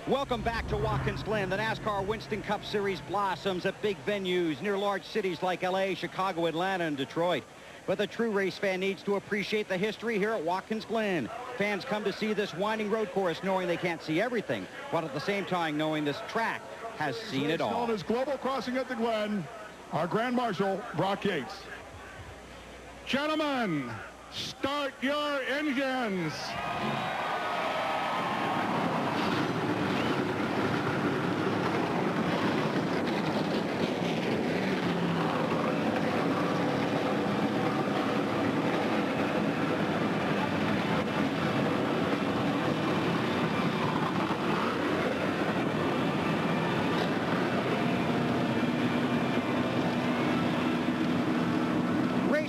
Welcome back to Watkins Glen. The NASCAR Winston Cup Series blossoms at big venues near large cities like LA, Chicago, Atlanta, and Detroit. But the true race fan needs to appreciate the history here at Watkins Glen. Fans come to see this winding road course knowing they can't see everything, but at the same time knowing this track has seen it all. Known as Global Crossing at the Glen, our Grand Marshal, Brock Yates. Gentlemen, start your engines.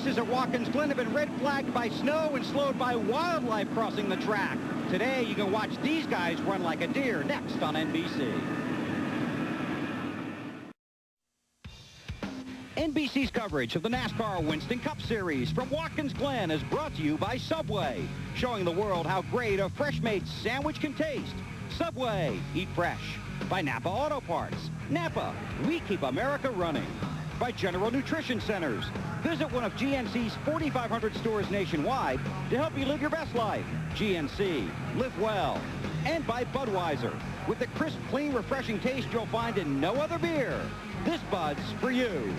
At Watkins Glen have been red flagged by snow and slowed by wildlife crossing the track. Today you can watch these guys run like a deer next on NBC. NBC's coverage of the NASCAR Winston Cup Series from Watkins Glen is brought to you by Subway, showing the world how great a fresh-made sandwich can taste. Subway, eat fresh. By Napa Auto Parts. Napa, we keep America running. By General Nutrition Centers. Visit one of GNC's 4,500 stores nationwide to help you live your best life. GNC, live well. And by Budweiser, with the crisp, clean, refreshing taste you'll find in no other beer. This Bud's for you.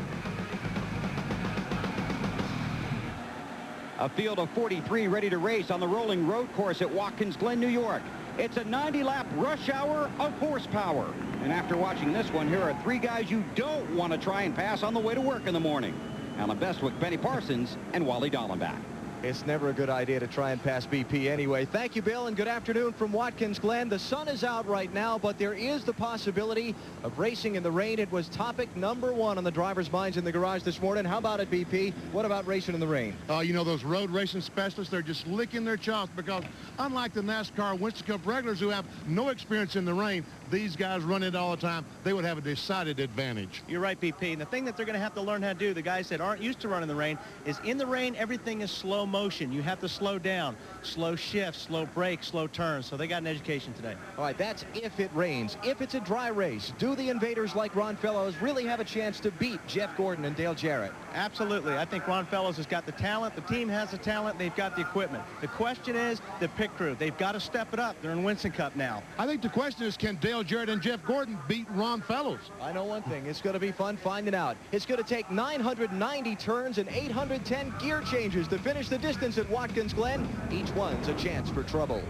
A field of 43 ready to race on the rolling road course at Watkins Glen, New York. It's a 90-lap rush hour of horsepower. And after watching this one, here are three guys you don't want to try and pass on the way to work in the morning. Alan Bestwick, Benny Parsons, and Wally Dallenbach. It's never a good idea to try and pass BP anyway. Thank you, Bill, and good afternoon from Watkins Glen. The sun is out right now, but there is the possibility of racing in the rain. It was topic number one on the drivers' minds in the garage this morning. How about it, BP? What about racing in the rain? You know, those road racing specialists, they're just licking their chops because unlike the NASCAR Winston Cup regulars who have no experience in the rain, these guys run it all the time. They would have a decided advantage. You're right, BP. And the thing that they're going to have to learn how to do, the guys that aren't used to running the rain, is in the rain, everything is slow motion. You have to slow down, slow shift, slow brake, slow turns. So they got an education today. All right, that's if it rains. If it's a dry race, do the invaders like Ron Fellows really have a chance to beat Jeff Gordon and Dale Jarrett? Absolutely. I think Ron Fellows has got the talent. The team has the talent. They've got the equipment. The question is the pit crew. They've got to step it up. They're in Winston Cup now. I think the question is, can Dale Jarrett and Jeff Gordon beat Ron Fellows? I know one thing. It's going to be fun finding out. It's going to take 990 turns and 810 gear changes to finish the distance at Watkins Glen. Each one's a chance for trouble.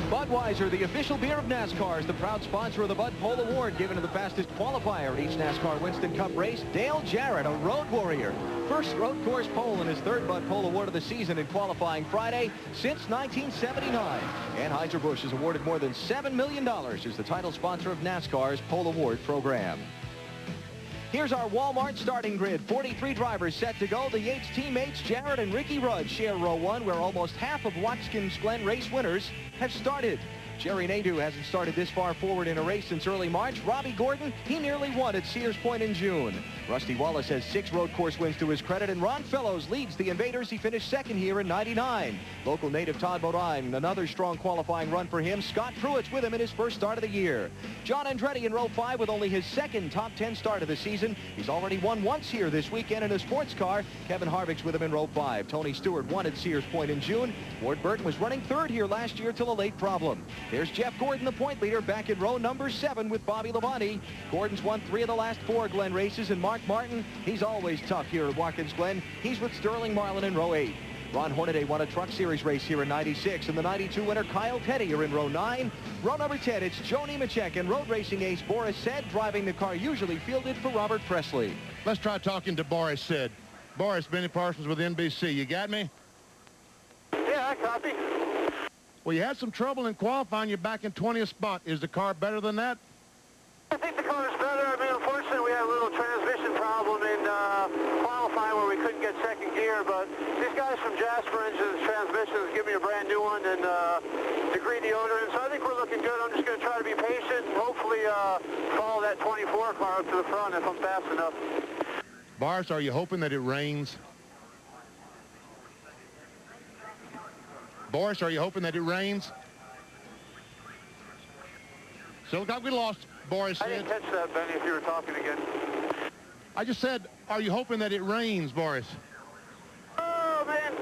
Budweiser, the official beer of NASCAR, is the proud sponsor of the Bud Pole Award given to the fastest qualifier at each NASCAR Winston Cup race, Dale Jarrett, a road warrior. First road course pole in his third Bud Pole Award of the season in qualifying Friday since 1979. Anheuser-Busch has awarded more than $7 million as the title sponsor of NASCAR's Pole Award program. Here's our Walmart starting grid. 43 drivers set to go. The Yates teammates, Jarrett and Ricky Rudd, share row one, where almost half of Watkins Glen race winners have started. Jerry Nadeau hasn't started this far forward in a race since early March. Robbie Gordon, he nearly won at Sears Point in June. Rusty Wallace has 6 road course wins to his credit, and Ron Fellows leads the Invaders. He finished second here in '99. Local native Todd Bodine, another strong qualifying run for him. Scott Pruitt's with him in his first start of the year. John Andretti in row 5 with only his second top 10 start of the season. He's already won once here this weekend in a sports car. Kevin Harvick's with him in row 5. Tony Stewart won at Sears Point in June. Ward Burton was running third here last year till a late problem. There's Jeff Gordon, the point leader, back in row number 7 with Bobby Labonte. Gordon's won 3 of the last 4 Glen races, and Mark Martin, he's always tough here at Watkins Glen. He's with Sterling Marlin in row 8. Ron Hornaday won a Truck Series race here in '96, and the '92 winner Kyle Petty are in row 9. Row number 10, it's Joe Nemechek and road racing ace Boris Said driving the car usually fielded for Robert Presley. Let's try talking to Boris Said. Boris, Benny Parsons with NBC. You got me? Yeah, I copy. Well, you had some trouble in qualifying. You're back in 20th spot. Is the car better than that? I think the car's better. I mean, unfortunately, we had a little transmission problem in qualifying where we couldn't get second gear, but these guys from Jasper Engines Transmissions give me a brand new one and degree the owner, and so I think we're looking good. I'm just going to try to be patient and hopefully follow that 24 car up to the front if I'm fast enough. Boris, are you hoping that it rains? Boris, are you hoping that it rains? Still got we lost. Boris. I didn't catch that, Benny, if you were talking again. I just said, are you hoping that it rains, Boris? Oh, man.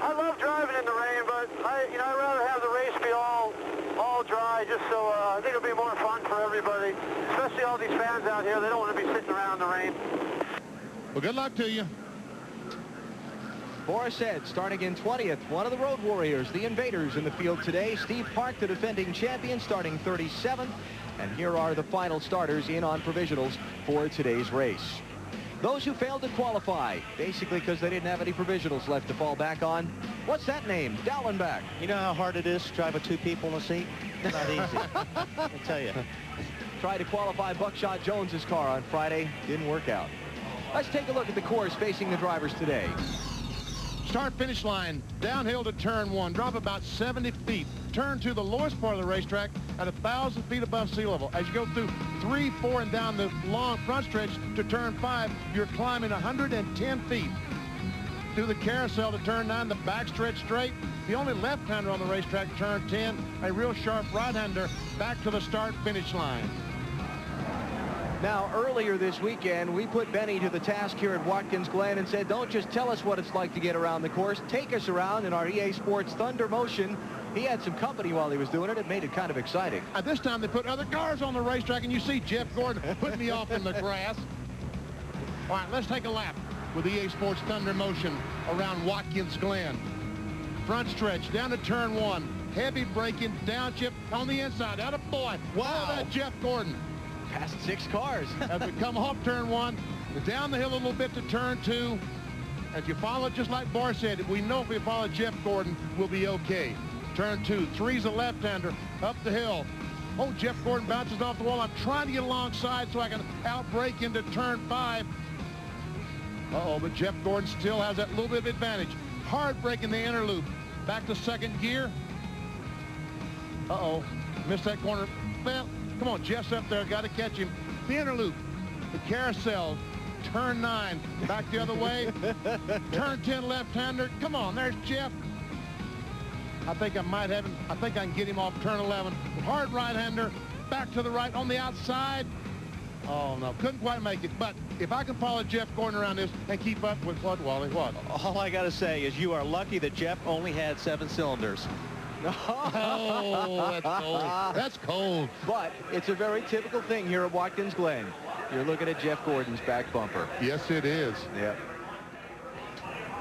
I love driving in the rain, but I'd rather have the race be all dry, just so I think it'll be more fun for everybody, especially all these fans out here. They don't want to be sitting around in the rain. Well, good luck to you. Boris said, starting in 20th, one of the Road Warriors, the Invaders, in the field today. Steve Park, the defending champion, starting 37th. And here are the final starters in on provisionals for today's race. Those who failed to qualify, basically because they didn't have any provisionals left to fall back on. What's that name? Dallenbach. You know how hard it is to drive with 2 people in a seat? It's not easy. I'll tell you. Tried to qualify Buckshot Jones's car on Friday. Didn't work out. Let's take a look at the course facing the drivers today. Start-finish line, downhill to turn 1, drop about 70 feet. Turn to the lowest part of the racetrack at 1,000 feet above sea level. As you go through 3, 4, and down the long front stretch to turn 5, you're climbing 110 feet. Through the carousel to turn 9, the back stretch straight. The only left-hander on the racetrack, turn 10, a real sharp right-hander back to the start-finish line. Now, earlier this weekend, we put Benny to the task here at Watkins Glen and said, don't just tell us what it's like to get around the course. Take us around in our EA Sports Thunder Motion. He had some company while he was doing it. It made it kind of exciting. This time they put other cars on the racetrack, and you see Jeff Gordon putting me off in the grass. All right, let's take a lap with EA Sports Thunder Motion around Watkins Glen. Front stretch, down to turn 1. Heavy braking, downshift on the inside. Out of boy. Wow. That Jeff Gordon. Past 6 cars. As we come off turn 1, down the hill a little bit to turn 2. If you follow it, just like Boris said, we know if we follow Jeff Gordon, we'll be okay. Turn 2, 3's a left-hander, up the hill. Oh, Jeff Gordon bounces off the wall. I'm trying to get alongside so I can outbrake into turn 5. Uh-oh, but Jeff Gordon still has that little bit of advantage. Hard brake in the inner loop. Back to second gear. Uh-oh, missed that corner. Well, come on, Jeff's up there, got to catch him. The inner loop, the carousel, turn 9, back the other way. Turn 10 left-hander. Come on, there's Jeff. I think I might have him. I think I can get him off turn 11. Hard right-hander, back to the right on the outside. Oh, no, couldn't quite make it. But if I can follow Jeff Gordon around this and keep up with what, Wally, what? All I got to say is you are lucky that Jeff only had 7 cylinders. Oh, that's cold. That's cold. But it's a very typical thing here at Watkins Glen. You're looking at Jeff Gordon's back bumper. Yes, it is. Yeah.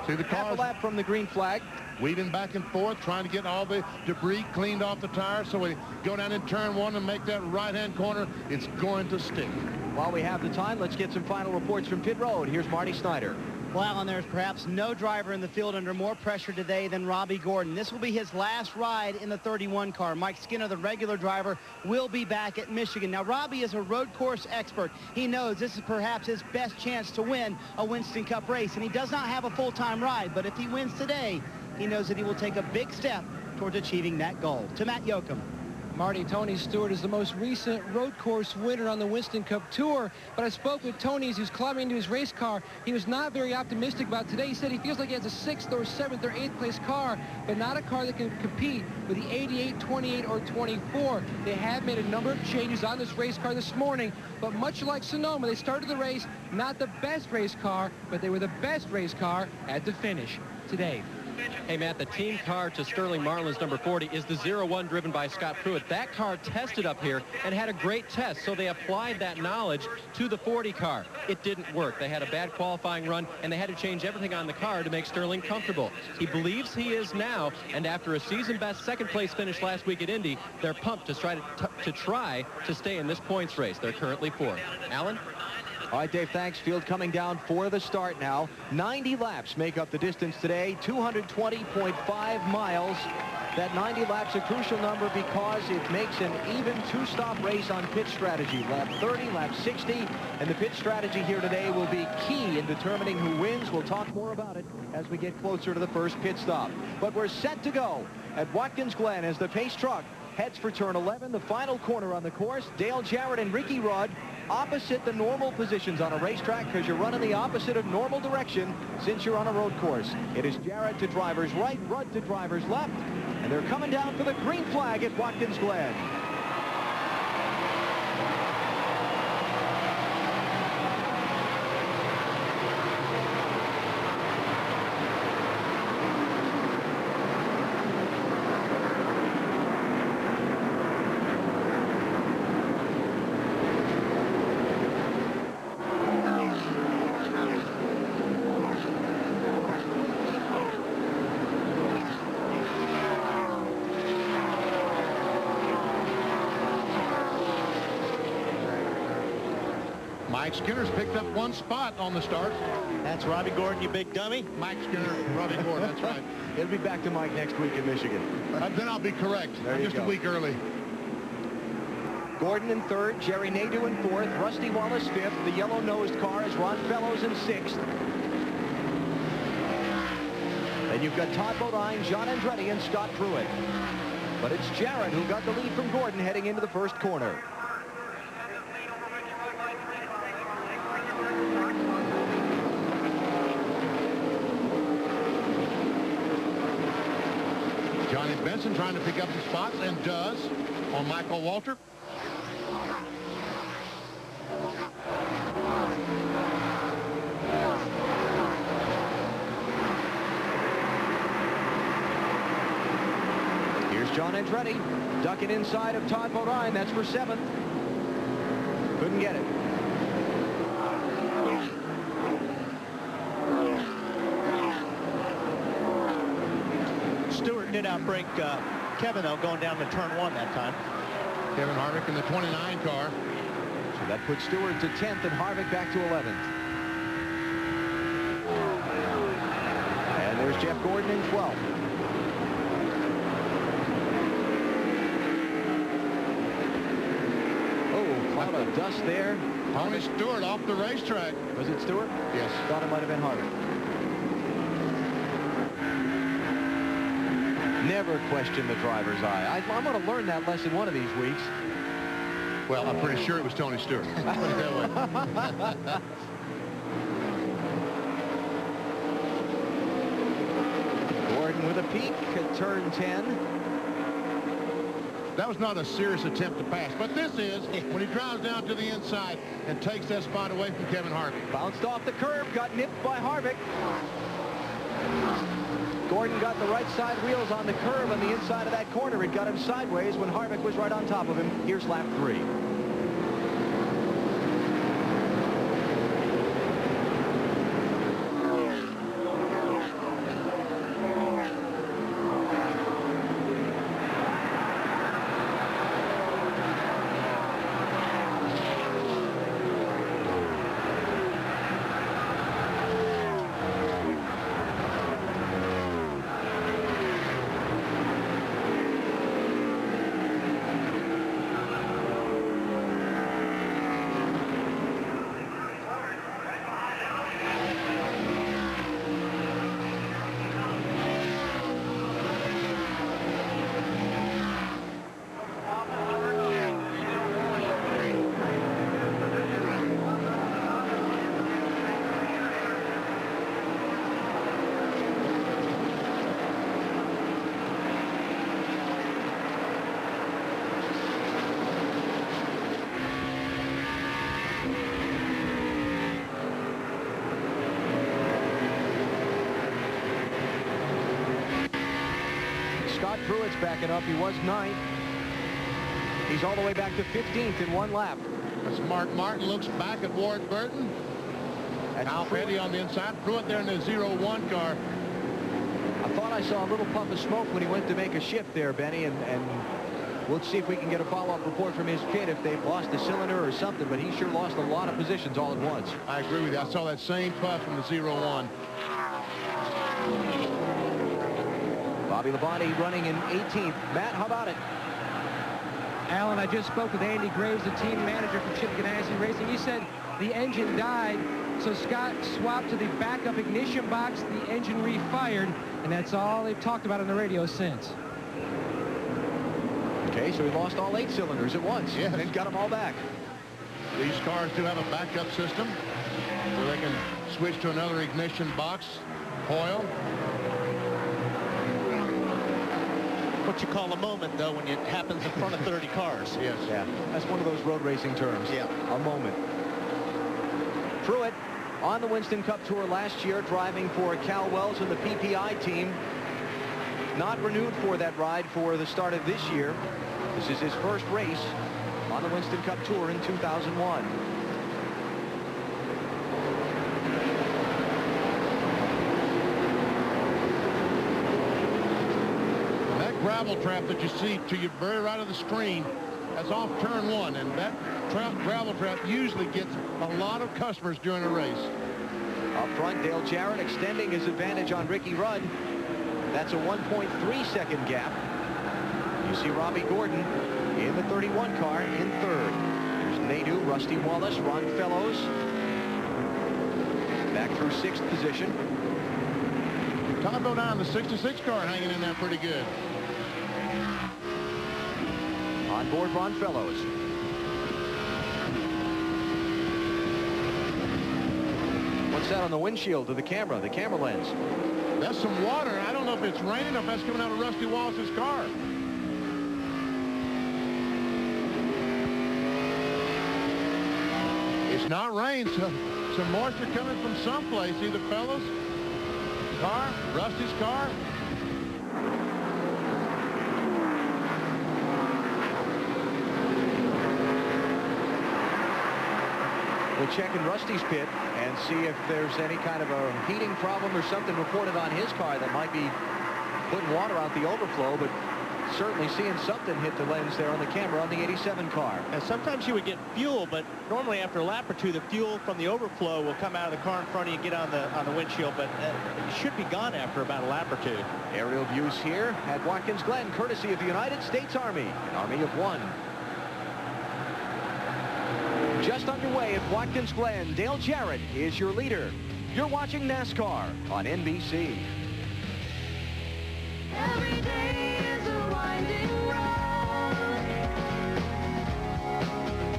See the Half cars a lap from the green flag. weaving back and forth, trying to get all the debris cleaned off the tires. So we go down in turn 1 and make that right-hand corner. It's going to stick. While we have the time, let's get some final reports from pit road. Here's Marty Snyder. Well, Alan, there's perhaps no driver in the field under more pressure today than Robbie Gordon. This will be his last ride in the 31 car. Mike Skinner, the regular driver, will be back at Michigan. Now, Robbie is a road course expert. He knows this is perhaps his best chance to win a Winston Cup race, and he does not have a full-time ride. But if he wins today, he knows that he will take a big step towards achieving that goal. To Matt Yoakum. Marty, Tony Stewart is the most recent road course winner on the Winston Cup Tour. But I spoke with Tony as he was climbing into his race car. He was not very optimistic about today. He said he feels like he has a 6th or 7th or 8th place car, but not a car that can compete with the 88, 28, or 24. They have made a number of changes on this race car this morning, but much like Sonoma, they started the race not the best race car, but they were the best race car at the finish today. Hey, Matt, the team car to Sterling Marlin's number 40 is the 01 driven by Scott Pruitt. That car tested up here and had a great test, so they applied that knowledge to the 40 car. It didn't work. They had a bad qualifying run, and they had to change everything on the car to make Sterling comfortable. He believes he is now, and after a season-best second-place finish last week at Indy, they're pumped to try to stay in this points race. They're currently 4th. Alan? All right, Dave, thanks. Field coming down for the start now. 90 laps make up the distance today, 220.5 miles. That 90 laps a crucial number because it makes an even two-stop race on pit strategy. Lap 30, lap 60, and the pit strategy here today will be key in determining who wins. We'll talk more about it as we get closer to the first pit stop. But we're set to go at Watkins Glen as the pace truck heads for turn 11, the final corner on the course. Dale Jarrett and Ricky Rudd opposite the normal positions on a racetrack because you're running the opposite of normal direction since you're on a road course. It is Jarrett to driver's right, Rudd to driver's left, and they're coming down for the green flag at Watkins Glen. Mike Skinner's picked up 1 spot on the start. That's Robbie Gordon, you big dummy. Mike Skinner, Robbie Gordon, that's right. It'll be back to Mike next week in Michigan. Then I'll be correct. There you just go. a week early. Gordon in 3rd, Jerry Nadeau in 4th, Rusty Wallace 5th. The yellow-nosed car is Ron Fellows in 6th. Then you've got Todd Bodine, John Andretti, and Scott Pruitt. But it's Jarrett who got the lead from Gordon heading into the first corner. Johnny Benson trying to pick up some spots, and does, on Michael Walter. Here's John Andretti ducking inside of Todd Bodine. That's for 7th. Couldn't get it. Stewart did outbreak Kevin, though, going down to turn 1 that time. Kevin Harvick in the 29 car. So that puts Stewart to 10th and Harvick back to 11th. And there's Jeff Gordon in 12th. Oh, cloud of dust there. Tony Stewart off the racetrack. Was it Stewart? Yes. Thought it might have been Harvick. Never question the driver's eye. I'm going to learn that lesson one of these weeks. Well, I'm pretty sure it was Tony Stewart. Put it that way. Gordon with a peek at turn 10. That was not a serious attempt to pass, but this is when he drives down to the inside and takes that spot away from Kevin Harvick. Bounced off the curb, got nipped by Harvick. Gordon got the right side wheels on the curve on the inside of that corner. It got him sideways when Harvick was right on top of him. Here's lap 3. Scott Pruitt's backing up. He was 9th. He's all the way back to 15th in 1 lap. As Mark Martin looks back at Ward Burton. Al Petty on the inside. Pruitt there in the 0-1 car. I thought I saw a little puff of smoke when he went to make a shift there, Benny, and we'll see if we can get a follow-up report from his kid if they've lost a cylinder or something, but he sure lost a lot of positions all at once. I agree with you. I saw that same puff from the 0-1. Bobby Labonte running in 18th. Matt, how about it? Alan, I just spoke with Andy Graves, the team manager for Chip Ganassi Racing. He said the engine died, so Scott swapped to the backup ignition box. The engine refired, and that's all they've talked about on the radio since. Okay, so he lost all 8 cylinders at once. Yes. And got them all back. These cars do have a backup system, so they can switch to another ignition box coil. What you call a moment, though, when it happens in front of 30 cars. Yes. Yeah, that's one of those road racing terms. Yeah. A moment. Pruitt on the Winston Cup Tour last year, driving for Cal Wells and the PPI team. Not renewed for that ride for the start of this year. This is his first race on the Winston Cup Tour in 2001. That gravel trap that you see to your very right of the screen, that's off turn 1, and that gravel trap usually gets a lot of customers during a race. Up front, Dale Jarrett extending his advantage on Ricky Rudd. That's a 1.3-second gap. You see Robbie Gordon in the 31 car in third. There's Nadeau, Rusty Wallace, Ron Fellows back through 6th position. Todd Bodine, the 66 car, hanging in there pretty good. On board Ron Fellows. What's that on the windshield of the camera lens? That's some water. I don't know if it's raining or if that's coming out of Rusty Wallace's car. It's not rain, so some moisture coming from someplace, either Fellows' car, Rusty's car. We'll check in Rusty's pit and see if there's any kind of a heating problem or something reported on his car that might be putting water out the overflow, but certainly seeing something hit the lens there on the camera on the 87 car. And sometimes you would get fuel, but normally after a lap or two, the fuel from the overflow will come out of the car in front of you and get on the windshield, but it should be gone after about a lap or two. Aerial views here at Watkins Glen, courtesy of the United States Army, an army of one. Just underway at Watkins Glen, Dale Jarrett is your leader. You're watching NASCAR on NBC. Every day is a winding road.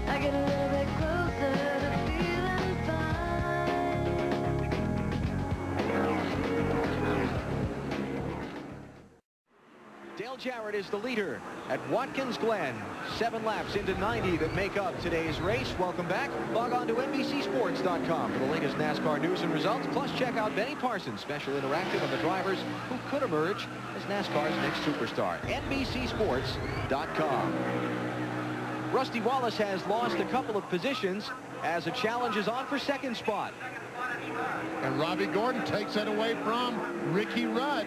I get a little bit closer to feeling fine. Dale Jarrett is the leader at Watkins Glen. 7 laps into 90 that make up today's race. Welcome back. Log on to NBCSports.com for the latest NASCAR news and results. Plus, check out Benny Parsons' special interactive on the drivers who could emerge as NASCAR's next superstar. NBCSports.com. Rusty Wallace has lost a couple of positions as a challenge is on for second spot. And Robbie Gordon takes that away from Ricky Rudd.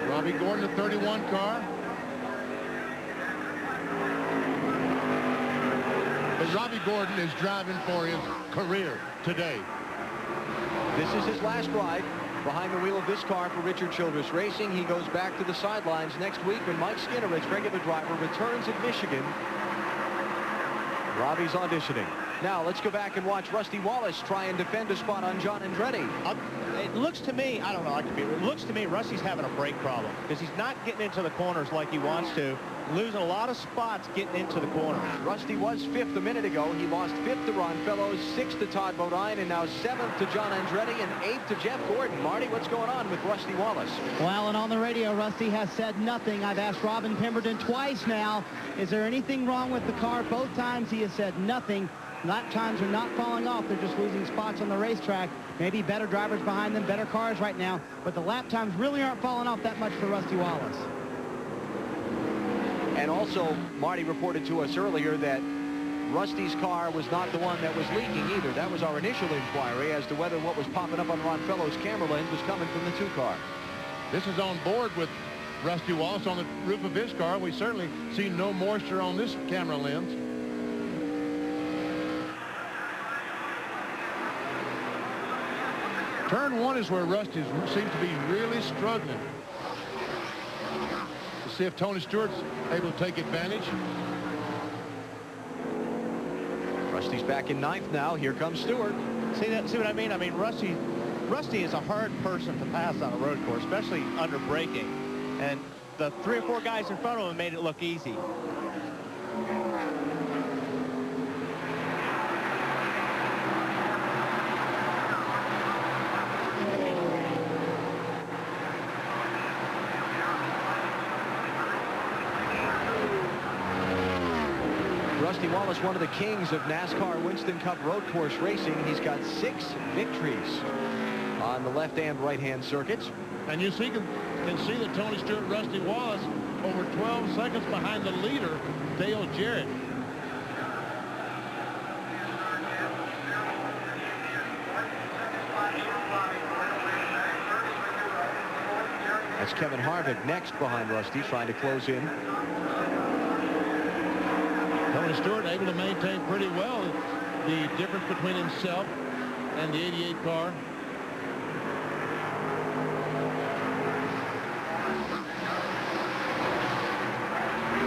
Robbie Gordon, the 31 car. But Robbie Gordon is driving for his career today. This is his last ride behind the wheel of this car for Richard Childress Racing. He goes back to the sidelines next week when Mike Skinner, its regular driver, returns at Michigan. Robbie's auditioning. Now let's go back and watch Rusty Wallace try and defend a spot on John Andretti. It looks to me, I don't know, it looks to me Rusty's having a brake problem because he's not getting into the corners like he wants to. Losing a lot of spots getting into the corners. Rusty was 5th a minute ago. He lost 5th to Ron Fellows, 6th to Todd Bodine, and now 7th to John Andretti and 8th to Jeff Gordon. Marty, what's going on with Rusty Wallace? Well, and on the radio, Rusty has said nothing. I've asked Robin Pemberton twice now, is there anything wrong with the car? Both times he has said nothing. Lap times are not falling off. They're just losing spots on the racetrack. Maybe better drivers behind them, better cars right now, but the lap times really aren't falling off that much for Rusty Wallace. And also, Marty reported to us earlier that Rusty's car was not the one that was leaking either. That was our initial inquiry as to whether what was popping up on Ron Fellows' camera lens was coming from the 2 car. This is on board with Rusty Wallace on the roof of his car. We certainly see no moisture on this camera lens. Turn 1 is where Rusty seems to be really struggling. To see if Tony Stewart's able to take advantage. Rusty's back in 9th now. Here comes Stewart. See what I mean? I mean, Rusty is a hard person to pass on a road course, especially under braking. And the 3 or 4 guys in front of him made it look easy. Rusty Wallace, one of the kings of NASCAR Winston Cup road course racing. He's got 6 victories on the left and right-hand circuits. And you can see that Tony Stewart, Rusty Wallace, over 12 seconds behind the leader, Dale Jarrett. That's Kevin Harvick next behind Rusty, trying to close in. Tony Stewart able to maintain pretty well the difference between himself and the 88 car.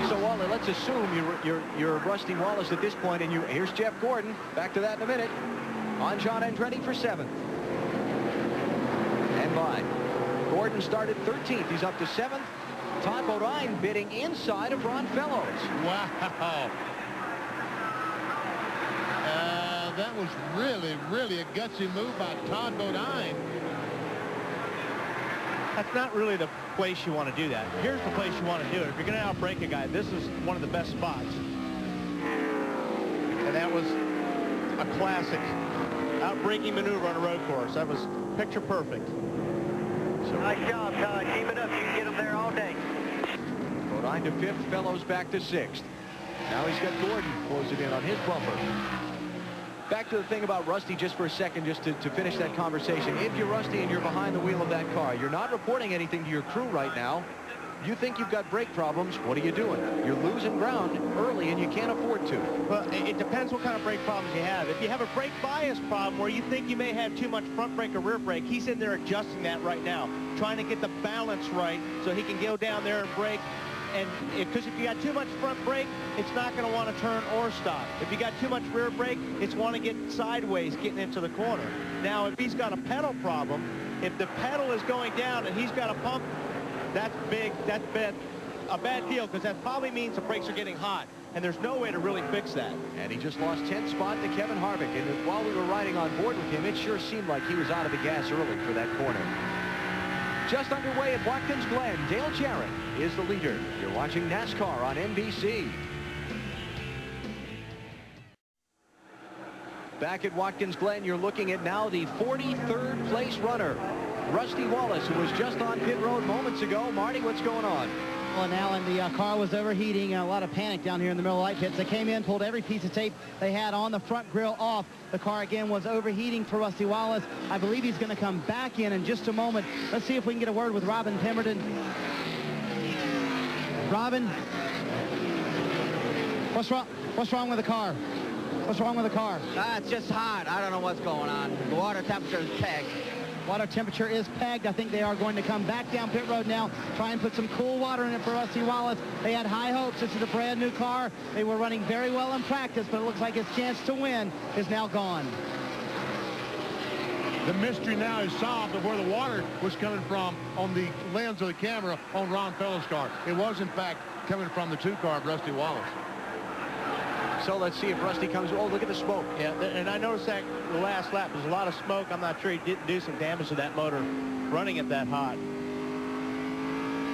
So, Wally, let's assume you're Rusty Wallace at this point, and here's Jeff Gordon. Back to that in a minute. On John Andretti for 7th. And by. Gordon started 13th. He's up to 7th. Todd Bodine bidding inside of Ron Fellows. Wow. That was really a gutsy move by Todd Bodine. That's not really the place you want to do that. Here's the place you want to do it. If you're going to outbrake a guy, this is one of the best spots. And that was a classic outbraking maneuver on a road course. That was picture perfect. Nice job, Todd. Keep it up. You can get them there all day. Bodine to 5th, Fellows back to 6th. Now he's got Gordon closing in on his bumper. Back to the thing about Rusty just for a second, just to finish that conversation. If you're Rusty and you're behind the wheel of that car, you're not reporting anything to your crew right now. You think you've got brake problems. What are you doing? You're losing ground early, and you can't afford to. Well, it depends what kind of brake problems you have. If you have a brake bias problem where you think you may have too much front brake or rear brake, he's in there adjusting that right now, trying to get the balance right so he can go down there and brake. And because if you got too much front brake, it's not going to want to turn or stop. If you got too much rear brake, it's want to get sideways, getting into the corner. Now, if he's got a pedal problem, if the pedal is going down and he's got a pump, that's big. That's a bad deal, because that probably means the brakes are getting hot, and there's no way to really fix that. And he just lost 10th spot to Kevin Harvick. And while we were riding on board with him, it sure seemed like he was out of the gas early for that corner. Just underway at Watkins Glen, Dale Jarrett is the leader. You're watching NASCAR on NBC. Back at Watkins Glen, you're looking at now the 43rd place runner, Rusty Wallace, who was just on pit road moments ago. Marty, what's going on? Well, now, and the car was overheating. A lot of panic down here in the middle of the light pits. They came in, pulled every piece of tape they had on the front grille off. The car, again, was overheating for Rusty Wallace. I believe he's going to come back in just a moment. Let's see if we can get a word with Robin Pemberton. Robin, what's wrong with the car? What's wrong with the car? It's just hot. I don't know what's going on. The water temperature is pegged. Water temperature is pegged. I think they are going to come back down pit road now, try and put some cool water in it for Rusty Wallace. They had high hopes. This is a brand new car. They were running very well in practice, but it looks like his chance to win is now gone. The mystery now is solved of where the water was coming from on the lens of the camera on Ron Fellows' car. It was, in fact, coming from the 2-car of Rusty Wallace. So let's see if Rusty comes. Oh, look at the smoke. Yeah, and I noticed that the last lap, there's a lot of smoke. I'm not sure he didn't do some damage to that motor running it that hot.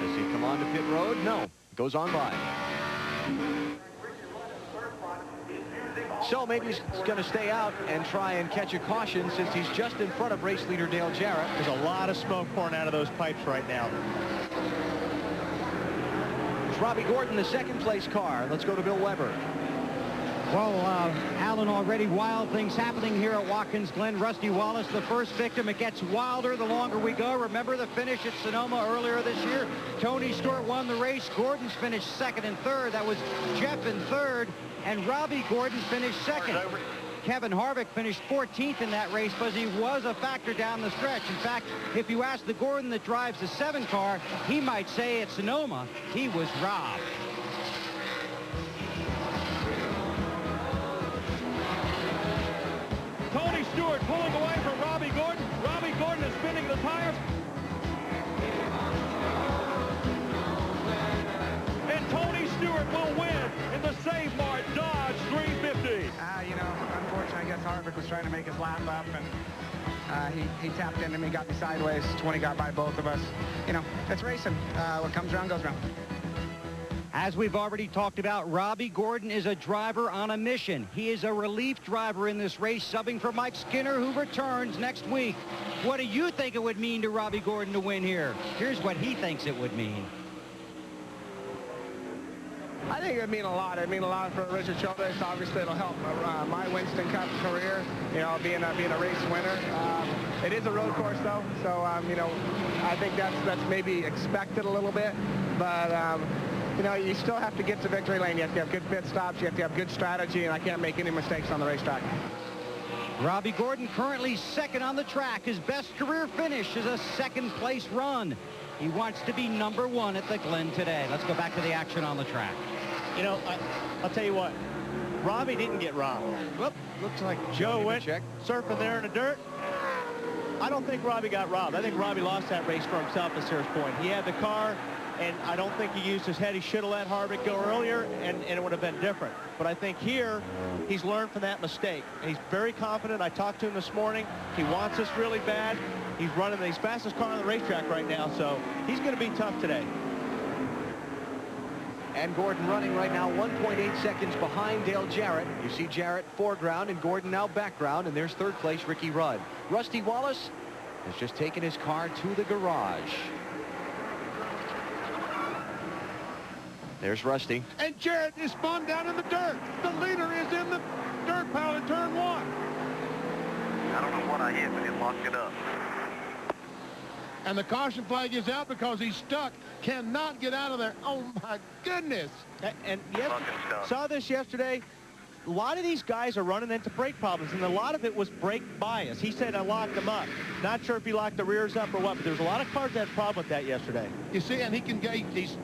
Does he come on to pit road? No. Goes on by. So maybe he's going to stay out and try and catch a caution, since he's just in front of race leader Dale Jarrett. There's a lot of smoke pouring out of those pipes right now. It's Robbie Gordon, the 2nd place car. Let's go to Bill Weber. Well, Alan, already wild things happening here at Watkins Glen. Rusty Wallace, the first victim. It gets wilder the longer we go. Remember the finish at Sonoma earlier this year? Tony Stewart won the race. Gordon's finished 2nd and 3rd. That was Jeff in 3rd. And Robbie Gordon finished 2nd. Kevin Harvick finished 14th in that race, because he was a factor down the stretch. In fact, if you ask the Gordon that drives the 7 car, he might say at Sonoma he was robbed. Tony Stewart pulling away from Robbie Gordon. Robbie Gordon is spinning the tires. And Tony Stewart will win in the Save Mart Dodge 350. You know, unfortunately, I guess Harvick was trying to make his lap up, and he tapped into me, got me sideways. 20 got by both of us. You know, it's racing. What comes around goes around. As we've already talked about, Robbie Gordon is a driver on a mission. He is a relief driver in this race, subbing for Mike Skinner, who returns next week. What do you think it would mean to Robbie Gordon to win here? Here's what he thinks it would mean. I think it would mean a lot. It would mean a lot for Richard Childress. Obviously, it'll help my Winston Cup career, you know, being a race winner. It is a road course, though, so, you know, I think that's maybe expected a little bit. But, you know, you still have to get to victory lane. You have to have good pit stops. You have to have good strategy, and I can't make any mistakes on the racetrack. Robbie Gordon currently second on the track. His best career finish is a second-place run. He wants to be number 1 at the Glen today. Let's go back to the action on the track. You know, I'll tell you what. Robbie didn't get robbed. Whoop, looks like Joe went surfing there in the dirt. I don't think Robbie got robbed. I think Robbie lost that race for himself at Sears Point. He had the car, and I don't think he used his head. He should have let Harvick go earlier, and it would have been different. But I think here, he's learned from that mistake. And he's very confident. I talked to him this morning. He wants us really bad. He's running the fastest car on the racetrack right now, so he's going to be tough today. And Gordon running right now 1.8 seconds behind Dale Jarrett. You see Jarrett foreground and Gordon now background, and there's third place Ricky Rudd. Rusty Wallace has just taken his car to the garage. There's Rusty. And Jarrett is spun down in the dirt. The leader is in the dirt pile in turn 1. I don't know what I hit, but it locked it up. And the caution flag is out because he's stuck. Cannot get out of there. Oh, my goodness. And saw this yesterday. A lot of these guys are running into brake problems, and a lot of it was brake bias. He said I locked them up. Not sure if he locked the rears up or what, but there's a lot of cars that had a problem with that yesterday. You see, and he can get, he's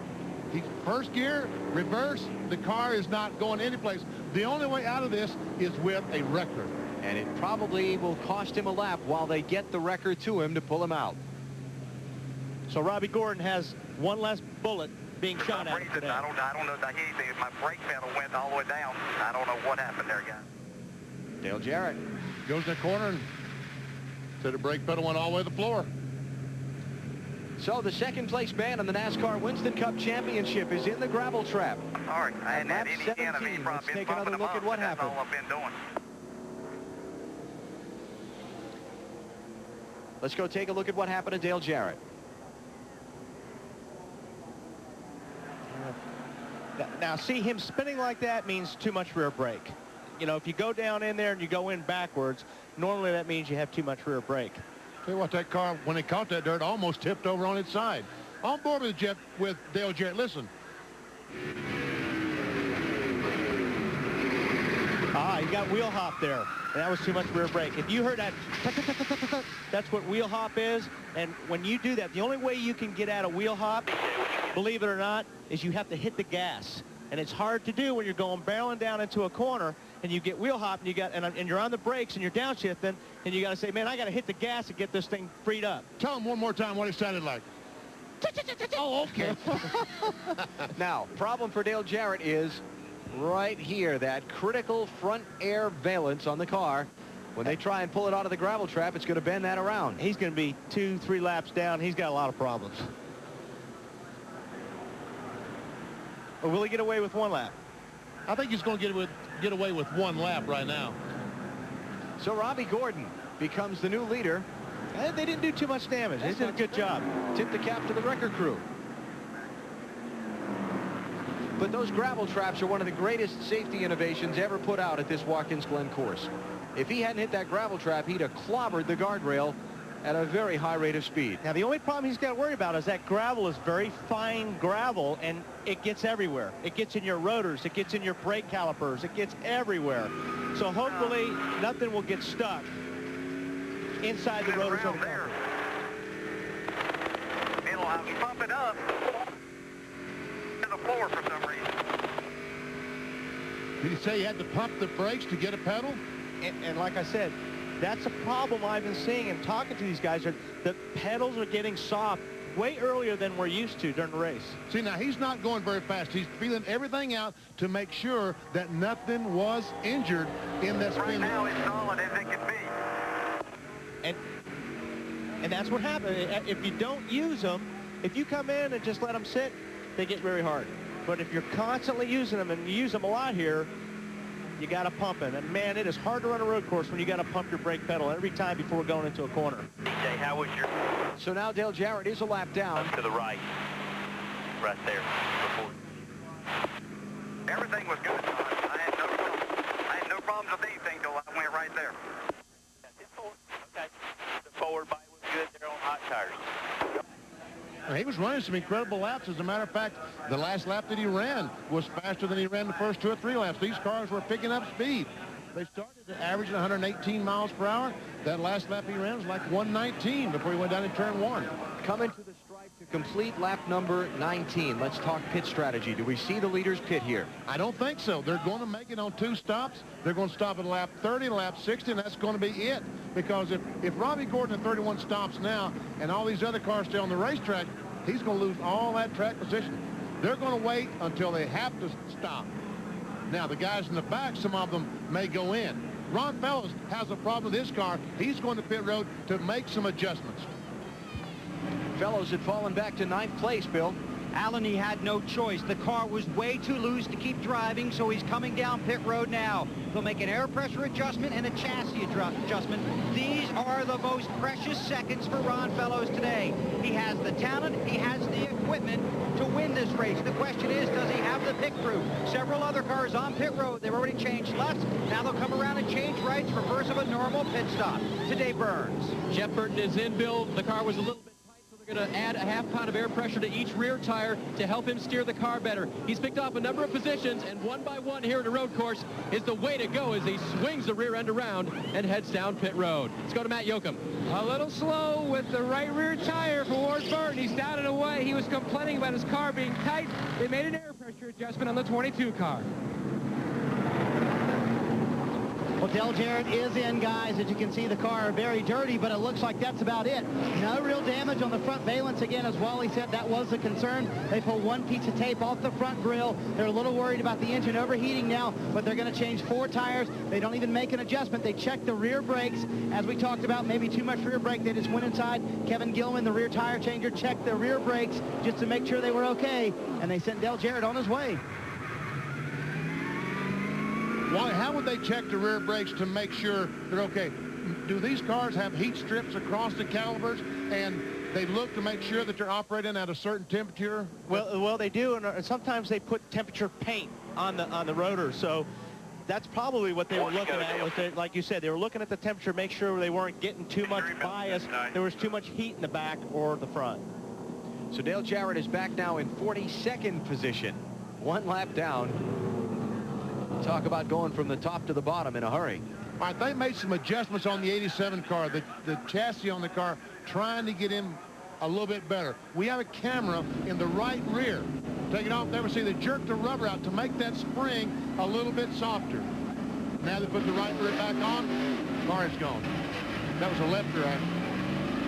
first gear, reverse. The car is not going anyplace. The only way out of this is with a record. And it probably will cost him a lap while they get the record to him to pull him out. So Robbie Gordon has one less bullet being shot at him today. I don't know if I hit anything. My brake pedal went all the way down. I don't know what happened there, guys. Dale Jarrett goes in the corner and said the brake pedal went all the way to the floor. So the second place man in the NASCAR Winston Cup Championship is in the gravel trap. Sorry, I hadn't had any enemy. Let's take another look at what happened. That's all I've been doing. Let's go take a look at what happened to Dale Jarrett. Now, see, him spinning like that means too much rear brake. You know, if you go down in there and you go in backwards, normally that means you have too much rear brake. Tell you what, that car, when it caught that dirt, almost tipped over on its side. On board with Dale Jarrett. Listen. Ah, you got wheel hop there. And that was too much rear brake. If you heard that, that's what wheel hop is. And when you do that, the only way you can get out of wheel hop, believe it or not, is you have to hit the gas. And it's hard to do when you're going barreling down into a corner and you get wheel hop and you're on the brakes and you're downshifting and you got to say, man, I got to hit the gas to get this thing freed up. Tell him one more time what it sounded like. Oh, okay. Now, problem for Dale Jarrett is right here, that critical front air valence on the car. When they try and pull it out of the gravel trap, it's going to bend that around. He's going to be 2-3 laps down. He's got a lot of problems. Or will he get away with one lap? I think he's going to get away with one lap right now. So Robbie Gordon becomes the new leader. They didn't do too much damage. They did a good job. Tip the cap to the record crew. But those gravel traps are one of the greatest safety innovations ever put out at this Watkins Glen course. If he hadn't hit that gravel trap, he'd have clobbered the guardrail at a very high rate of speed. Now, the only problem he's got to worry about is that gravel is very fine gravel, and it gets everywhere. It gets in your rotors. It gets in your brake calipers. It gets everywhere. So hopefully nothing will get stuck inside the rotors of the car. It'll pump it up to the floor for some reason. Did he say you had to pump the brakes to get a pedal? And like I said, that's a problem I've been seeing and talking to these guys. The pedals are getting soft way earlier than we're used to during the race. See, now he's not going very fast. He's feeling everything out to make sure that nothing was injured in that spin. Right now, it's solid as it can be. And that's what happens. If you don't use them, if you come in and just let them sit, they get very hard. But if you're constantly using them, and you use them a lot here, you got to pump it. And man, it is hard to run a road course when you got to pump your brake pedal every time before going into a corner. DJ, how was your... So now Dale Jarrett is a lap down. To the right. Right there. Before. Everything was good. I had no problems with anything till I went right there. Okay. The forward bite was good there on hot tires. He was running some incredible laps. As a matter of fact, the last lap that he ran was faster than he ran the first 2 or 3 laps. These cars were picking up speed. They started averaging 118 miles per hour. That last lap he ran was like 119 before he went down in turn 1. Coming to the stripe to complete lap number 19. Let's talk pit strategy. Do we see the leaders pit here? I don't think so. They're going to make it on 2 stops. They're going to stop at lap 30, lap 60, and that's going to be it. Because if Robbie Gordon at 31 stops now and all these other cars stay on the racetrack, he's going to lose all that track position. They're going to wait until they have to stop. Now, the guys in the back, some of them may go in. Ron Fellows has a problem with his car. He's going to pit road to make some adjustments. Fellows had fallen back to 9th place, Bill. Alan, he had no choice. The car was way too loose to keep driving, so he's coming down pit road now. He'll make an air pressure adjustment and a chassis adjustment. These are the most precious seconds for Ron Fellows today. He has the talent, he has the equipment to win this race. The question is, does he have the pit crew? Several other cars on pit road. They've already changed lefts. Now they'll come around and change rights, reverse of a normal pit stop. To Dave Burns. Jeff Burton is in, Bill. The car was a little bit going to add a half-pound of air pressure to each rear tire to help him steer the car better. He's picked off a number of positions, and one by one here at a road course is the way to go as he swings the rear end around and heads down pit road. Let's go to Matt Yoakum. A little slow with the right rear tire for Ward Burton. He's down and away. He was complaining about his car being tight. They made an air pressure adjustment on the 22 car. Well, Dale Jarrett is in, guys. As you can see, the car very dirty, but it looks like that's about it. No real damage on the front valence. Again, as Wally said, that was the concern. They pulled one piece of tape off the front grille. They're a little worried about the engine overheating now, but they're going to change 4 tires. They don't even make an adjustment. They check the rear brakes. As we talked about, maybe too much rear brake. They just went inside. Kevin Gilman, the rear tire changer, checked the rear brakes just to make sure they were okay, and they sent Dale Jarrett on his way. Why? How would they check the rear brakes to make sure they're okay? Do these cars have heat strips across the calipers, and they look to make sure that they're operating at a certain temperature? Well, they do, and sometimes they put temperature paint on the rotor. So that's probably what they were looking at. Was like you said, they were looking at the temperature, make sure they weren't getting too much bias. There was too much heat in the back or the front. So Dale Jarrett is back now in 42nd position. 1 lap down. Talk about going from the top to the bottom in a hurry. All right, they made some adjustments on the 87 car, the chassis on the car, trying to get him a little bit better. We have a camera in the right rear. Take it off there, see they jerked the rubber out to make that spring a little bit softer. Now they put the right rear back on, car is gone. That was a left rear.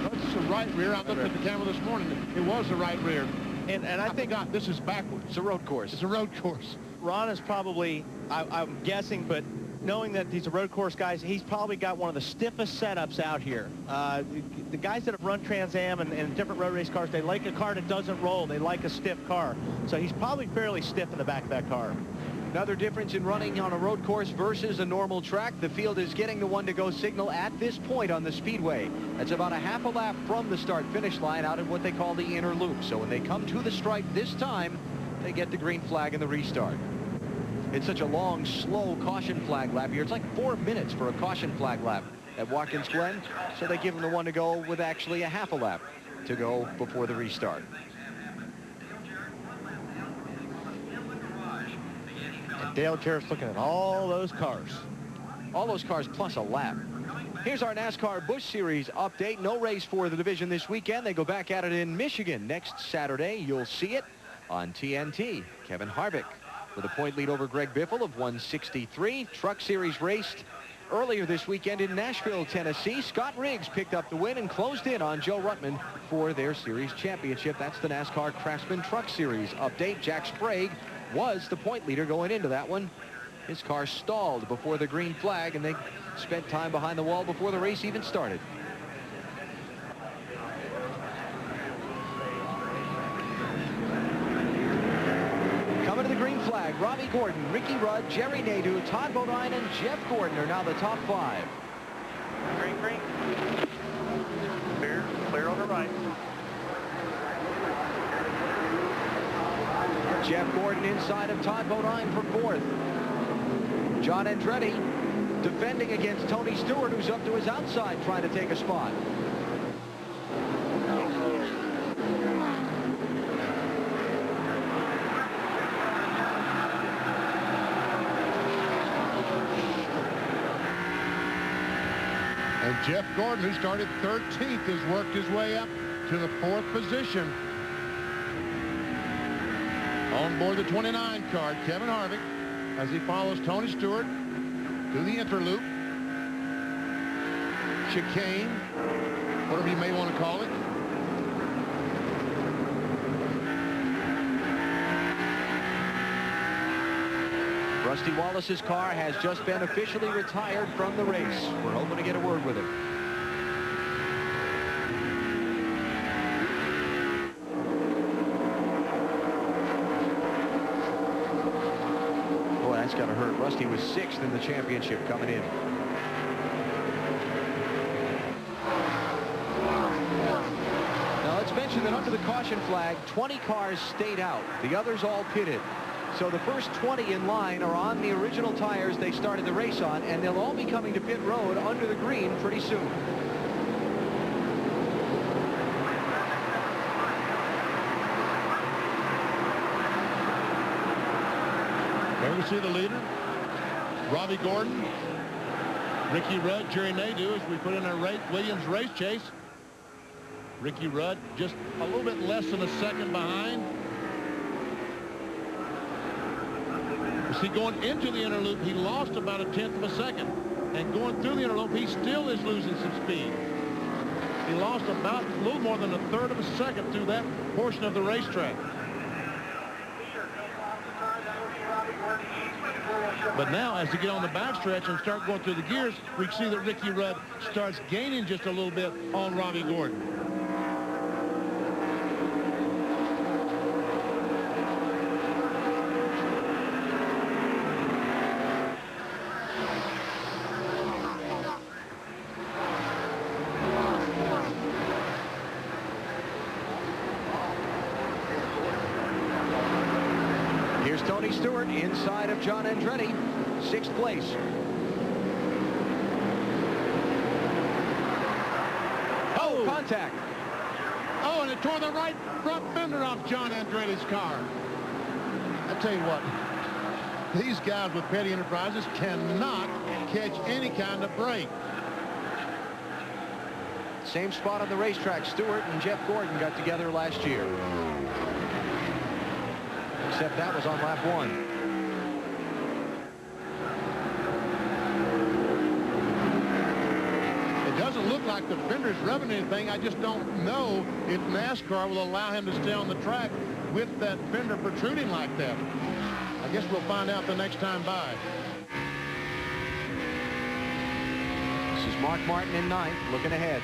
That's the right rear. I looked at the camera this morning. It was the right rear. And I think this is backwards. It's a road course. It's a road course. Ron is probably, I'm guessing, but knowing that these are road course guys, he's probably got one of the stiffest setups out here. The guys that have run Trans Am and different road race cars, they like a car that doesn't roll. They like a stiff car. So he's probably fairly stiff in the back of that car. Another difference in running on a road course versus a normal track. The field is getting the one-to-go signal at this point on the speedway. That's about a half a lap from the start-finish line out in what they call the inner loop. So when they come to the stripe this time, they get the green flag in the restart. It's such a long, slow caution flag lap here. It's like 4 minutes for a caution flag lap at Watkins Glen. So they give them the one to go with actually a half a lap to go before the restart. And Dale Jarrett's looking at all those cars. All those cars plus a lap. Here's our NASCAR Busch Series update. No race for the division this weekend. They go back at it in Michigan next Saturday. You'll see it on TNT. Kevin Harvick with a point lead over Greg Biffle of 163. Truck Series raced earlier this weekend in Nashville, Tennessee. Scott Riggs picked up the win and closed in on Joe Ruttman for their series championship. That's the NASCAR Craftsman Truck Series update. Jack Sprague was the point leader going into that one. His car stalled before the green flag, and they spent time behind the wall before the race even started. flag. Robbie Gordon, Ricky Rudd, Jerry Nadeau, Todd Bodine, and Jeff Gordon are now the top 5. Green, green. Clear on the right. Jeff Gordon inside of Todd Bodine for 4th. John Andretti defending against Tony Stewart, who's up to his outside trying to take a spot. And Jeff Gordon, who started 13th, has worked his way up to the 4th position. On board the 29 car, Kevin Harvick, as he follows Tony Stewart through the interloop. Chicane, whatever you may want to call it. Rusty Wallace's car has just been officially retired from the race. We're hoping to get a word with him. Boy, that's got to hurt. Rusty was 6th in the championship coming in. Now let's mention that under the caution flag, 20 cars stayed out. The others all pitted. So the first 20 in line are on the original tires they started the race on, and they'll all be coming to pit road under the green pretty soon. There we see the leader, Robbie Gordon, Ricky Rudd, Jerry Nadeau, as we put in our Williams race chase. Ricky Rudd just a little bit less than a second behind. See, going into the interloop, he lost about 1/10 of a second. And going through the interloop, he still is losing some speed. He lost about a little more than 1/3 of a second through that portion of the racetrack. But now, as you get on the backstretch and start going through the gears, we see that Ricky Rudd starts gaining just a little bit on Robbie Gordon. Here's Tony Stewart inside of John Andretti, 6th place. Oh, contact. Oh, and it tore the right front fender off John Andretti's car. I tell you what, these guys with Petty Enterprises cannot catch any kind of break. Same spot on the racetrack. Stewart and Jeff Gordon got together last year. Except that was on lap 1. It doesn't look like the fender's rubbing anything. I just don't know if NASCAR will allow him to stay on the track with that fender protruding like that. I guess we'll find out the next time by. This is Mark Martin in 9th, looking ahead.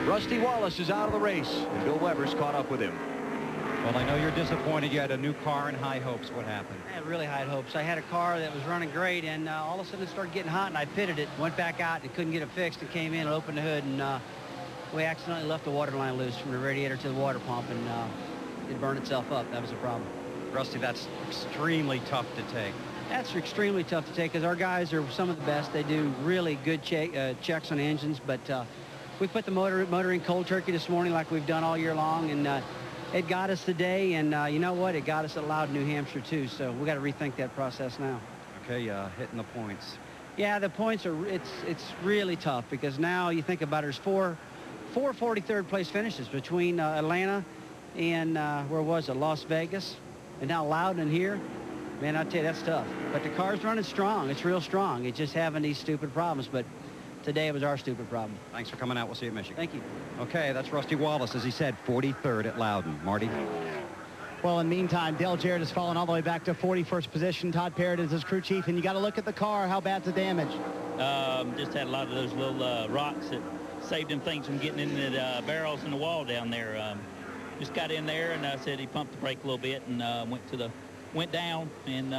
Rusty Wallace is out of the race, and Bill Weber's caught up with him. Well, I know you're disappointed. You had a new car and high hopes. What happened? I had really high hopes. I had a car that was running great, and all of a sudden it started getting hot, and I pitted it, went back out, and couldn't get it fixed, and came in and opened the hood, and we accidentally left the water line loose from the radiator to the water pump, and it burned itself up. That was a problem. Rusty, that's extremely tough to take. That's extremely tough to take, because our guys are some of the best. They do really good checks on engines, but we put the motor in cold turkey this morning like we've done all year long, and it got us today, and you know what? It got us at Loudon, New Hampshire, too, so we got to rethink that process now. Okay, hitting the points. Yeah, the points are, it's really tough, because now you think about it, there's four 43rd place finishes between Atlanta and where was it, Las Vegas, and now Loudon here. Man, I tell you, that's tough. But the car's running strong. It's real strong. It's just having these stupid problems, but today it was our stupid problem. Thanks for coming out. We'll see you at Michigan. Thank you. Okay, that's Rusty Wallace, as he said, 43rd at Loudon. Marty? Well, in the meantime, Dale Jarrett has fallen all the way back to 41st position. Todd Parrott is his crew chief, and you got to look at the car. How bad's the damage? Just had a lot of those little rocks that saved them things from getting in the barrels in the wall down there. just got in there, and I said he pumped the brake a little bit and went down, and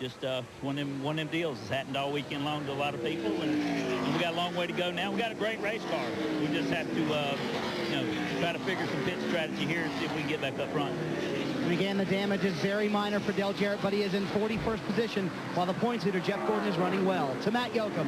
just one of them deals. It's happened all weekend long to a lot of people, and we got a long way to go now. We got a great race car. We just have to, try to figure some pit strategy here and see if we can get back up front. And again, the damage is very minor for Dale Jarrett, but he is in 41st position, while the points leader, Jeff Gordon, is running well. To Matt Yoakum.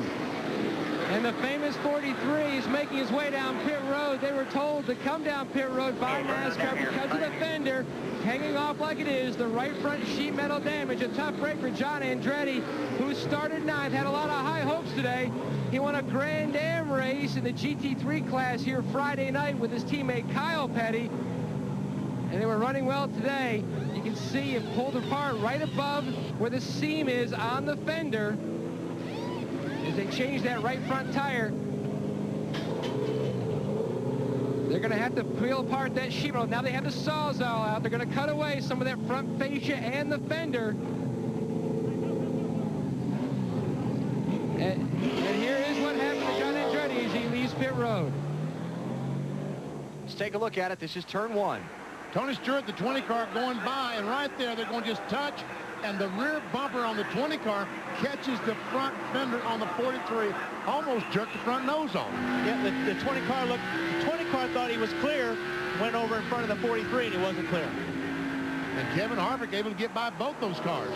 And the famous 43 is making his way down pit road. They were told to come down pit road by NASCAR because of the fender hanging off like it is. The right front sheet metal damage. A tough break for John Andretti, who started 9th, had a lot of high hopes today. He won a Grand Am race in the GT3 class here Friday night with his teammate Kyle Petty. And they were running well today. You can see it pulled apart right above where the seam is on the fender as they change that right front tire. They're going to have to peel apart that sheet metal. Now they have the Sawzall out. They're going to cut away some of that front fascia and the fender. And here is what happened to John Andretti as he leaves pit road. Let's take a look at it. This is turn 1. Tony Stewart, the 20 car, going by, and right there they're going to just touch, and the rear bumper on the 20 car catches the front fender on the 43, almost jerked the front nose off. Yeah, the 20 car thought he was clear, went over in front of the 43, and he wasn't clear. And Kevin Harvick able to get by both those cars.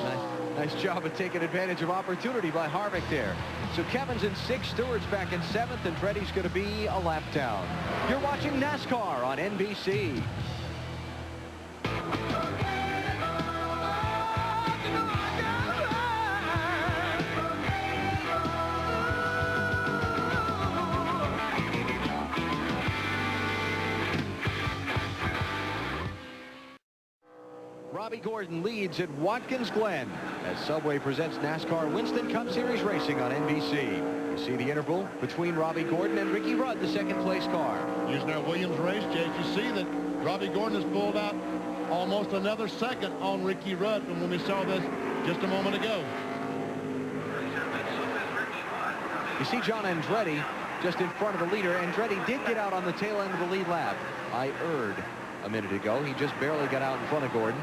Nice job of taking advantage of opportunity by Harvick there. So Kevin's in 6th, Stewart's back in 7th, and Andretti's going to be a lap down. You're watching NASCAR on NBC. Robbie Gordon leads at Watkins Glen as Subway presents NASCAR Winston Cup Series racing on NBC. You see the interval between Robbie Gordon and Ricky Rudd, the second-place car. Using our Williams race, Jake, you see that Robbie Gordon has pulled out almost another second on Ricky Rudd from when we saw this just a moment ago. You see John Andretti just in front of the leader. Andretti did get out on the tail end of the lead lap. I erred a minute ago. He just barely got out in front of Gordon.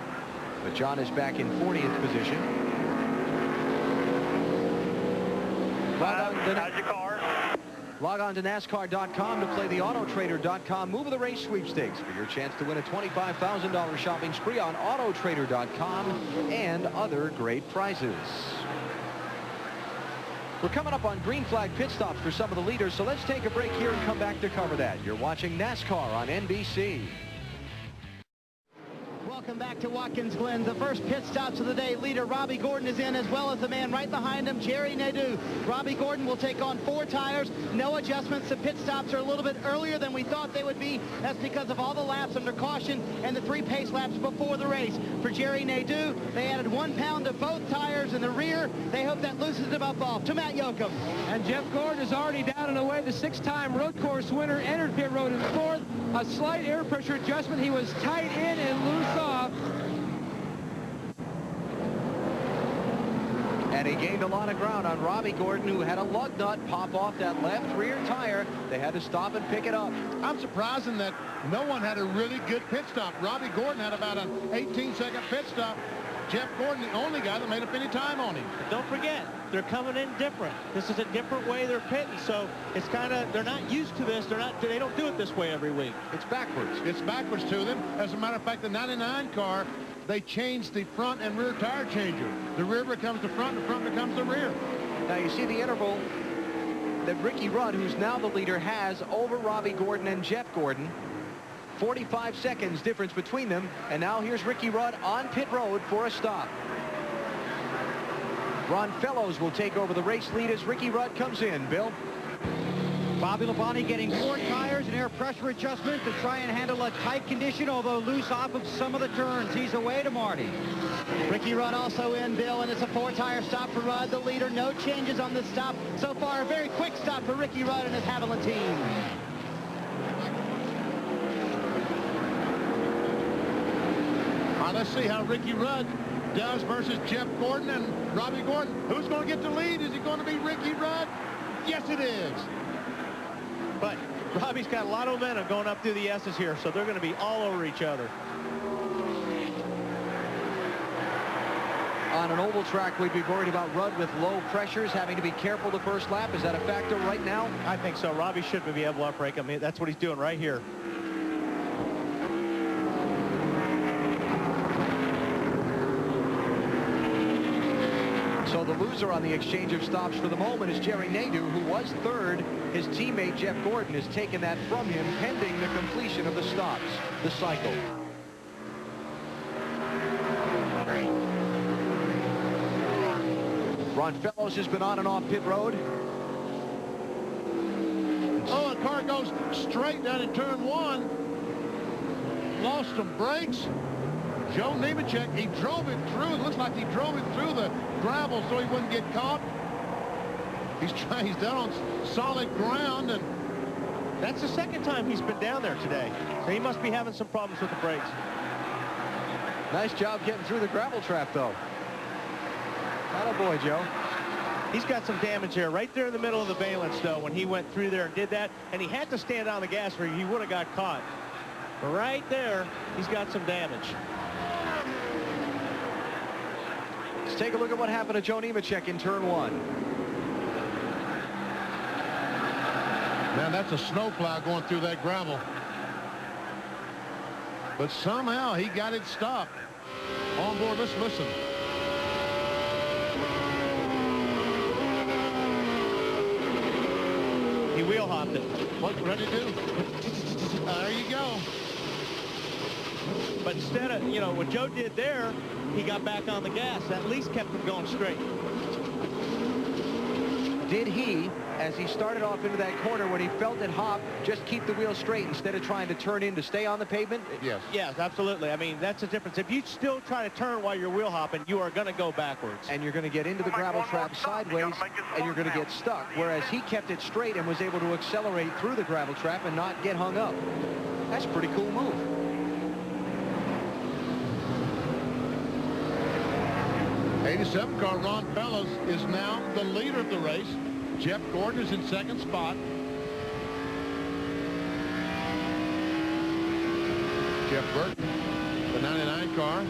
But John is back in 40th position. Log on to NASCAR.com to play the AutoTrader.com Move of the Race sweepstakes for your chance to win a $25,000 shopping spree on AutoTrader.com and other great prizes. We're coming up on green flag pit stops for some of the leaders, so let's take a break here and come back to cover that. You're watching NASCAR on NBC. Welcome back to Watkins Glen. The first pit stops of the day. Leader Robbie Gordon is in, as well as the man right behind him, Jerry Nadeau. Robbie Gordon will take on 4 tires. No adjustments. The pit stops are a little bit earlier than we thought they would be. That's because of all the laps under caution and the 3 pace laps before the race. For Jerry Nadeau, they added 1 pound to both tires in the rear. They hope that loosens them up off. To Matt Yoakum. And Jeff Gordon is already down and away. The 6-time road course winner entered pit road in 4th. A slight air pressure adjustment. He was tight in and loose off. And he gained a lot of ground on Robbie Gordon, who had a lug nut pop off that left rear tire. They had to stop and pick it up. I'm surprised that no one had a really good pit stop. Robbie Gordon had about an 18-second pit stop. Jeff Gordon, the only guy that made up any time on him. But don't forget, they're coming in different. This is a different way they're pitting, so it's kind of, they're not used to this. They don't do it this way every week. It's backwards. It's backwards to them. As a matter of fact, the 99 car, they changed the front and rear tire changer. The rear becomes the front, the front becomes the rear. Now you see the interval that Ricky Rudd, who's now the leader, has over Robbie Gordon and Jeff Gordon. 45 seconds difference between them, and now here's Ricky Rudd on pit road for a stop. Ron Fellows will take over the race lead as Ricky Rudd comes in. Bill? Bobby Labonte getting 4 tires and air pressure adjustment to try and handle a tight condition, although loose off of some of the turns. He's away to Marty. Ricky Rudd also in, Bill, and it's a 4-tire stop for Rudd, the leader. No changes on this stop so far. A very quick stop for Ricky Rudd and his Haviland team. All right, let's see how Ricky Rudd does versus Jeff Gordon and Robbie Gordon. Who's going to get the lead? Is it going to be Ricky Rudd? Yes, it is. But Robbie's got a lot of momentum going up through the S's here, so they're going to be all over each other. On an oval track, we'd be worried about Rudd with low pressures, having to be careful the first lap. Is that a factor right now? I think so. Robbie should be able to outbrake him. That's what he's doing right here. So the loser on the exchange of stops for the moment is Jerry Nadeau, who was third. His teammate Jeff Gordon has taken that from him pending the completion of the stops, the cycle. Ron Fellows has been on and off pit road. Oh, the car goes straight down in turn 1. Lost some brakes. Joe Nemechek, he drove it through. It looks like he drove it through the gravel so he wouldn't get caught. He's down on solid ground, and that's the second time he's been down there today. So he must be having some problems with the brakes. Nice job getting through the gravel trap, though. Attaboy, Joe. He's got some damage here, right there in the middle of the valence, though, when he went through there and did that. And he had to stand on the gas or he would have got caught. But right there, he's got some damage. Let's take a look at what happened to Joe Nemechek in turn 1. Man, that's a snowplow going through that gravel. But somehow he got it stopped. On board, let's listen. He wheel hopped it. What did he do? There you go. But instead of, you know, what Joe did there, he got back on the gas. That at least kept him going straight. Did he, as he started off into that corner, when he felt it hop, just keep the wheel straight instead of trying to turn in to stay on the pavement? Yes. Yes, absolutely. I mean, that's the difference. If you still try to turn while you're wheel hopping, you are going to go backwards. And you're going to get into the gravel trap sideways, and you're going to get stuck. Whereas he kept it straight and was able to accelerate through the gravel trap and not get hung up. That's a pretty cool move. '87 car Ron Fellows is now the leader of the race. Jeff Gordon is in second spot. Jeff Burton, the 99 car.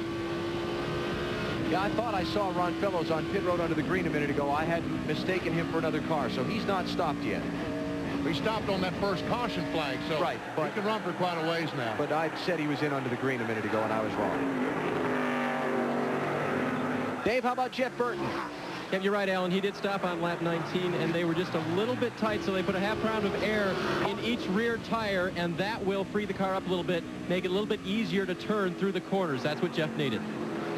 Yeah, I thought I saw Ron Fellows on pit road under the green a minute ago. I had mistaken him for another car, so he's not stopped yet. He stopped on that first caution flag, so right, but he can run for quite a ways now. But I said he was in under the green a minute ago, and I was wrong. Dave, how about Jeff Burton? Yeah, you're right, Alan. He did stop on lap 19, and they were just a little bit tight, so they put a half round of air in each rear tire, and that will free the car up a little bit, make it a little bit easier to turn through the corners. That's what Jeff needed.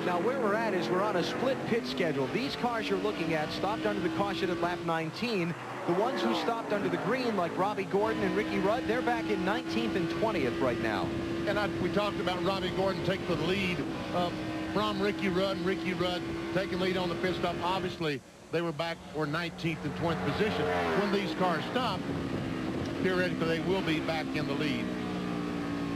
Now, where we're at is we're on a split pit schedule. These cars you're looking at stopped under the caution at lap 19. The ones who stopped under the green, like Robbie Gordon and Ricky Rudd, they're back in 19th and 20th right now. And we talked about Robbie Gordon taking the lead from Ricky Rudd, and Ricky Rudd taking lead on the pit stop. Obviously, they were back or 19th and 20th position. When these cars stop, theoretically, they will be back in the lead.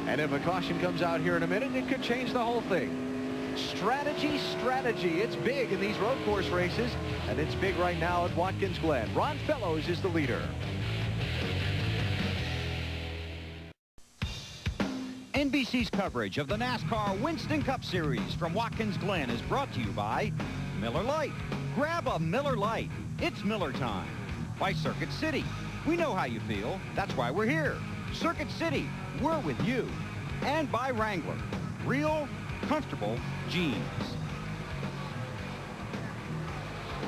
And if a caution comes out here in a minute, it could change the whole thing. Strategy, strategy. It's big in these road course races, and it's big right now at Watkins Glen. Ron Fellows is the leader. NBC's coverage of the NASCAR Winston Cup Series from Watkins Glen is brought to you by Miller Lite. Grab a Miller Lite. It's Miller time. By Circuit City. We know how you feel. That's why we're here. Circuit City, we're with you. And by Wrangler. Real, comfortable jeans.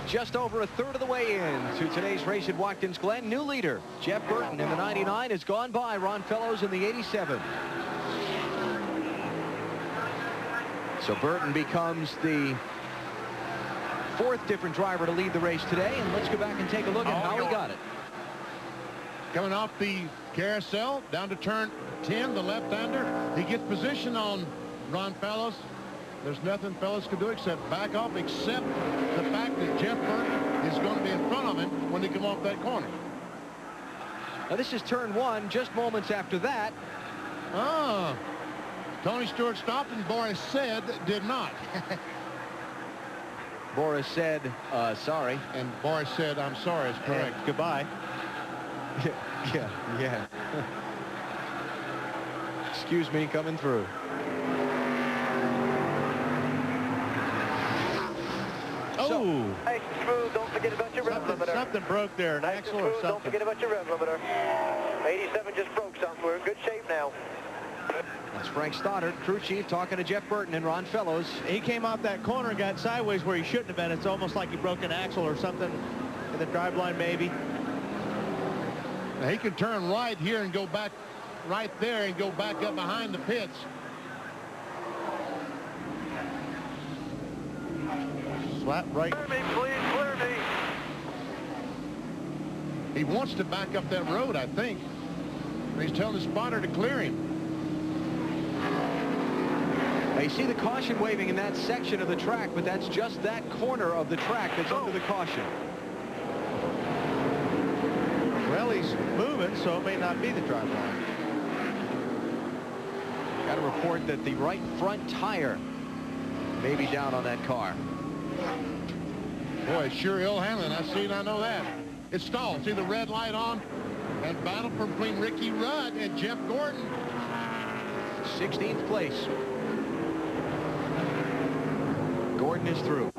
Just over a third of the way in to today's race at Watkins Glen. New leader, Jeff Burton in the 99 has gone by Ron Fellows in the 87. So Burton becomes the fourth different driver to lead the race today. And let's go back and take a look at how he got it. Coming off the carousel down to turn 10, the left-hander. He gets position on Ron Fellows. There's nothing Fellows can do except back off, except the fact that Jeff Burton is going to be in front of him when they come off that corner. Now this is turn 1, just moments after that. Tony Stewart stopped and Boris said did not. Boris said, sorry. And Boris said, I'm sorry, is correct. Goodbye. Yeah. Excuse me, coming through. Oh! Nice and smooth. Don't forget about your rev limiter. Something broke there, an axle or something. Don't forget about your rev limiter. 87 just broke something. We're in good shape now. That's Frank Stoddard, crew chief, talking to Jeff Burton and Ron Fellows. He came off that corner and got sideways where he shouldn't have been. It's almost like he broke an axle or something in the driveline, maybe. Now he can turn right here and go back right there and go back up behind the pits. Flat right. Clear me, please, clear me. He wants to back up that road, I think. He's telling the spotter to clear him. Now you see the caution waving in that section of the track, but that's just that corner of the track that's under the caution. Well, he's moving, so it may not be the drive line. Got a report that the right front tire may be down on that car. Boy, it's sure ill handling. I see it, I know that. It stalled. See the red light on? And battle between Ricky Rudd and Jeff Gordon. 16th place. Gordon is through.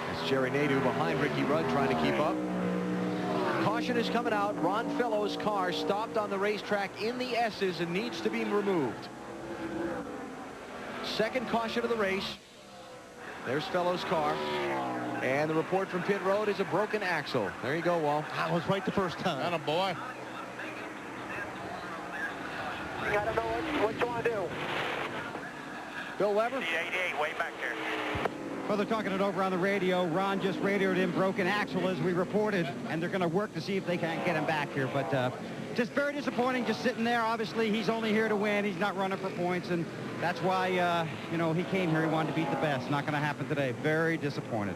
That's Jerry Nadeau behind Ricky Rudd trying to keep up. Caution is coming out. Ron Fellows' car stopped on the racetrack in the S's and needs to be removed. Second caution of the race. There's Fellows' car. And the report from pit road is a broken axle. There you go, Walt. That was right the first time. Atta boy. I don't know what you want to do. Bill Weber? 88, way back there. Well, they're talking it over on the radio. Ron just radioed in broken axle as we reported, and they're going to work to see if they can't get him back here. But just very disappointing, just sitting there. Obviously, he's only here to win. He's not running for points, and that's why, you know, he came here. He wanted to beat the best. Not going to happen today. Very disappointed.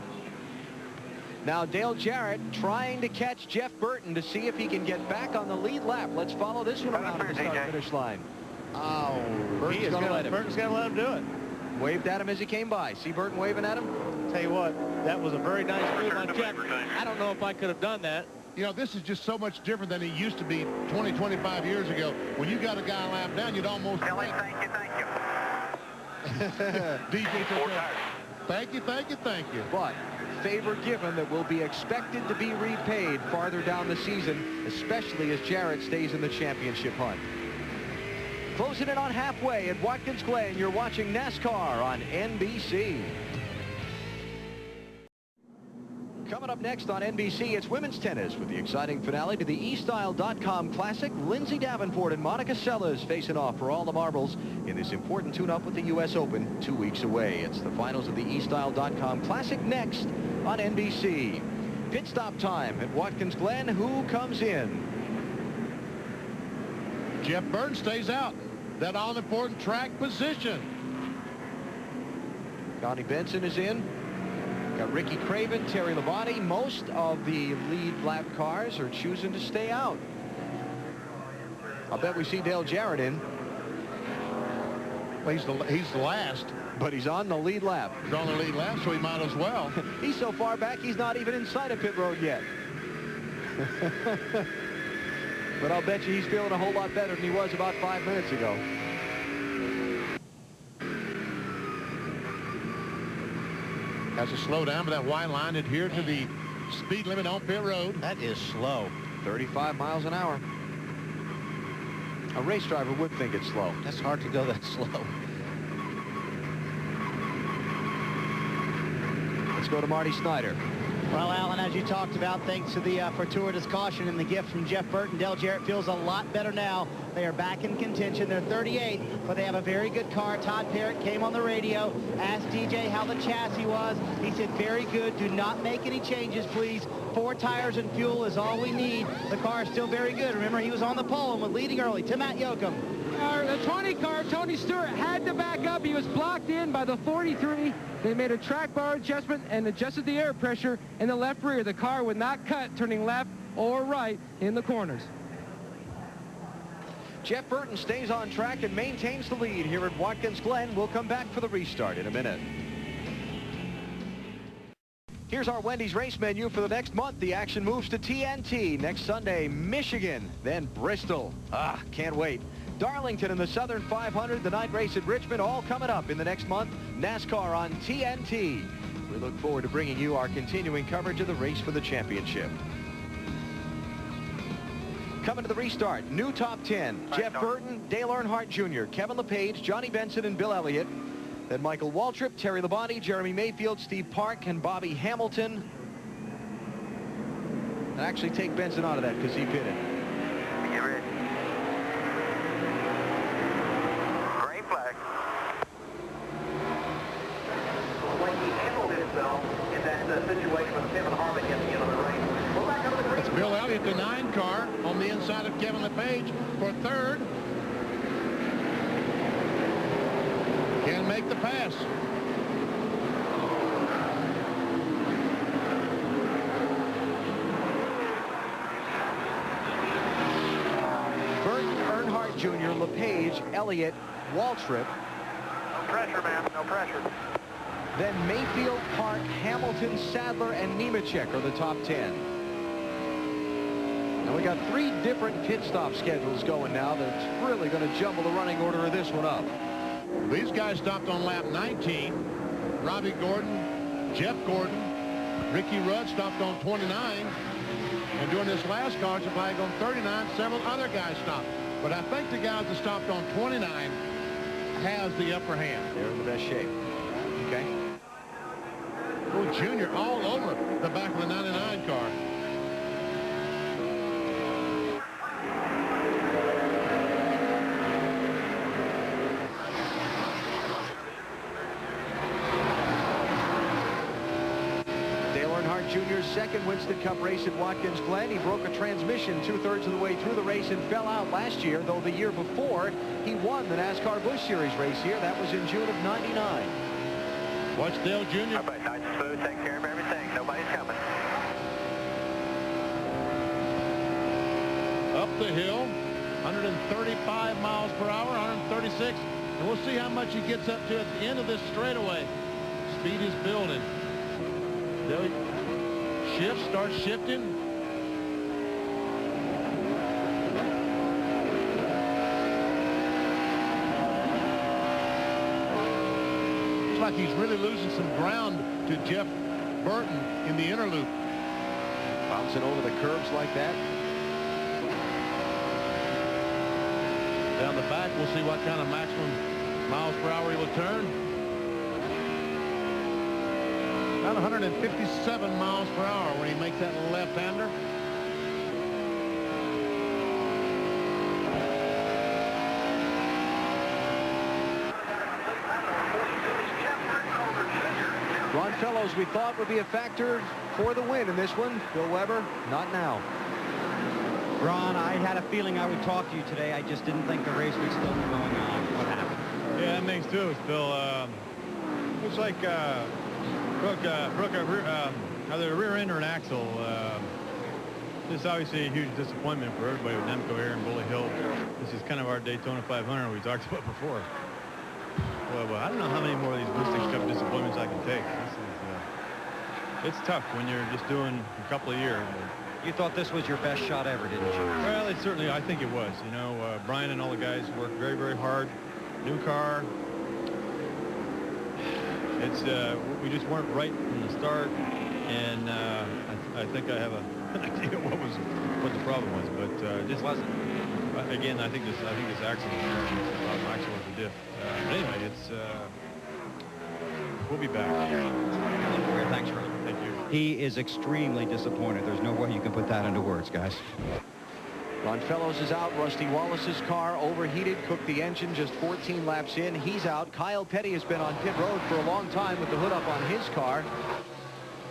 Now Dale Jarrett trying to catch Jeff Burton to see if he can get back on the lead lap. Let's follow this one around the start-finish line. Oh, Burton's going to let him. Burton's going to let him do it. Waved at him as he came by. See Burton waving at him? Tell you what, that was a very nice move on Jeff. I don't know if I could have done that. You know, this is just so much different than it used to be 20, 25 years ago. When you got a guy lap down, you'd almost... Kelly, thank you. DJ, thank you. But favor given that will be expected to be repaid farther down the season, especially as Jarrett stays in the championship hunt. Closing in on halfway at Watkins Glen, you're watching NASCAR on NBC. Coming up next on NBC, it's women's tennis with the exciting finale to the eStyle.com Classic. Lindsay Davenport and Monica Seles facing off for all the marbles in this important tune-up with the U.S. Open 2 weeks away. It's the finals of the eStyle.com Classic next on NBC. Pit stop time at Watkins Glen. Who comes in? Jeff Burton stays out. That all-important track position. Donnie Benson is in. Got Ricky Craven, Terry Labonte. Most of the lead lap cars are choosing to stay out. I'll bet we see Dale Jarrett in. Well, he's the last. But he's on the lead lap. He's on the lead lap, so he might as well. He's so far back, he's not even inside of pit road yet. But I'll bet you he's feeling a whole lot better than he was about 5 minutes ago. Has to slow down, but that white line adhered to the speed limit on pit road. That is slow. 35 miles an hour. A race driver would think it's slow. That's hard to go that slow. Let's go to Marty Snyder. Well, Alan, as you talked about, thanks to the fortuitous caution and the gift from Jeff Burton, Dale Jarrett feels a lot better now. They are back in contention. They're 38, but they have a very good car. Todd Parrott came on the radio, asked DJ how the chassis was. He said, very good. Do not make any changes, please. 4 tires and fuel is all we need. The car is still very good. Remember, he was on the pole and was leading early. To Matt Yoakum. The 20 car, Tony Stewart, had to back up. He was blocked in by the 43. They made a track bar adjustment and adjusted the air pressure in the left rear. The car would not cut turning left or right in the corners. Jeff Burton stays on track and maintains the lead here at Watkins Glen. We'll come back for the restart in a minute. Here's our Wendy's race menu for the next month. The action moves to TNT. Next Sunday, Michigan, then Bristol. Can't wait. Darlington in the Southern 500, the night race at Richmond, all coming up in the next month. NASCAR on TNT. We look forward to bringing you our continuing coverage of the race for the championship. Coming to the restart, new top 10. Jeff Burton, Dale Earnhardt Jr., Kevin LePage, Johnny Benson, and Bill Elliott. Then Michael Waltrip, Terry Labonte, Jeremy Mayfield, Steve Park, and Bobby Hamilton. And actually take Benson out of that because he pitted. Get ready. Green flag. When he handled himself in that situation with Kevin Harvick at the end of the race. We're back up to the race. It's Bill Elliott, the 9 car, on the inside of Kevin LePage for third. Can make the pass. Burton, Earnhardt Jr., LePage, Elliott, Waltrip. No pressure, man. No pressure. Then Mayfield, Park, Hamilton, Sadler, and Nemechek are the top 10. Now we got 3 different pit stop schedules going now. That's really going to jumble the running order of this one up. These guys stopped on lap 19. Robbie Gordon, Jeff Gordon, Ricky Rudd stopped on 29. And during this last car flag on 39, several other guys stopped. But I think the guys that stopped on 29 has the upper hand. They're in the best shape. Okay. Oh, Junior all over the back of the 99 car. Jr.'s second Winston Cup race at Watkins Glen. He broke a transmission 2/3 of the way through the race and fell out last year, though the year before he won the NASCAR Busch Series race here. That was in June of '99. Watch Dale Jr. Everybody nice and smooth, take care of everything. Nobody's coming. Up the hill, 135 miles per hour, 136. And we'll see how much he gets up to at the end of this straightaway. Speed is building. There he shifts, starts shifting. Looks like he's really losing some ground to Jeff Burton in the inner loop. Bouncing over the curbs like that. Down the back, we'll see what kind of maximum miles per hour he will turn. About 157 miles per hour when he makes that left-hander. Ron Fellows, we thought, would be a factor for the win in this one. Bill Weber, not now. Ron, I had a feeling I would talk to you today. I just didn't think the race would still be going on. What happened? Yeah, that makes two. Bill, looks like broke a either a rear end or an axle. This is obviously a huge disappointment for everybody with Nemco here in Bully Hill. This is kind of our Daytona 500 we talked about before. Well, I don't know how many more of these Winston Cup disappointments I can take. It's tough when you're just doing a couple of years. You thought this was your best shot ever, didn't you? Well, it certainly, I think it was. You know, Brian and all the guys worked very, very hard. New car. It's we just weren't right from the start, and I think I have an idea what the problem was, but just wasn't. Again, I think this axle was a diff. But anyway, it's we'll be back. Thanks, Ron. Thank you. He is extremely disappointed. There's no way you can put that into words, guys. Ron Fellows is out. Rusty Wallace's car overheated, cooked the engine just 14 laps in. He's out. Kyle Petty has been on pit road for a long time with the hood up on his car.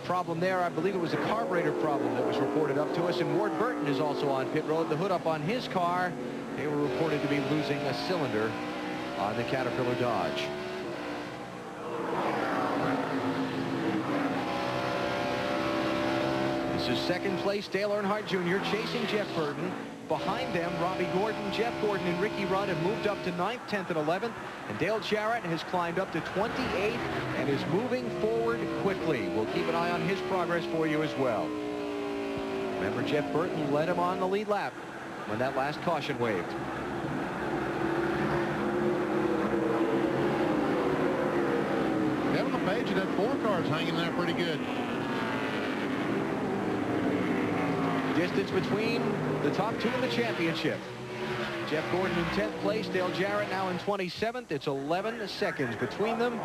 Problem there, I believe it was a carburetor problem that was reported up to us. And Ward Burton is also on pit road. The hood up on his car. They were reported to be losing a cylinder on the Caterpillar Dodge. This is second place Dale Earnhardt Jr. chasing Jeff Burton. behind them. Robbie Gordon, Jeff Gordon, and Ricky Rudd have moved up to 9th, 10th, and 11th. And Dale Jarrett has climbed up to 28th and is moving forward quickly. We'll keep an eye on his progress for you as well. Remember, Jeff Burton led him on the lead lap when that last caution waved. Kevin LePage had 4 cars hanging there pretty good. Distance between the top 2 in the championship. Jeff Gordon in 10th place, Dale Jarrett now in 27th. It's 11 seconds between them.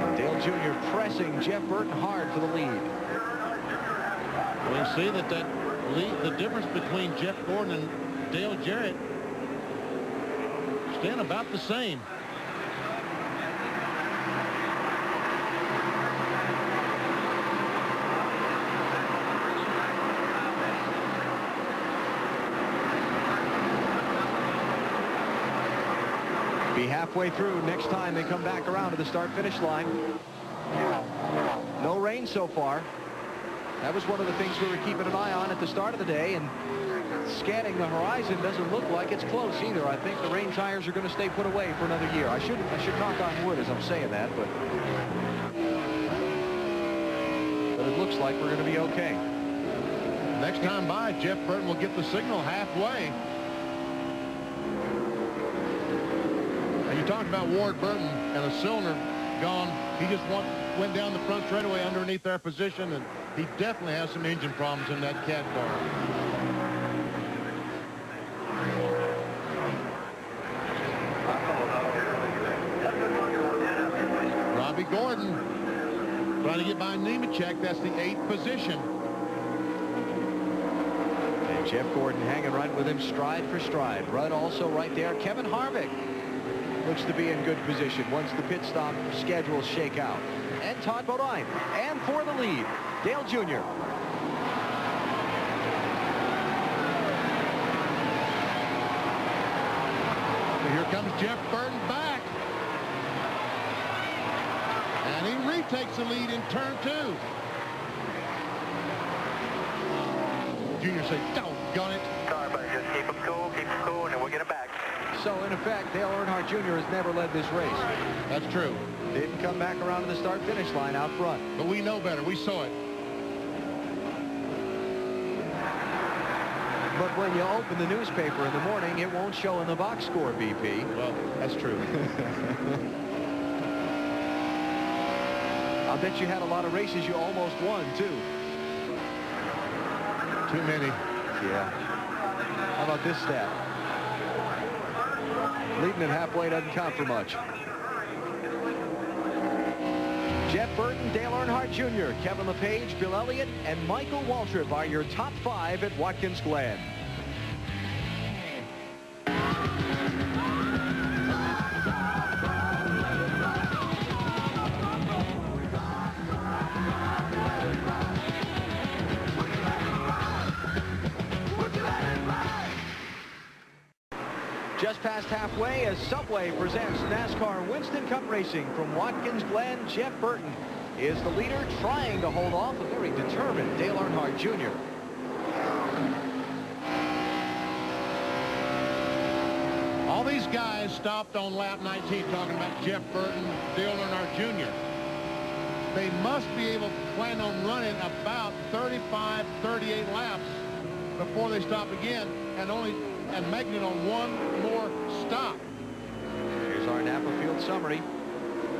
And Dale Jr. pressing Jeff Burton hard for the lead. We'll see that the difference between Jeff Gordon and Dale Jarrett stand about the same. Be halfway through next time they come back around to the start-finish line. No rain so far. That was one of the things we were keeping an eye on at the start of the day, and scanning the horizon doesn't look like it's close either. I think the rain tires are going to stay put away for another year. I should knock on wood as I'm saying that, but it looks like we're going to be okay. Next time by, Jeff Burton will get the signal halfway. And you talked about Ward Burton and a cylinder gone. He just went down the front straightaway underneath their position, and he definitely has some engine problems in that cat car. Robbie Gordon trying to get by Nemechek. That's the 8th position. And Jeff Gordon hanging right with him stride for stride. Rudd also right there. Kevin Harvick looks to be in good position once the pit stop schedules shake out. And Todd Bodine. And for the lead, Dale Jr. Here comes Jeff Burton back. And he retakes the lead in turn 2. Junior say, doggone it. Sorry, but just keep them cool, and then we'll get it back. So, in effect, Dale Earnhardt Jr. has never led this race. That's true. Didn't come back around to the start-finish line out front. But we know better. We saw it. But when you open the newspaper in the morning, it won't show in the box score, BP. Well, that's true. I'll bet you had a lot of races you almost won, too. Too many. Yeah. How about this stat? Leading at halfway doesn't count for much. Jeff Burton, Dale Earnhardt Jr., Kevin LePage, Bill Elliott, and Michael Waltrip are your top 5 at Watkins Glen. Just past halfway as Subway presents NASCAR Winston Cup Racing from Watkins Glen. Jeff Burton is the leader, trying to hold off a very determined Dale Earnhardt Jr. All these guys stopped on lap 19 talking about Jeff Burton, Dale Earnhardt Jr. They must be able to plan on running about 35, 38 laps before they stop again, and making it on one more stop. Here's our Napa Field summary.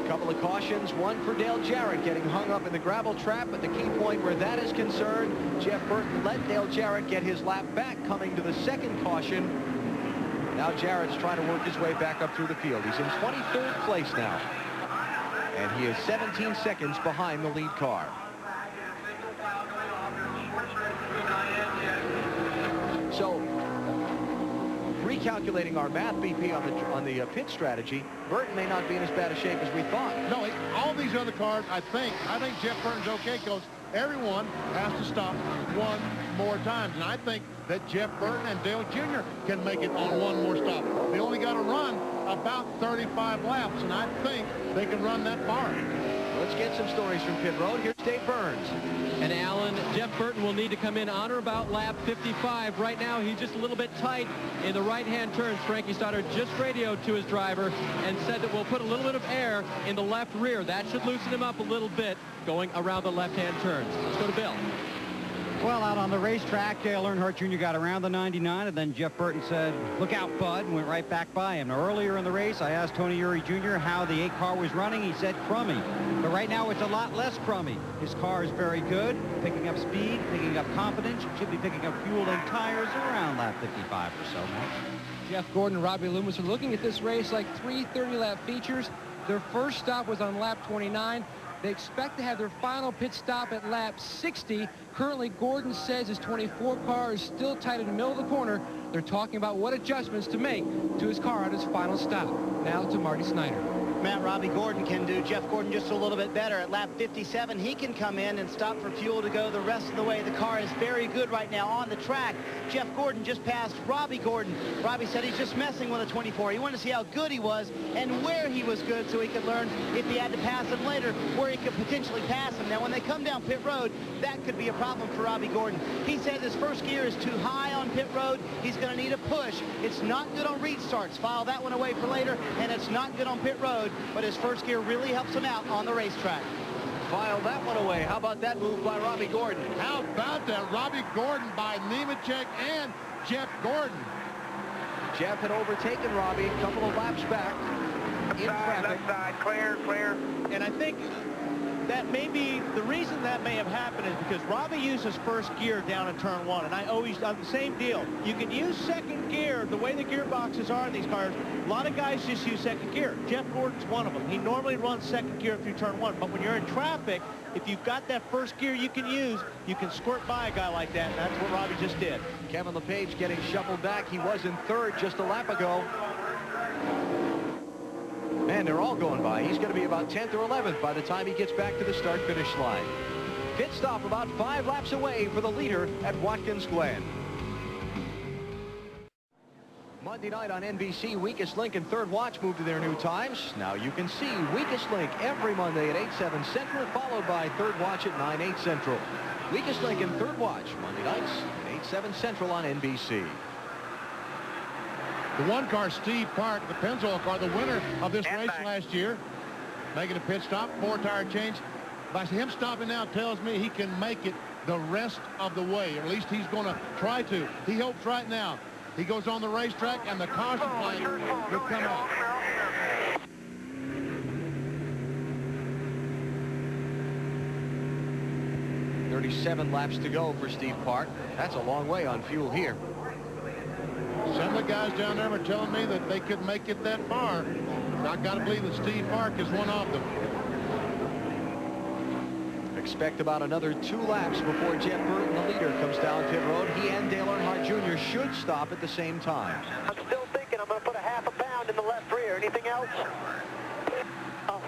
A couple of cautions, one for Dale Jarrett getting hung up in the gravel trap, but the key point where that is concerned, Jeff Burton let Dale Jarrett get his lap back coming to the second caution. Now Jarrett's trying to work his way back up through the field. He's in 23rd place now, and he is 17 seconds behind the lead car. So, recalculating our math, BP, on the pit strategy, Burton may not be in as bad a shape as we thought. No, all these other cars, I think Jeff Burton's okay because everyone has to stop one more time. And I think that Jeff Burton and Dale Jr. can make it on one more stop. They only got to run about 35 laps, and I think they can run that far. let's get some stories from pit road. Here's Dave Burns. And Alan, Jeff Burton will need to come in on or about lap 55. Right now, he's just a little bit tight in the right-hand turns. Frankie Stoddard just radioed to his driver and said that we'll put a little bit of air in the left rear. That should loosen him up a little bit going around the left-hand turns. Let's go to Bill. Well, out on the racetrack, Dale Earnhardt Jr. got around the 99, and then Jeff Burton said, look out, bud, and went right back by him. Now, earlier in the race, I asked Tony Eury Jr. how the 8 car was running. He said crummy. But right now, it's a lot less crummy. His car is very good, picking up speed, picking up confidence. Should be picking up fuel and tires around lap 55 or so, Max. Jeff Gordon and Robbie Loomis are looking at this race like 3 30-lap features. Their first stop was on lap 29. They expect to have their final pit stop at lap 60. Currently, Gordon says his 24 car is still tight in the middle of the corner. They're talking about what adjustments to make to his car at his final stop. Now to Marty Snyder. Matt, Robbie Gordon can do Jeff Gordon just a little bit better. At lap 57, he can come in and stop for fuel to go the rest of the way. The car is very good right now on the track. Jeff Gordon just passed Robbie Gordon. Robbie said he's just messing with a 24. He wanted to see how good he was and where he was good so he could learn if he had to pass him later, where he could potentially pass him. Now, when they come down pit road, that could be a problem for Robbie Gordon. He says his first gear is too high on pit road. He's going to need a push. It's not good on restarts. File that one away for later, and it's not good on pit road. But his first gear really helps him out on the racetrack. File that one away. How about that move by Robbie Gordon? How about that? Robbie Gordon by Nemechek and Jeff Gordon. Jeff had overtaken Robbie a couple of laps back in traffic. Left side, clear, clear. And I think that may be the reason that may have happened is because Robbie used his first gear down in turn 1, and I always on the same deal. You can use second gear the way the gearboxes are in these cars. A lot of guys just use second gear. Jeff Gordon's one of them. He normally runs second gear through turn 1, but when you're in traffic, if you've got that first gear you can use, you can squirt by a guy like that, and that's what Robbie just did. Kevin LePage getting shuffled back. He was in third just a lap ago. Man, they're all going by. He's going to be about 10th or 11th by the time he gets back to the start-finish line. Pit stop about 5 laps away for the leader at Watkins Glen. Monday night on NBC, Weakest Link and Third Watch moved to their new times. Now you can see Weakest Link every Monday at 8/7 Central, followed by Third Watch at 9/8 Central. Weakest Link and Third Watch, Monday nights at 8/7 Central on NBC. The one car, Steve Park, the Pennzoil car, the winner of this race last year, making a pit stop, 4-tire change. By him stopping now tells me he can make it the rest of the way, or at least he's going to try to. He hopes right now. He goes on the racetrack and the caution flag will come out. .37 laps to go for Steve Park. That's a long way on fuel here. Some of the guys down there were telling me that they couldn't make it that far. I've got to believe that Steve Park is one of them. Expect about another 2 laps before Jeff Burton, the leader, comes down pit road. He and Dale Earnhardt Jr. should stop at the same time. I'm still thinking I'm going to put a half a pound in the left rear. Anything else? Oh.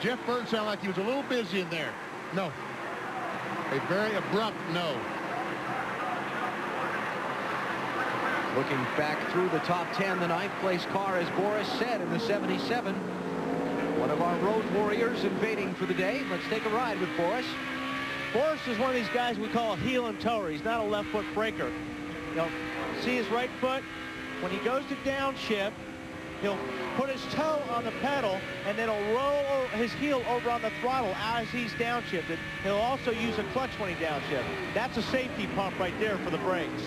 Jeff Burton sounded like he was a little busy in there. No. A very abrupt no. Looking back through the top 10, the 9th place car, as Boris said, in the 77. One of our road warriors invading for the day. Let's take a ride with Boris. Boris is one of these guys we call a heel and toer. He's not a left foot breaker. You know, see his right foot? When he goes to downshift, he'll put his toe on the pedal and then he'll roll his heel over on the throttle as he's downshifted. He'll also use a clutch when he downshifts. That's a safety pump right there for the brakes.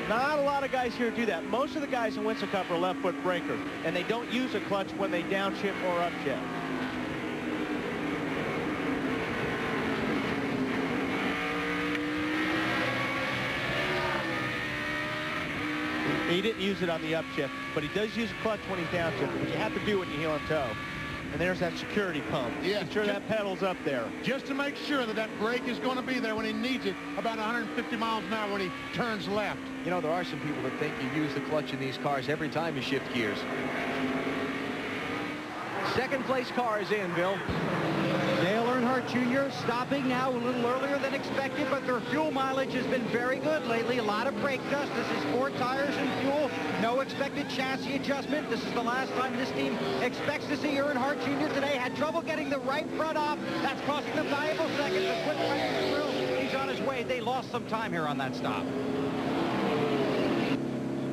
Not a lot of guys here do that. Most of the guys in Winston Cup are left foot breakers, and they don't use a clutch when they downshift or upshift. He didn't use it on the upshift, but he does use a clutch when he's downshifted, which you have to do when you heel and toe. And there's that security pump. Yeah, make sure that pedal's up there. Just to make sure that that brake is going to be there when he needs it, about 150 miles an hour when he turns left. You know, there are some people that think you use the clutch in these cars every time you shift gears. Second place car is in, Bill. Dale Earnhardt Earnhardt Jr. stopping now a little earlier than expected, but their fuel mileage has been very good lately. A lot of brake dust. This is 4 tires and fuel. No expected chassis adjustment. This is the last time this team expects to see Earnhardt Jr. today. Had trouble getting the right front off. That's costing them valuable seconds. The quick running through. He's on his way. They lost some time here on that stop.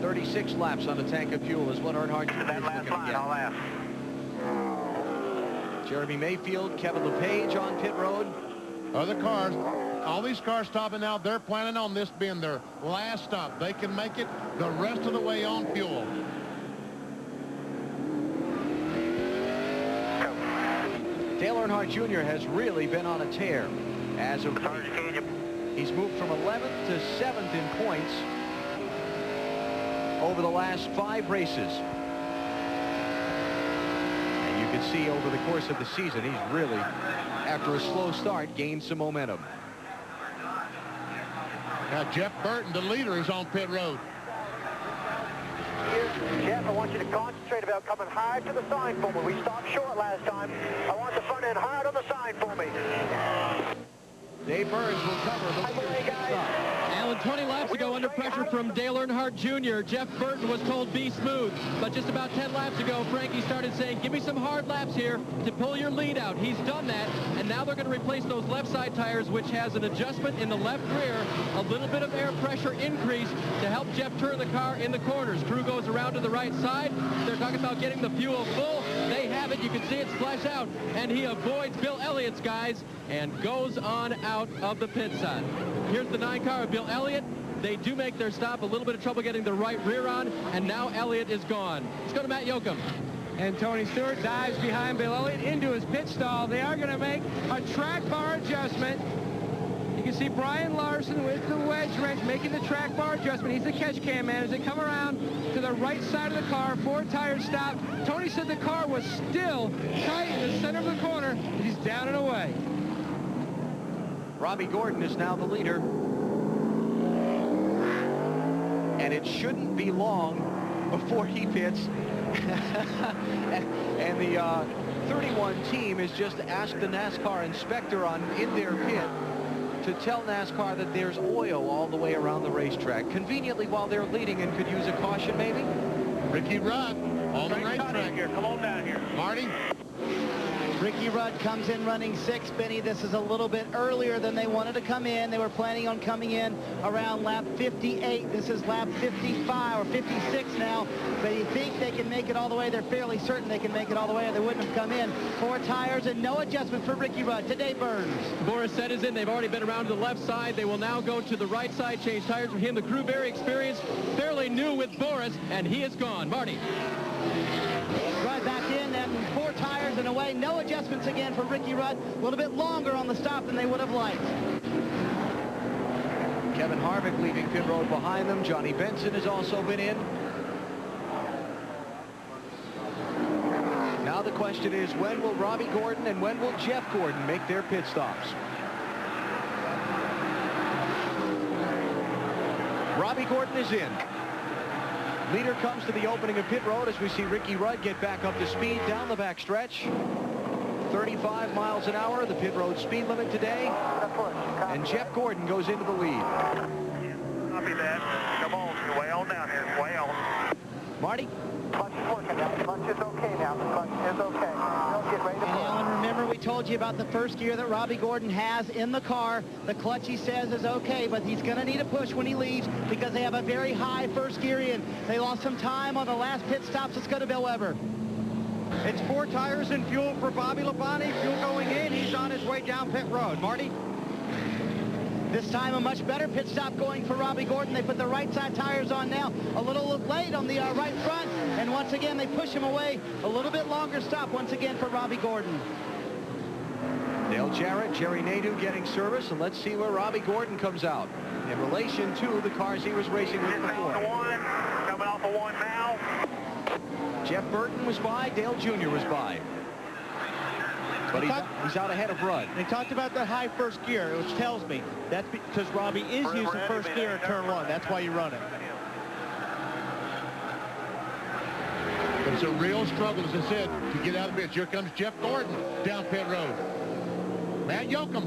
36 laps on a tank of fuel is what Earnhardt Jr. That last line, I'll laugh. Jeremy Mayfield, Kevin LePage on pit road. Other cars, all these cars stopping out, they're planning on this being their last stop. They can make it the rest of the way on fuel. Dale Earnhardt Jr. has really been on a tear as of late. He's moved from 11th to 7th in points over the last 5 races. And you can see over the course of the season, he's really, after a slow start, gained some momentum. Now Jeff Burton, the leader, is on pit road. Jeff, I want you to concentrate about coming hard to the sign for me. We stopped short last time. I want the front end hard on the sign for me. Dave Burns will cover the leader's stop. Alan, 20 laps ago, under pressure from Dale Earnhardt Jr., Jeff Burton was told be smooth. But just about 10 laps ago, Frankie started saying, give me some hard laps here to pull your lead out. He's done that, and now they're going to replace those left side tires, which has an adjustment in the left rear, a little bit of air pressure increase to help Jeff turn the car in the corners. Crew goes around to the right side. They're talking about getting the fuel full. They have it. You can see it splash out, and he avoids Bill Elliott's guys and goes on out of the pit side. Here's the 9 car of Bill Elliott. They do make their stop. A little bit of trouble getting the right rear on, and now Elliott is gone. Let's go to Matt Yoakum. And Tony Stewart dives behind Bill Elliott into his pit stall. They are going to make a track bar adjustment. You can see Brian Larson with the wedge wrench making the track bar adjustment. He's the catch cam man as they come around to the right side of the car. 4 tires stop. Tony said the car was still tight in the center of the corner. He's down and away. Robbie Gordon is now the leader. And it shouldn't be long before he pits. And the 31 team has just asked the NASCAR inspector in their pit to tell NASCAR that there's oil all the way around the racetrack. Conveniently, while they're leading and could use a caution, maybe? Ricky Rudd on the racetrack. Here, come on down here. Marty? Ricky Rudd comes in running 6th. Benny, this is a little bit earlier than they wanted to come in. They were planning on coming in around lap 58. This is lap 55 or 56 now. They think they can make it all the way. They're fairly certain they can make it all the way, or they wouldn't have come in. 4 tires and no adjustment for Ricky Rudd. Today Burns. Boris Set is in. They've already been around to the left side. They will now go to the right side, change tires for him. The crew very experienced, fairly new with Boris, and he is gone. Marty. Rudd back in, and 4 tires and away. No adjustments again for Ricky Rudd. A little bit longer on the stop than they would have liked. Kevin Harvick leaving pit road behind them. Johnny Benson has also been in. Now the question is, when will Robbie Gordon and when will Jeff Gordon make their pit stops? Robbie Gordon is in. Leader comes to the opening of pit road as we see Ricky Rudd get back up to speed down the back stretch. 35 miles an hour, the pit road speed limit today. And Jeff Gordon goes into the lead. Copy that. Come on, you're way on down here, way on. Marty? Clutch is working now. Clutch is okay now. The clutch is okay. Don't get ready to And Alan, remember we told you about the first gear that Robbie Gordon has in the car. The clutch, he says, is okay, but he's going to need a push when he leaves because they have a very high first gear in. They lost some time on the last pit stops. Let's go to Bill Weber. It's 4 tires and fuel for Bobby Labonte. Fuel going in. He's on his way down pit road. Marty? This time a much better pit stop going for Robbie Gordon. They put the right side tires on now. A little late on the right front. And once again, they push him away. A little bit longer stop once again for Robbie Gordon. Dale Jarrett, Jerry Nadeau getting service. And let's see where Robbie Gordon comes out in relation to the cars he was racing with before. Coming off of 1 now. Jeff Burton was by. Dale Jr. was by. But he's out ahead of Rudd. They talked about the high first gear, which tells me that's because Robbie is using first gear in turn 1. That's why you run it. But it's a real struggle, as I said, to get out of the pits. Here comes Jeff Gordon down pit road. Matt Yoakum.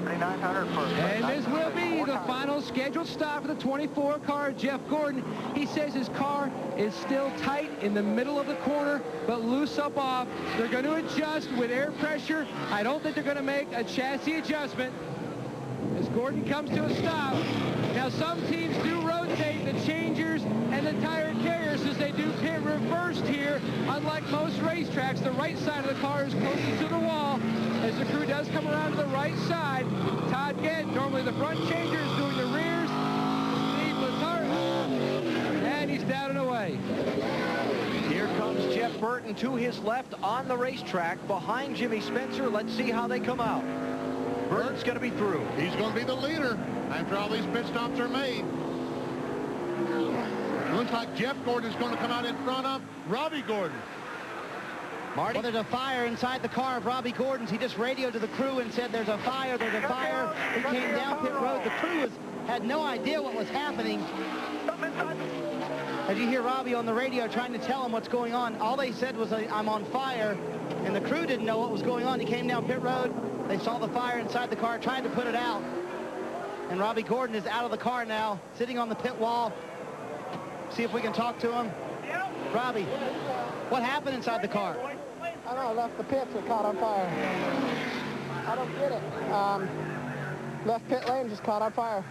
3,900 for. And this will be the final scheduled stop for the 24 car, Jeff Gordon. He says his car is still tight in the middle of the corner, but loose up off. They're going to adjust with air pressure. I don't think they're going to make a chassis adjustment as Gordon comes to a stop. Now, some teams do rotate the changers and the tire carriers as they do pit reversed here. Unlike most racetracks, the right side of the car is closest to the wall as the crew does come around to the right side. Todd Gant, normally the front changer, is doing the rears. Steve Letarte, and he's down and away. Here comes Jeff Burton to his left on the racetrack behind Jimmy Spencer. Let's see how they come out. Burton's going to be through. He's going to be the leader after all these pit stops are made. Looks like Jeff Gordon is going to come out in front of Robbie Gordon. Marty? Well, there's a fire inside the car of Robbie Gordon's. He just radioed to the crew and said, there's a fire, there's a fire. He came down pit road. The crew had no idea what was happening. As you hear Robbie on the radio trying to tell him what's going on, all they said was, I'm on fire, and the crew didn't know what was going on. He came down pit road. They saw the fire inside the car, trying to put it out. And Robbie Gordon is out of the car now, sitting on the pit wall. See if we can talk to him. Robbie, what happened inside the car? I don't know, I left the pits, it caught on fire. I don't get it. Left pit lane, just caught on fire.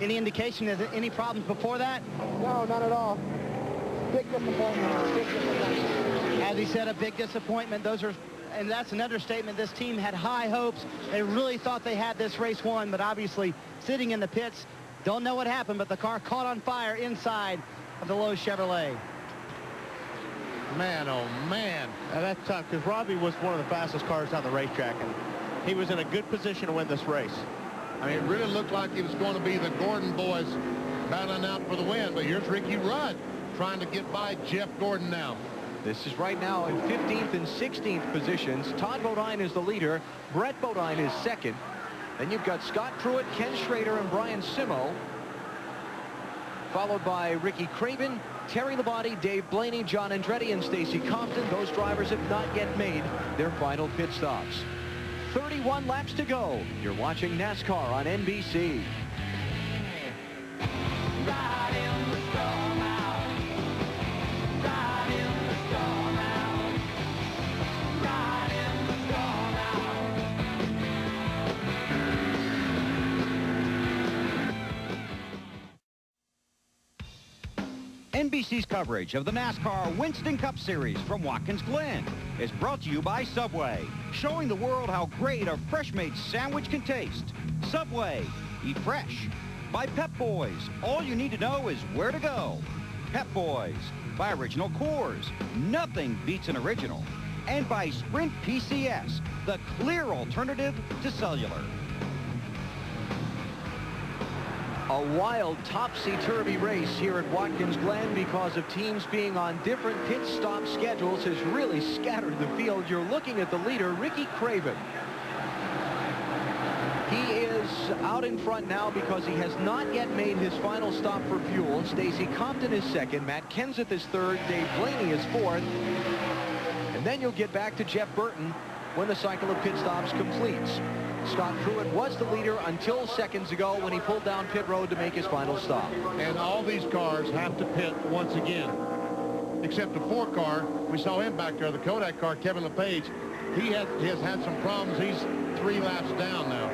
Any indication, is there any problems before that? No, none at all. Big disappointment. Big disappointment. As he said, a big disappointment. And that's an understatement. This team had high hopes. They really thought they had this race won, but obviously sitting in the pits, don't know what happened, but the car caught on fire inside of the Lowe's Chevrolet. Man, oh man. That's tough because Robbie was one of the fastest cars on the racetrack, and he was in a good position to win this race. I mean, it really looked like it was going to be the Gordon boys battling out for the win, but here's Ricky Rudd trying to get by Jeff Gordon now. This is right now in 15th and 16th positions. Todd Bodine is the leader. Brett Bodine is second. Then you've got Scott Pruitt, Ken Schrader, and Brian Simo, followed by Ricky Craven, Terry Labonte, Dave Blaney, John Andretti, and Stacy Compton. Those drivers have not yet made their final pit stops. 31 laps to go. You're watching NASCAR on NBC. NBC's coverage of the NASCAR Winston Cup Series from Watkins Glen is brought to you by Subway, showing the world how great a fresh-made sandwich can taste. Subway, eat fresh. By Pep Boys, all you need to know is where to go. Pep Boys, by Original Coors, nothing beats an original. And by Sprint PCS, the clear alternative to cellular. A wild topsy-turvy race here at Watkins Glen because of teams being on different pit stop schedules has really scattered the field. You're looking at the leader, Ricky Craven. He is out in front now because he has not yet made his final stop for fuel. Stacy Compton is second, Matt Kenseth is third, Dave Blaney is fourth. And then you'll get back to Jeff Burton when the cycle of pit stops completes. Scott Pruitt was the leader until seconds ago when he pulled down pit road to make his final stop. And all these cars have to pit once again, except the 4 car. We saw him back there, the Kodak car, Kevin LePage. He has had some problems. He's 3 laps down now.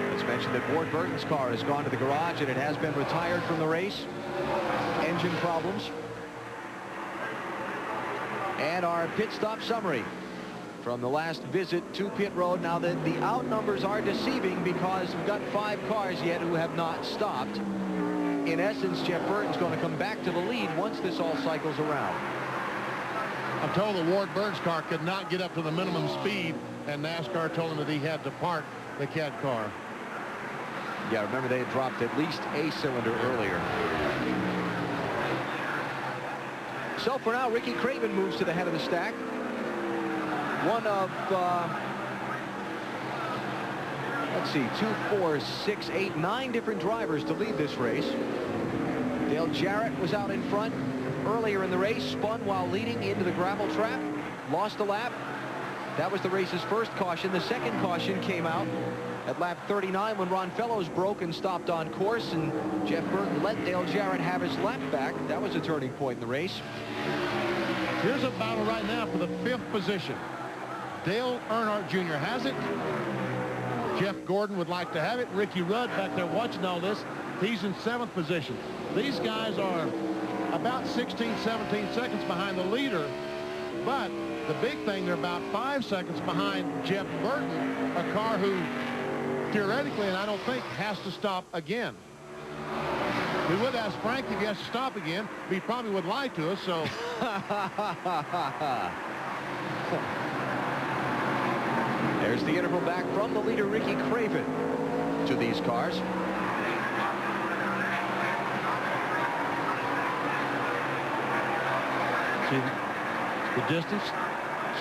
Let's mention that Ward Burton's car has gone to the garage and it has been retired from the race. Engine problems. And our pit stop summary from the last visit to pit road. Now that the out numbers are deceiving because we've got 5 cars yet who have not stopped. In essence, Jeff Burton's going to come back to the lead once this all cycles around. I'm told the Ward Burns car could not get up to the minimum speed, and NASCAR told him that he had to park the CAT car. Yeah, remember they had dropped at least a cylinder earlier. So for now, Ricky Craven moves to the head of the stack. One of, let's see, 2, 4, 6, 8, 9 different drivers to lead this race. Dale Jarrett was out in front earlier in the race, spun while leading into the gravel trap, lost a lap. That was the race's first caution. The second caution came out at lap 39 when Ron Fellows broke and stopped on course, and Jeff Burton let Dale Jarrett have his lap back. That was a turning point in the race. Here's a battle right now for the 5th position. Dale Earnhardt Jr. has it. Jeff Gordon would like to have it. Ricky Rudd back there watching all this. He's in 7th position. These guys are about 16, 17 seconds behind the leader, but the big thing, they're about 5 seconds behind Jeff Burton, a car who theoretically, and I don't think, has to stop again. We would ask Frank if he has to stop again, but he probably would lie to us, so. There's the interval back from the leader, Ricky Craven, to these cars. See the distance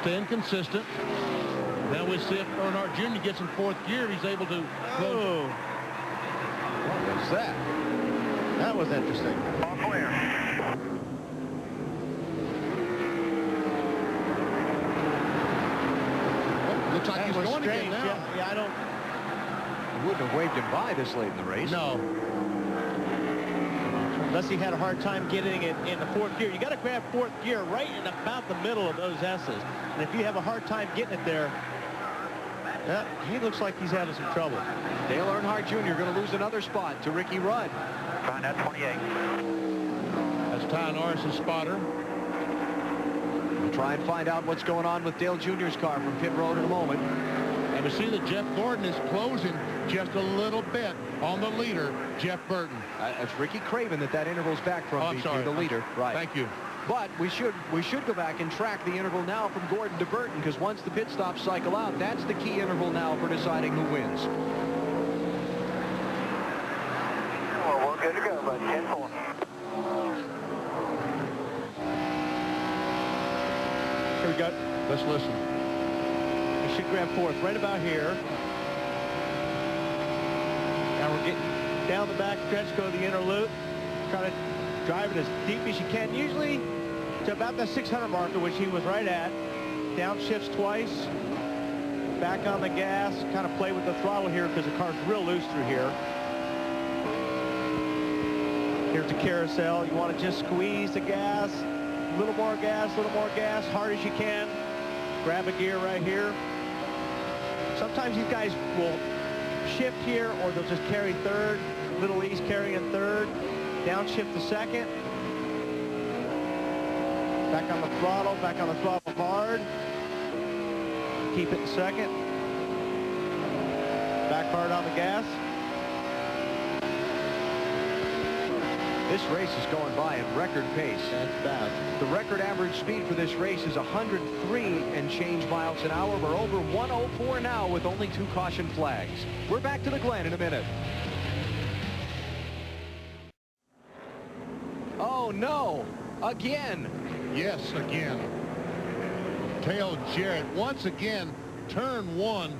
staying consistent. Now we see if Earnhardt Jr. gets in 4th gear, he's able to close. What was that? That was interesting. All clear. Looks like That he's was going strange. again now. Yeah, I don't. You wouldn't have waved him by this late in the race. No. Unless he had a hard time getting it in the 4th gear. You got to grab 4th gear right in about the middle of those S's. And if you have a hard time getting it there, yeah, he looks like he's having some trouble. Dale Earnhardt Jr. going to lose another spot to Ricky Rudd. Trying that 28. That's Ty Norris's spotter. We'll try and find out what's going on with Dale Jr.'s car from pit road in a moment. And we see that Jeff Gordon is closing just a little bit on the leader, Jeff Burton. It's Ricky Craven that interval's back from, I'm sorry. the leader. Right. Thank you. But we should go back and track the interval now from Gordon to Burton, because once the pit stops cycle out, that's the key interval now for deciding who wins. Well, we're good to go, bud. 10-4. Here we go. Let's listen. He should grab 4th right about here. Now we're getting down the back stretch, go to the inner loop. Try to drive it as deep as you can. Usually to about that 600 marker, which he was right at. Downshifts twice. Back on the gas. Kind of play with the throttle here because the car's real loose through here. Here's the carousel. You want to just squeeze the gas. A little more gas, hard as you can. Grab a gear right here. Sometimes these guys will shift here, or they'll just carry 3rd. Little E's carrying 3rd. Downshift the 2nd. Back on the throttle hard. Keep it in 2nd. Back hard on the gas. This race is going by at record pace. That's bad. The record average speed for this race is 103 and change miles an hour. We're over 104 now with only 2 caution flags. We're back to the Glen in a minute. Oh no, again. Yes, again. Dale Jarrett once again, turn 1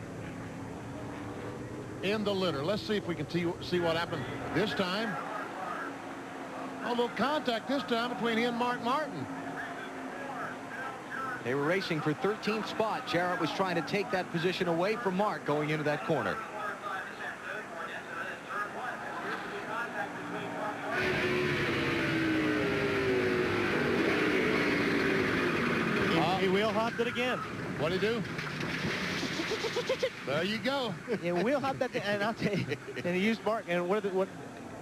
in the litter. Let's see if we can see what happened this time. A little contact this time between he and Mark Martin. They were racing for 13th spot. Jarrett was trying to take that position away from Mark going into that corner. He wheel hopped it again. What'd he do? There you go. Yeah, wheel hopped that, and I'll tell you, and he used Mark, and what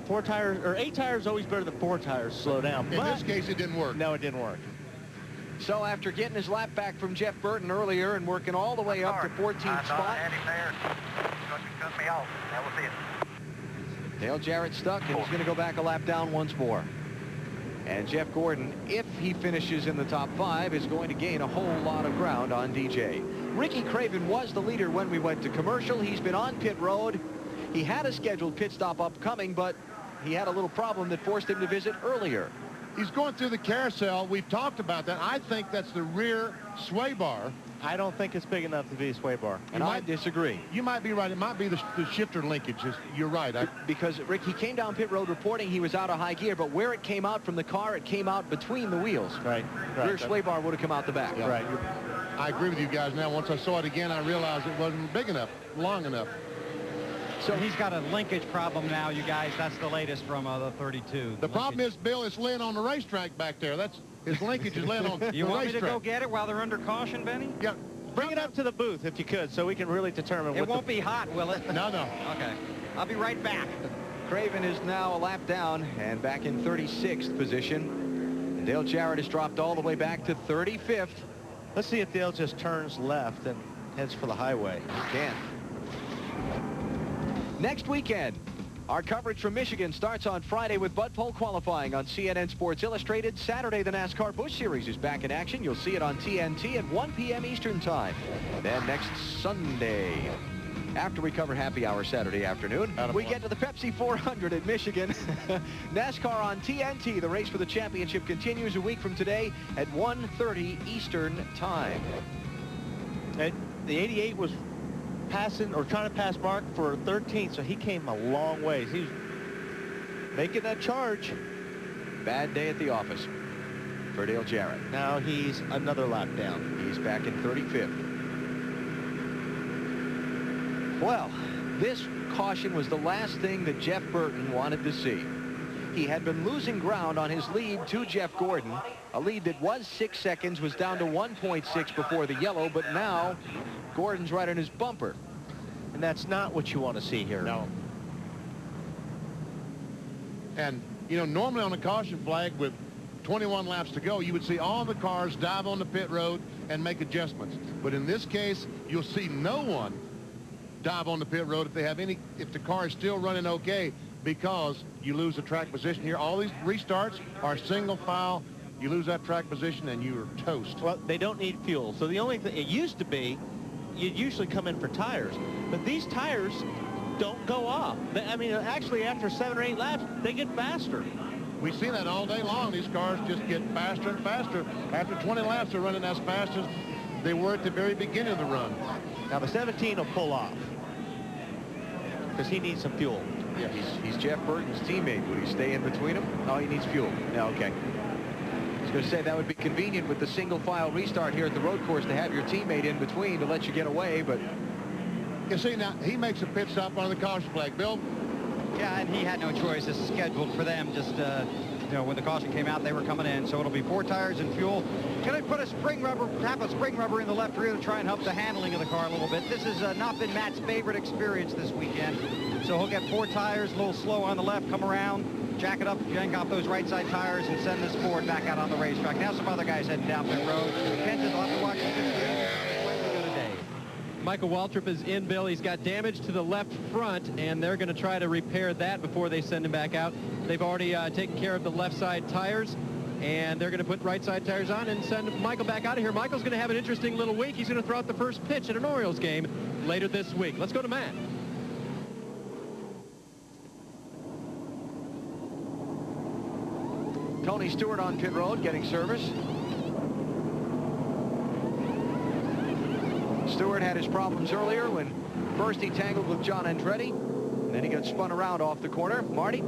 4 tires, or 8 tires is always better than 4 tires to slow down. In this case, it didn't work. No, it didn't work. So after getting his lap back from Jeff Burton earlier and working all the way up to 14th spot, Cut me off. That was it. Dale Jarrett stuck, and he's going to go back a lap down once more. And Jeff Gordon, if he finishes in the top 5, is going to gain a whole lot of ground on DJ. Ricky Craven was the leader when we went to commercial. He's been on pit road. He had a scheduled pit stop upcoming, but he had a little problem that forced him to visit earlier. He's going through the carousel. We've talked about that. I think that's the rear sway bar. I don't think it's big enough to be a sway bar. And I disagree. You might be right. It might be the shifter linkage. You're right. Because, Rick, he came down pit road reporting he was out of high gear, but where it came out from the car, it came out between the wheels. Right. Rear sway bar would have come out the back. Yeah. Right. I agree with you guys now. Once I saw it again, I realized it wasn't big enough, long enough. So he's got a linkage problem now, you guys. That's the latest from the 32. The problem is, Bill, it's laying on the racetrack back there. That's his linkage is laying on the racetrack. You want me to go get it while they're under caution, Benny? Yeah. Bring it up to the booth if you could, so we can really determine. It won't be hot, will it? No, no. Okay. I'll be right back. Craven is now a lap down and back in 36th position. Dale Jarrett has dropped all the way back to 35th. Let's see if Dale just turns left and heads for the highway. Can. Next weekend, our coverage from Michigan starts on Friday with Bud Pole qualifying on CNN Sports Illustrated. Saturday, the NASCAR Busch Series is back in action. You'll see it on TNT at 1 p.m. Eastern Time. Then next Sunday, after we cover happy hour Saturday afternoon, we get to the Pepsi 400 at Michigan. NASCAR on TNT. The race for the championship continues a week from today at 1:30 Eastern Time. And the 88 was passing or trying to pass Mark for 13th, so he came a long ways. He was making that charge. Bad day at the office for Dale Jarrett. Now he's another lap down. He's back in 35th. Well, this caution was the last thing that Jeff Burton wanted to see. He had been losing ground on his lead to Jeff Gordon. A lead that was 6 seconds, was down to 1.6 before the yellow, but now Gordon's right on his bumper. And that's not what you want to see here. No. And, you know, normally on a caution flag with 21 laps to go, you would see all the cars dive on the pit road and make adjustments. But in this case, you'll see no one dive on the pit road if the car is still running okay, because you lose the track position here. All these restarts are single file. You lose that track position and you're toast. Well, they don't need fuel. So the only thing, it used to be, you'd usually come in for tires. But these tires don't go off. I mean, actually, after 7 or 8 laps, they get faster. We see that all day long. These cars just get faster and faster. After 20 laps, they're running as fast as they were at the very beginning of the run. Now, the 17 will pull off because he needs some fuel. Yeah, he's Jeff Burton's teammate. Would he stay in between them? Oh, he needs fuel. Yeah, okay. I was going to say that would be convenient with the single file restart here at the road course to have your teammate in between to let you get away, but... You see, now, he makes a pit stop on the caution flag. Bill? Yeah, and he had no choice. This is scheduled for them. Just, you know, when the caution came out, they were coming in. So it'll be 4 tires and fuel. Going to put a spring rubber in the left rear to try and help the handling of the car a little bit. This has not been Matt's favorite experience this weekend. So he'll get 4 tires, a little slow on the left, come around, jack it up, yank off those right side tires, and send this Ford back out on the racetrack. Now some other guys heading down pit road. Kansas will have to watch this. Michael Waltrip is in, Bill. He's got damage to the left front, and they're going to try to repair that before they send him back out. They've already taken care of the left side tires, and they're going to put right side tires on and send Michael back out of here. Michael's going to have an interesting little week. He's going to throw out the first pitch at an Orioles game later this week. Let's go to Matt. Tony Stewart on pit road getting service. Stewart had his problems earlier when first he tangled with John Andretti, and then he got spun around off the corner. Marty?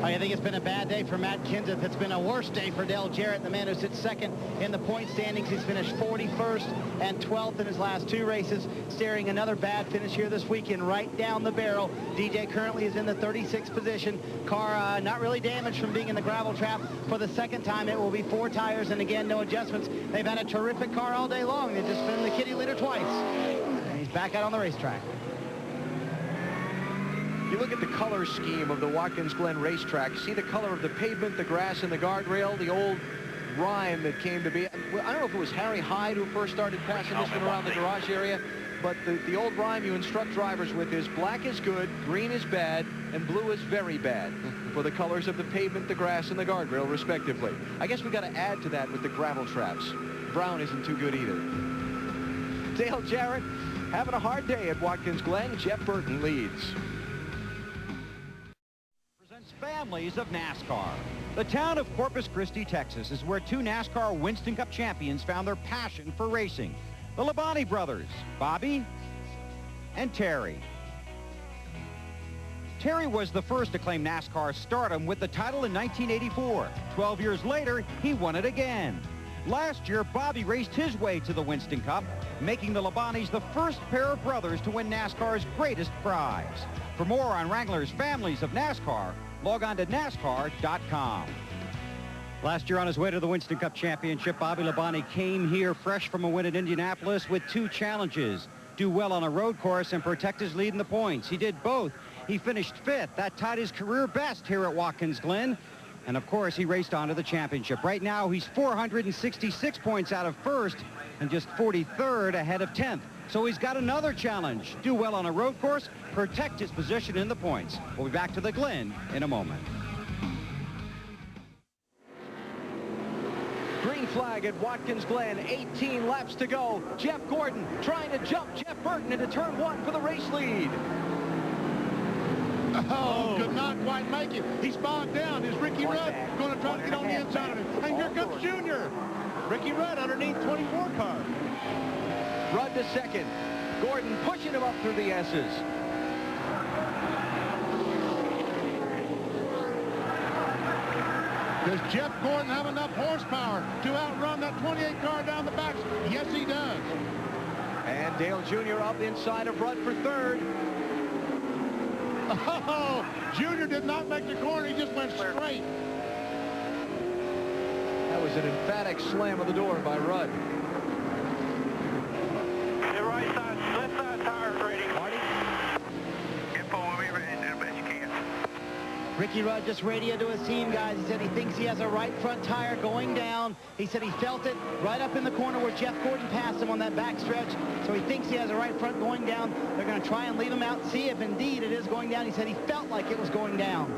I think it's been a bad day for Matt Kenseth. It's been a worse day for Dale Jarrett, the man who sits second in the point standings. He's finished 41st and 12th in his last 2 races, staring another bad finish here this weekend right down the barrel. DJ currently is in the 36th position. Car not really damaged from being in the gravel trap. For the second time, it will be 4 tires, and again, no adjustments. They've had a terrific car all day long. They've just been in the kitty litter twice. And he's back out on the racetrack. You look at the color scheme of the Watkins Glen racetrack. See the color of the pavement, the grass, and the guardrail, the old rhyme that came to be. I don't know if it was Harry Hyde who first started passing this one around the garage area, but the old rhyme you instruct drivers with is black is good, green is bad, and blue is very bad for the colors of the pavement, the grass, and the guardrail, respectively. I guess we got to add to that with the gravel traps. Brown isn't too good either. Dale Jarrett having a hard day at Watkins Glen. Jeff Burton leads. Families of NASCAR. The town of Corpus Christi, Texas is where 2 NASCAR Winston Cup champions found their passion for racing. The Labonte brothers, Bobby and Terry. Terry was the first to claim NASCAR stardom with the title in 1984. 12 years later, he won it again. Last year, Bobby raced his way to the Winston Cup, making the Labanis the first pair of brothers to win NASCAR's greatest prize. For more on Wrangler's families of NASCAR, log on to NASCAR.com. Last year on his way to the Winston Cup Championship, Bobby Labonte came here fresh from a win at Indianapolis with 2 challenges. Do well on a road course and protect his lead in the points. He did both. He finished 5th. That tied his career best here at Watkins Glen. And of course, he raced on to the championship. Right now, he's 466 points out of 1st and just 43rd ahead of 10th. So he's got another challenge. Do well on a road course, protect his position in the points. We'll be back to the Glen in a moment. Green flag at Watkins Glen, 18 laps to go. Jeff Gordon trying to jump Jeff Burton into turn 1 for the race lead. Oh, could not quite make it. He's bogged down. Is Ricky Rudd going to try to get on the inside of him? And here comes Junior. Ricky Rudd underneath 24 car. Rudd to second. Gordon pushing him up through the S's. Does Jeff Gordon have enough horsepower to outrun that 28 car down the back? Yes, he does. And Dale Jr. up inside of Rudd for 3rd. Oh, Junior did not make the corner. He just went straight. That was an emphatic slam of the door by Rudd. Your right side, left side tires ready. Marty? Info will be ready. Do the best you can. Ricky Rudd just radioed to his team, guys. He said he thinks he has a right front tire going down. He said he felt it right up in the corner where Jeff Gordon passed him on that back stretch. So he thinks he has a right front going down. They're going to try and leave him out, see if indeed it is going down. He said he felt like it was going down.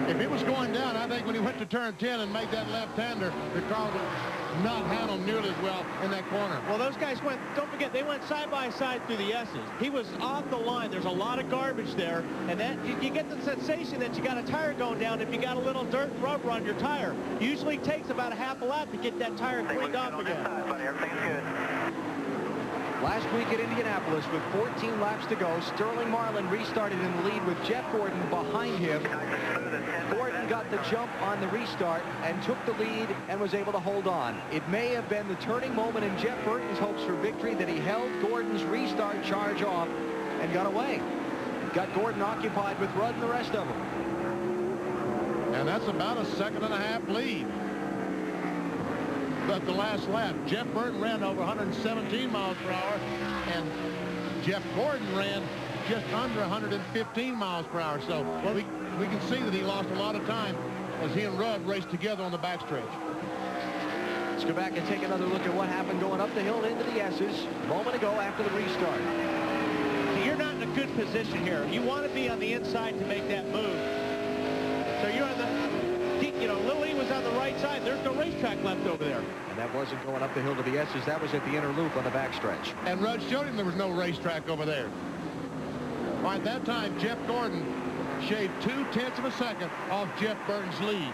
If it was going down, I think when he went to turn 10 and made that left-hander, Ricardo not handle nearly as well in that corner. Well, those guys went, don't forget, they went side by side through the S's. He was off the line. There's a lot of garbage there, and that you get the sensation that you got a tire going down if you got a little dirt and rubber on your tire. Usually takes about a half a lap to get that tire cleaned off again. Everything's good. Last week at Indianapolis with 14 laps to go, Sterling Marlin restarted in the lead with Jeff Gordon behind him. Gordon got the jump on the restart and took the lead and was able to hold on. It may have been the turning moment in Jeff Burton's hopes for victory that he held Gordon's restart charge off and got away. Got Gordon occupied with Rudd and the rest of them. And that's about a 1.5-second lead. But the last lap, Jeff Burton ran over 117 miles per hour, and Jeff Gordon ran just under 115 miles per hour. So we can see that he lost a lot of time as he and Rudd raced together on the backstretch. Let's go back and take another look at what happened going up the hill into the S's a moment ago after the restart. You're not in a good position here. You want to be on the inside to make that move. So you're on the, Little E was on the right side. There's no racetrack left over there. And that wasn't going up the hill to the S's. That was at the inner loop on the backstretch. And Rudd showed him there was no racetrack over there. Well, at that time, Jeff Gordon shaved 0.2 of a second off Jeff Burton's lead.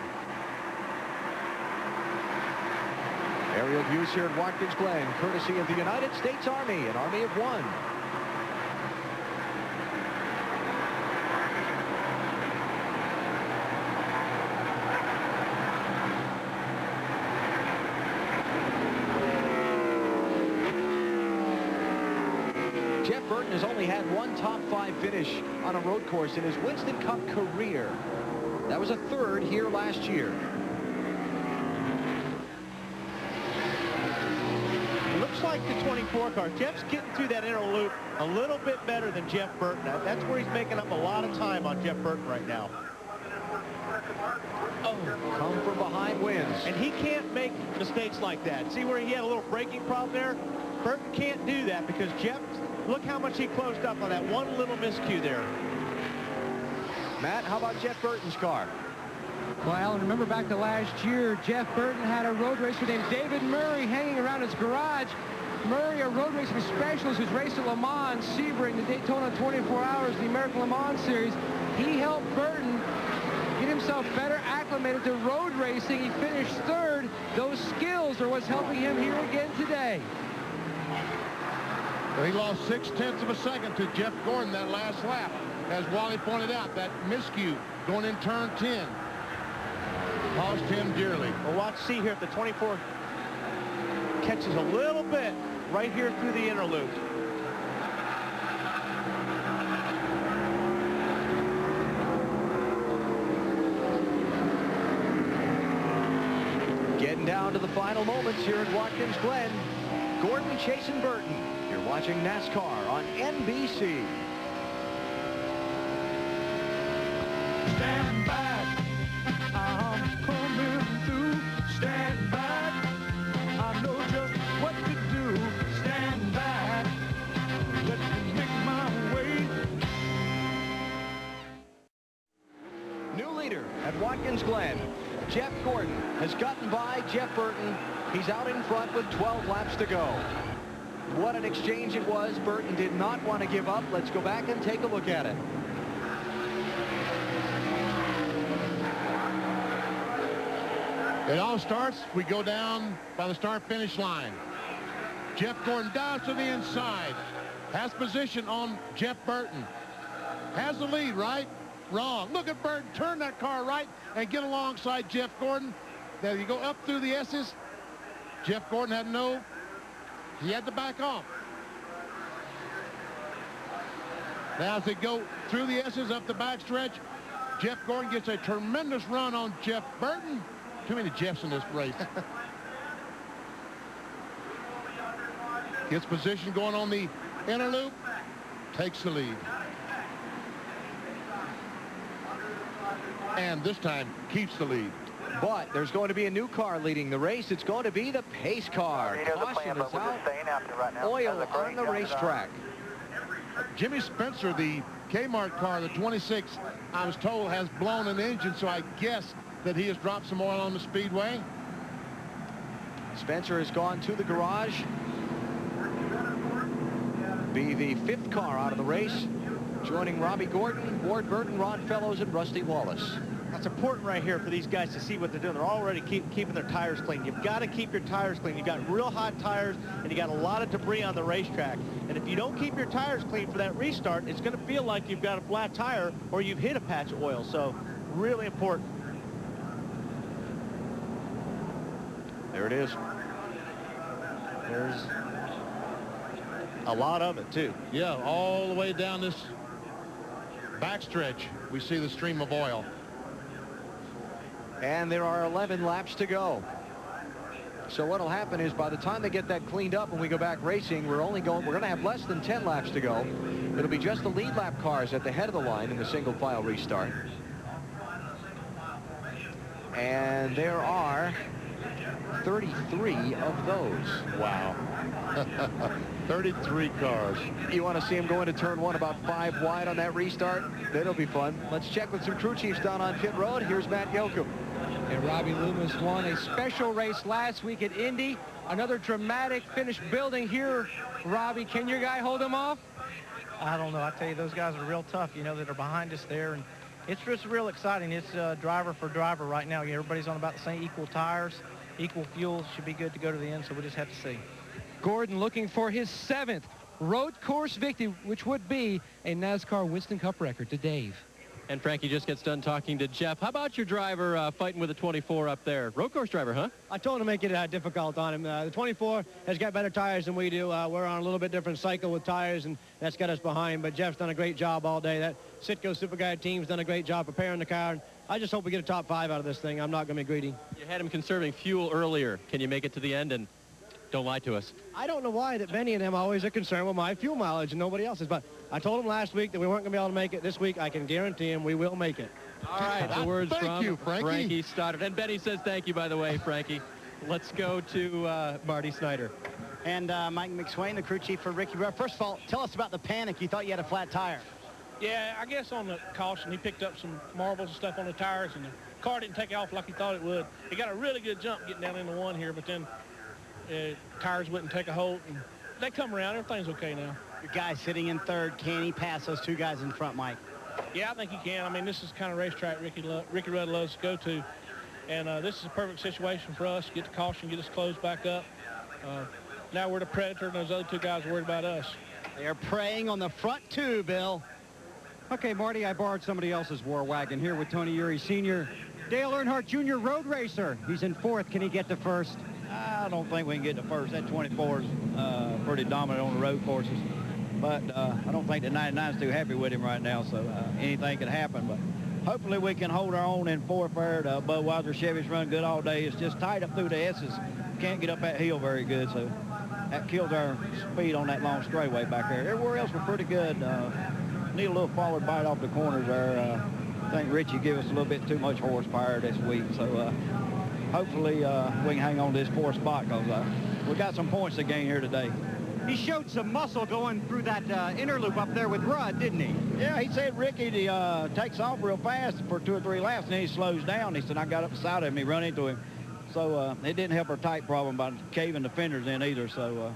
Aerial views here at Watkins Glen, courtesy of the United States Army, an army of one. Jeff Burton has only had one top 5 finish on a road course in his Winston Cup career. That was a 3rd here last year. Looks like the 24 car. Jeff's getting through that inner loop a little bit better than Jeff Burton. That's where he's making up a lot of time on Jeff Burton right now. Oh, come from behind wins. And he can't make mistakes like that. See where he had a little braking problem there? Burton can't do that because Jeff, look how much he closed up on that one little miscue there. Matt, how about Jeff Burton's car? Well, Alan, remember back to last year, Jeff Burton had a road racer named David Murray hanging around his garage. Murray, a road racing specialist who's raced at Le Mans, Sebring, the Daytona 24 Hours, the American Le Mans Series. He helped Burton get himself better acclimated to road racing. He finished 3rd. Those skills are what's helping him here again today. Well, he lost 0.6 of a second to Jeff Gordon that last lap. As Wally pointed out, that miscue going in turn 10 cost him dearly. Well, watch, see here if the 24 catches a little bit right here through the inner loop. Getting down to the final moments here at Watkins Glen. Gordon chasing Burton. You're watching NASCAR on NBC. Stand back, I'm coming through. Stand back, I know just what to do. Stand back, let me make my way. New leader at Watkins Glen. Jeff Gordon has gotten by Jeff Burton. He's out in front with 12 laps to go. What an exchange it was. Burton did not want to give up. Let's go back and take a look at it. It all starts, we go down by the start-finish line. Jeff Gordon down to the inside. Has position on Jeff Burton. Has the lead, right? Wrong. Look at Burton turn that car right and get alongside Jeff Gordon. There you go up through the S's. Jeff Gordon he had to back off. Now as they go through the S's up the backstretch, Jeff Gordon gets a tremendous run on Jeff Burton. Too many Jeffs in this race. Gets position going on the inner loop, takes the lead. And this time keeps the lead. But there's going to be a new car leading the race. It's going to be the pace car. Caution is out. Oil on the racetrack. Jimmy Spencer, the Kmart car, the 26, I was told has blown an engine, so I guess that he has dropped some oil on the speedway. Spencer has gone to the garage. Be the 5th car out of the race, joining Robbie Gordon, Ward Burton, Ron Fellows, and Rusty Wallace. That's important right here for these guys to see what they're doing. They're already keeping their tires clean. You've got to keep your tires clean. You've got real hot tires, and you got a lot of debris on the racetrack. And if you don't keep your tires clean for that restart, it's going to feel like you've got a flat tire or you've hit a patch of oil. So really important. There it is. There's a lot of it, too. Yeah, all the way down this backstretch, we see the stream of oil. And there are 11 laps to go. So what'll happen is by the time they get that cleaned up and we go back racing, we're going to have less than 10 laps to go. It'll be just the lead lap cars at the head of the line in the single file restart. And there are 33 of those. Wow. 33 cars. You want to see him go into turn 1 about 5 wide on that restart? That'll be fun. Let's check with some crew chiefs down on pit road. Here's Matt Yoakum. And Robbie Loomis won a special race last week at Indy. Another dramatic finish building here. Robbie, can your guy hold him off? I don't know. I tell you, those guys are real tough, you know, that are behind us there. And it's just real exciting. It's driver for driver right now. Everybody's on about the same equal tires, equal fuel. Should be good to go to the end, so we'll just have to see. Gordon looking for his 7th road course victory, which would be a NASCAR Winston Cup record to Dave. And Frankie just gets done talking to Jeff. How about your driver fighting with a 24 up there? Road course driver, huh? I told him to make it difficult on him. The 24 has got better tires than we do. We're on a little bit different cycle with tires, and that's got us behind. But Jeff's done a great job all day. That Citgo Super Guide team's done a great job preparing the car. And I just hope we get a top 5 out of this thing. I'm not going to be greedy. You had him conserving fuel earlier. Can you make it to the end? And don't lie to us. I don't know why that Benny and them always are concerned with my fuel mileage and nobody else's. But I told them last week that we weren't going to be able to make it. This week, I can guarantee them we will make it. All right, the words Thank you, Frankie. Frankie Stoddard. And Benny says thank you, by the way, Frankie. Let's go to Marty Snyder. And Mike McSwain, the crew chief for Ricky Rudd. First of all, tell us about the panic. You thought you had a flat tire. Yeah, I guess on the caution, he picked up some marbles and stuff on the tires, and the car didn't take off like he thought it would. He got a really good jump getting down into 1 here, but then tires wouldn't take a hold, and they come around. Everything's okay now. Your guy sitting in 3rd, can he pass those 2 guys in front, Mike? Yeah, I think he can. I mean, this is the kind of racetrack Ricky Rudd loves to go to, and this is a perfect situation for us. Get the caution, get us closed back up. Now we're the predator, and those other 2 guys are worried about us. They are preying on the front 2, Bill. Okay, Marty, I borrowed somebody else's war wagon here with Tony Uri Sr. Dale Earnhardt Jr. road racer. He's in 4th. Can he get to 1st? I don't think we can get to 1st. That 24 is pretty dominant on the road courses. But I don't think the 99 is too happy with him right now, so anything could happen. But hopefully we can hold our own in 4th there. The Budweiser Chevys run good all day. It's just tight up through the S's. Can't get up that hill very good, so that kills our speed on that long straightaway back there. Everywhere else we're pretty good. Need a little forward bite off the corners there. I think Richie gave us a little bit too much horsepower this week, so hopefully we can hang on to this 4th spot, because we got some points to gain here today. He showed some muscle going through that inner loop up there with Rudd, didn't he? Yeah, he said Ricky takes off real fast for 2 or 3 laps, and then he slows down. He said, I got up beside him, he run into him. So it didn't help our tight problem by caving the fenders in either. So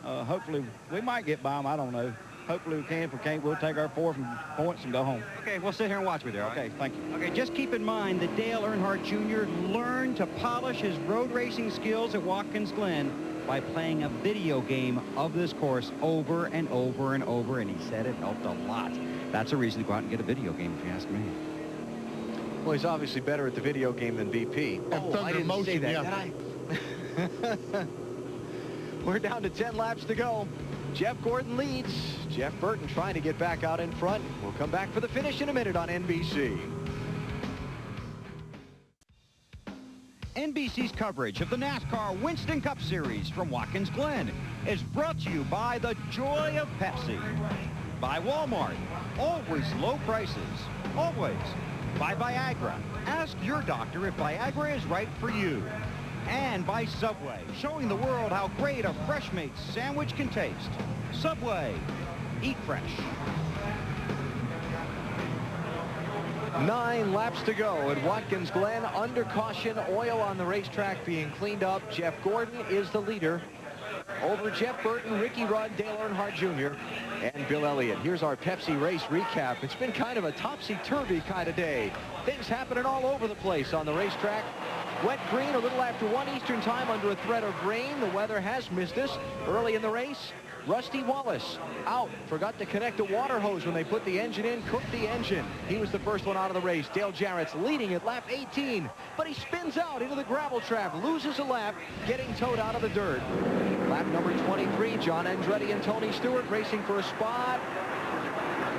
hopefully we might get by him. I don't know. Hopefully we can. If we can't, we'll take our 4 points and go home. Okay, we'll sit here and watch with you. Okay, thank you. Okay, just keep in mind that Dale Earnhardt Jr. learned to polish his road racing skills at Watkins Glen by playing a video game of this course over and over and over, and he said it helped a lot. That's a reason to go out and get a video game, if you ask me. Well, he's obviously better at the video game than BP. Oh, I didn't say that, did I? We're down to 10 laps to go. Jeff Gordon leads. Jeff Burton trying to get back out in front. We'll come back for the finish in a minute on NBC. NBC's coverage of the NASCAR Winston Cup Series from Watkins Glen is brought to you by the joy of Pepsi, by Walmart, always low prices, always, by Viagra, ask your doctor if Viagra is right for you, and by Subway, showing the world how great a fresh-made sandwich can taste. Subway, eat fresh. 9 laps to go at Watkins Glen. Under caution, oil on the racetrack being cleaned up. Jeff Gordon is the leader over Jeff Burton, Ricky Rudd, Dale Earnhardt Jr., and Bill Elliott. Here's our Pepsi race recap. It's been kind of a topsy-turvy kind of day. Things happening all over the place on the racetrack. Wet green a little after 1 Eastern time under a threat of rain. The weather has missed us early in the race. Rusty Wallace out, forgot to connect a water hose when they put the engine in, cooked the engine. He was the first one out of the race. Dale Jarrett's leading at lap 18, but he spins out into the gravel trap, loses a lap, getting towed out of the dirt. Lap number 23, John Andretti and Tony Stewart racing for a spot.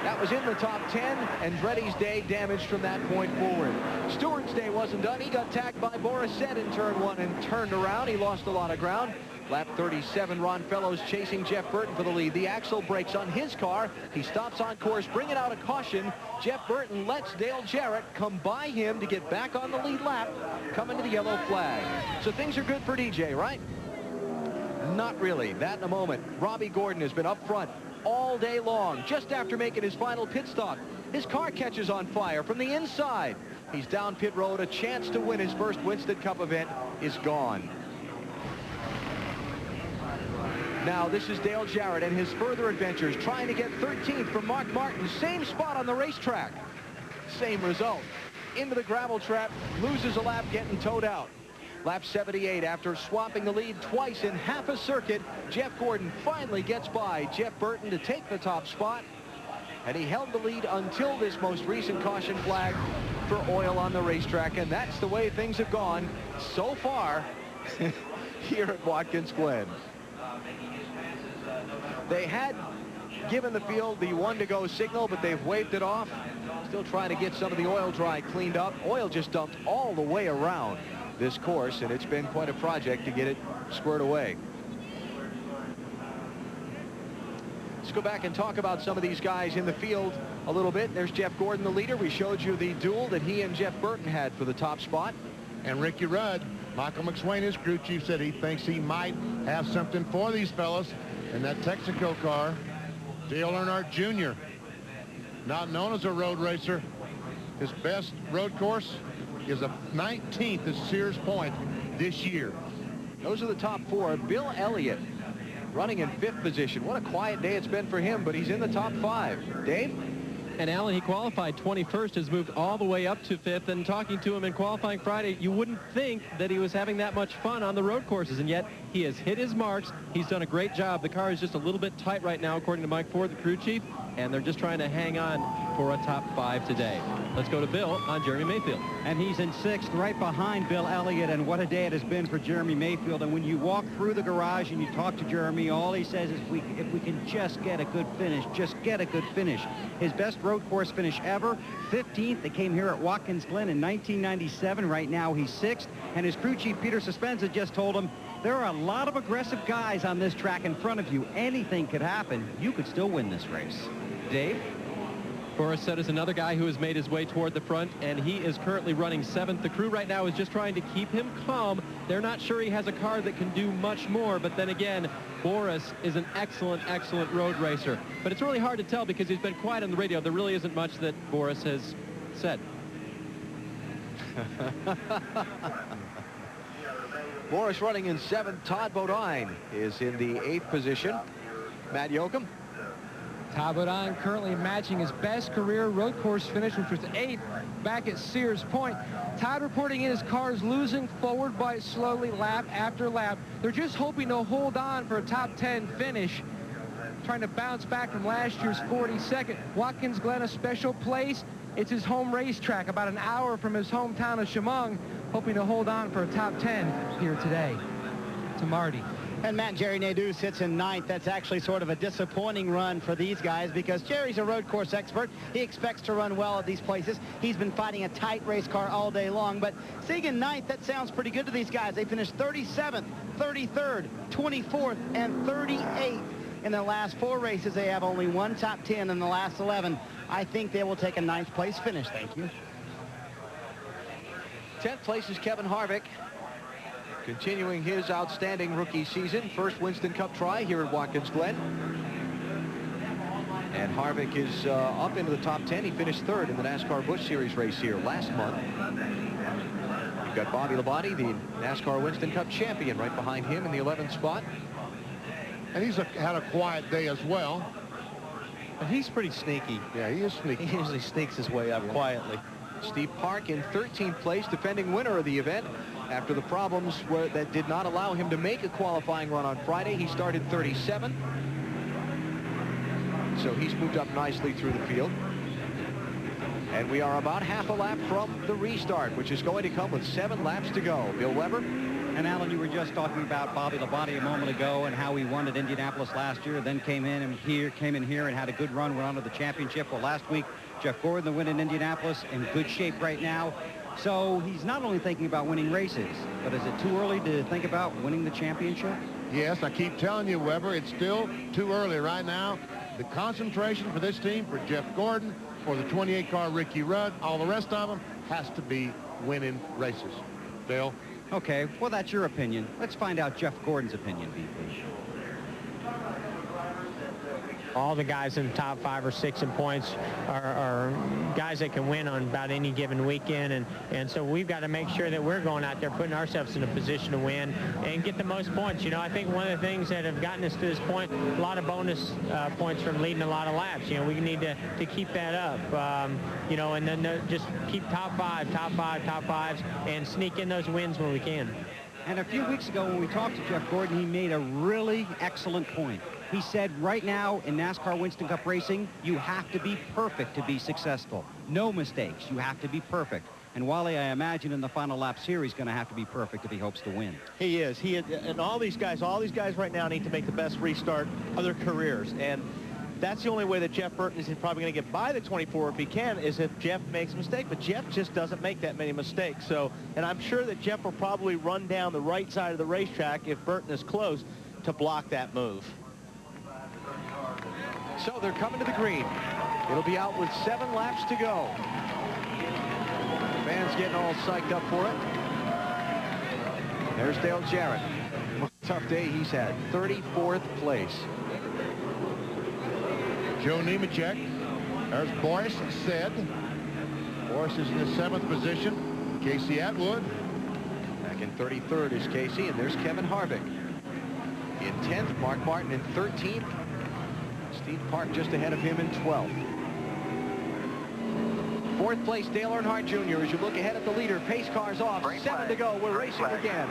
That was in the top 10. Andretti's day damaged from that point forward. Stewart's day wasn't done. He got tagged by Borisset in turn 1 and turned around. He lost a lot of ground. Lap 37, Ron Fellows chasing Jeff Burton for the lead. The axle breaks on his car. He stops on course, bringing out a caution. Jeff Burton lets Dale Jarrett come by him to get back on the lead lap, coming to the yellow flag. So things are good for DJ, right? Not really. That in a moment. Robbie Gordon has been up front all day long. Just after making his final pit stop, his car catches on fire from the inside. He's down pit road. A chance to win his first Winston Cup event is gone. Now this is Dale Jarrett and his further adventures, trying to get 13th from Mark Martin. Same spot on the racetrack. Same result. Into the gravel trap, loses a lap, getting towed out. Lap 78, after swapping the lead twice in half a circuit, Jeff Gordon finally gets by Jeff Burton to take the top spot. And he held the lead until this most recent caution flag for oil on the racetrack. And that's the way things have gone so far here at Watkins Glen. They had given the field the 1 to go signal, but they've waved it off. Still trying to get some of the oil dry cleaned up. Oil just dumped all the way around this course, and it's been quite a project to get it squared away. Let's go back and talk about some of these guys in the field a little bit. There's Jeff Gordon, the leader. We showed you the duel that he and Jeff Burton had for the top spot. And Ricky Rudd, Michael McSwain, his crew chief, said he thinks he might have something for these fellas in that Texaco car. Dale Earnhardt Jr., not known as a road racer. His best road course is a 19th at Sears Point this year. Those are the top 4. Bill Elliott running in 5th position. What a quiet day it's been for him, but he's in the top 5. Dave? And Alan, he qualified 21st, has moved all the way up to 5th, and talking to him in qualifying Friday, you wouldn't think that he was having that much fun on the road courses, and yet he has hit his marks. He's done a great job. The car is just a little bit tight right now, according to Mike Ford, the crew chief, and they're just trying to hang on for a top 5 today. Let's go to Bill on Jeremy Mayfield. And he's in 6th, right behind Bill Elliott, and what a day it has been for Jeremy Mayfield. And when you walk through the garage and you talk to Jeremy, all he says is, if we can just get a good finish, just get a good finish. His best road course finish ever, 15th. They came here at Watkins Glen in 1997. Right now he's 6th, and his crew chief Peter Suspenza just told him, there are a lot of aggressive guys on this track in front of you. Anything could happen. You could still win this race. Dave? Boris said is another guy who has made his way toward the front, and he is currently running 7th. The crew right now is just trying to keep him calm. They're not sure he has a car that can do much more, but then again, Boris is an excellent, excellent road racer. But it's really hard to tell because he's been quiet on the radio. There really isn't much that Boris has said. Boris running in 7th. Todd Bodine is in the 8th position. Matt Yoakum. Todd Bodine currently matching his best career road course finish, which was 8th back at Sears Point. Todd reporting in his car is losing forward by slowly lap after lap. They're just hoping to hold on for a top 10 finish, trying to bounce back from last year's 42nd. Watkins Glen, a special place. It's his home racetrack, about an hour from his hometown of Chemung, hoping to hold on for a top 10 here today. To Marty. And Matt, Jerry Nadeau sits in 9th. That's actually sort of a disappointing run for these guys because Jerry's a road course expert. He expects to run well at these places. He's been fighting a tight race car all day long. But seeing in 9th, that sounds pretty good to these guys. They finished 37th, 33rd, 24th, and 38th. In the last 4 races, they have only one top 10 in the last 11. I think they will take a 9th place finish. Thank you. 10th place is Kevin Harvick, continuing his outstanding rookie season. First Winston Cup try here at Watkins Glen. And Harvick is up into the top 10. He finished 3rd in the NASCAR Busch Series race here last month. You've got Bobby Labonte, the NASCAR Winston Cup champion, right behind him in the 11th spot. And he's had a quiet day as well. But he's pretty sneaky. Yeah, he is sneaky. He usually sneaks his way up quietly. Steve Park in 13th place, defending winner of the event. After the problems that did not allow him to make a qualifying run on Friday, he started 37th. So he's moved up nicely through the field. And we are about half a lap from the restart, which is going to come with 7 laps to go. Bill Weber. And Alan, you were just talking about Bobby Labonte a moment ago and how he won at Indianapolis last year, then came in here and had a good run, went on to the championship. Well, last week, Jeff Gordon, the win in Indianapolis, in good shape right now. So he's not only thinking about winning races, but is it too early to think about winning the championship? Yes, I keep telling you, Weber, it's still too early right now. The concentration for this team, for Jeff Gordon, for the 28-car Ricky Rudd, all the rest of them, has to be winning races. Bill? Okay, well, that's your opinion. Let's find out Jeff Gordon's opinion, VP. All the guys in the top 5 or 6 in points are guys that can win on about any given weekend, and so we've got to make sure that we're going out there putting ourselves in a position to win and get the most points. You know, I think one of the things that have gotten us to this point, a lot of bonus points from leading a lot of laps. You know, we need to keep that up, you know, and then just keep top 5s, and sneak in those wins when we can. And a few weeks ago when we talked to Jeff Gordon, he made a really excellent point. He said right now in NASCAR Winston Cup racing, you have to be perfect to be successful. No mistakes. You have to be perfect. And Wally, I imagine in the final laps here, he's going to have to be perfect if he hopes to win. He is. And all these guys right now need to make the best restart of their careers. And that's the only way that Jeff Burton is probably going to get by the 24 if he can, is if Jeff makes a mistake. But Jeff just doesn't make that many mistakes. So, and I'm sure that Jeff will probably run down the right side of the racetrack if Burton is close to block that move. So they're coming to the green. It'll be out with 7 laps to go. Fans getting all psyched up for it. There's Dale Jarrett. What a tough day he's had. 34th place. Joe Nemechek. There's Boris Said. Boris is in the 7th position. Casey Atwood. Back in 33rd is Casey, and there's Kevin Harvick. In 10th, Mark Martin in 13th. Steve Park just ahead of him in 12th. 4th place, Dale Earnhardt Jr. As you look ahead at the leader, pace car's off. 7 to go. We're racing again.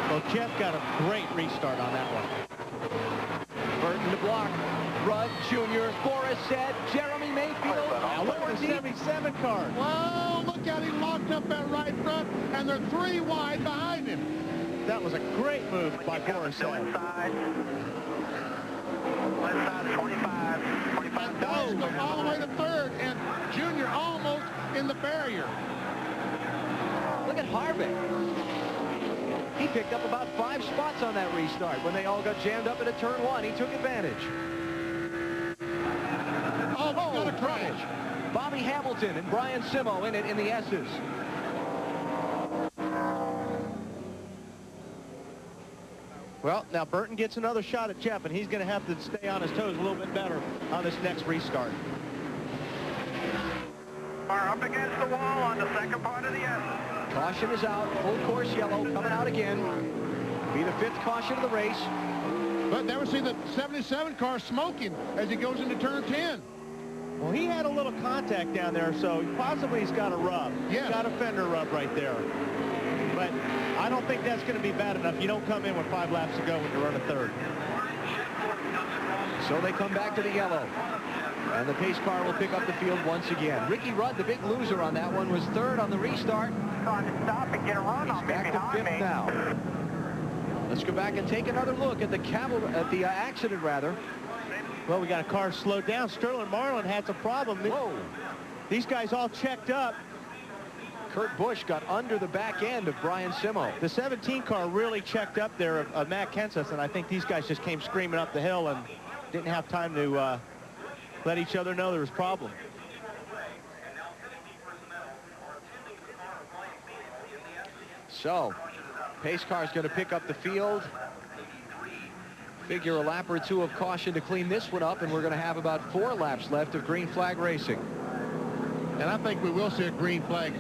Well, Jeff got a great restart on that one. Burton to block. Rudd, Jr., Boris said, Jeremy Mayfield. Now look at the 77 car. Whoa, look how he locked up that right front, and they're 3 wide behind him. That was a great move by Boris. Left side 25. And Boris goes all the way to third, and Junior almost in the barrier. Look at Harvick. He picked up about 5 spots on that restart when they all got jammed up into turn 1. He took advantage. Oh, got a crash. Bobby Hamilton and Brian Simo in it in the S's. Well, now Burton gets another shot at Jeff, and he's going to have to stay on his toes a little bit better on this next restart. Are up against the wall on the second part of the S. Caution is out. Full course yellow coming out again. Be the 5th caution of the race. But never see the 77 car smoking as he goes into turn 10. Well, he had a little contact down there, so possibly he's got a rub. Yeah. He's got a fender rub right there. But I don't think that's going to be bad enough. You don't come in with 5 laps to go when you're running third. So they come back to the yellow. And the pace car will pick up the field once again. Ricky Rudd, the big loser on that one, was 3rd on the restart. Stop and get a run on me Back to behind 5th me. now. Let's go back and take another look at the accident, rather. Well, we got a car slowed down. Sterling Marlin had some problem. Whoa. These guys all checked up. Kurt Busch got under the back end of Brian Simo. The 17 car really checked up there of Matt Kenseth, and I think these guys just came screaming up the hill and didn't have time to let each other know there was a problem. So, pace car is going to pick up the field. Figure a lap or 2 of caution to clean this one up, and we're going to have about 4 laps left of green flag racing. And I think we will see a green flag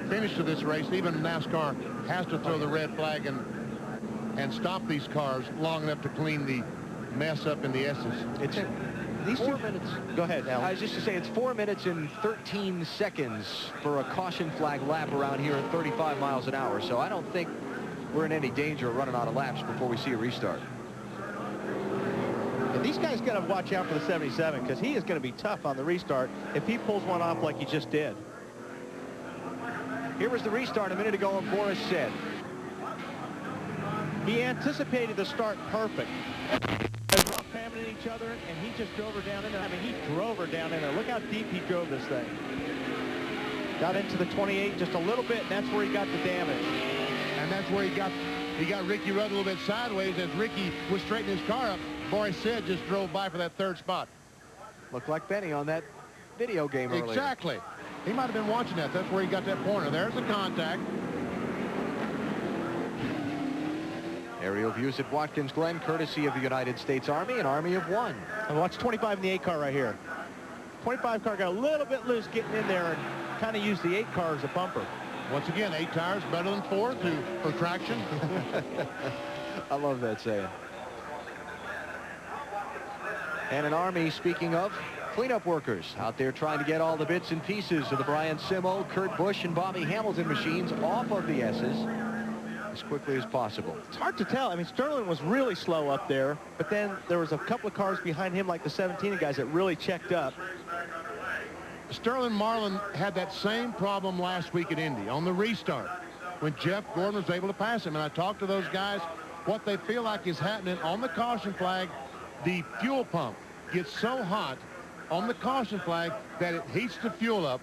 finish to this race. Even NASCAR has to throw the red flag and stop these cars long enough to clean the mess up in the S's. It's these 4 minutes. Go ahead, Alan. I was just to say it's 4 minutes and 13 seconds for a caution flag lap around here at 35 miles an hour. So I don't think we're in any danger of running out of laps before we see a restart. And these guys got to watch out for the 77 because he is going to be tough on the restart if he pulls one off like he just did. Here was the restart a minute ago, and Boris said he anticipated the start perfect. Spamming each other, and he just drove her down in there. I mean, he drove her down in there. Look how deep he drove this thing. Got into the 28 just a little bit, and that's where he got the damage. And that's where he got Ricky Rudd a little bit sideways as Ricky was straightening his car up. Boris said just drove by for that 3rd spot. Looked like Benny on that video game earlier. Exactly. He might have been watching that. That's where he got that pointer. There's the contact. Aerial views at Watkins Glen, courtesy of the United States Army, an Army of 1. And watch 25 in the 8 car right here. 25 car got a little bit loose getting in there and kind of used the 8 car as a bumper. Once again, 8 tires better than 4 for traction. I love that saying. And an Army, speaking of, cleanup workers out there trying to get all the bits and pieces of the Brian Simo, Kurt Busch, and Bobby Hamilton machines off of the S's as quickly as possible. It's hard to tell. I mean, Sterling was really slow up there, but then there was a couple of cars behind him, like the 17 guys, that really checked up. Sterling Marlin had that same problem last week at Indy on the restart when Jeff Gordon was able to pass him. And I talked to those guys. What they feel like is happening on the caution flag, the fuel pump gets so hot on the caution flag that it heats the fuel up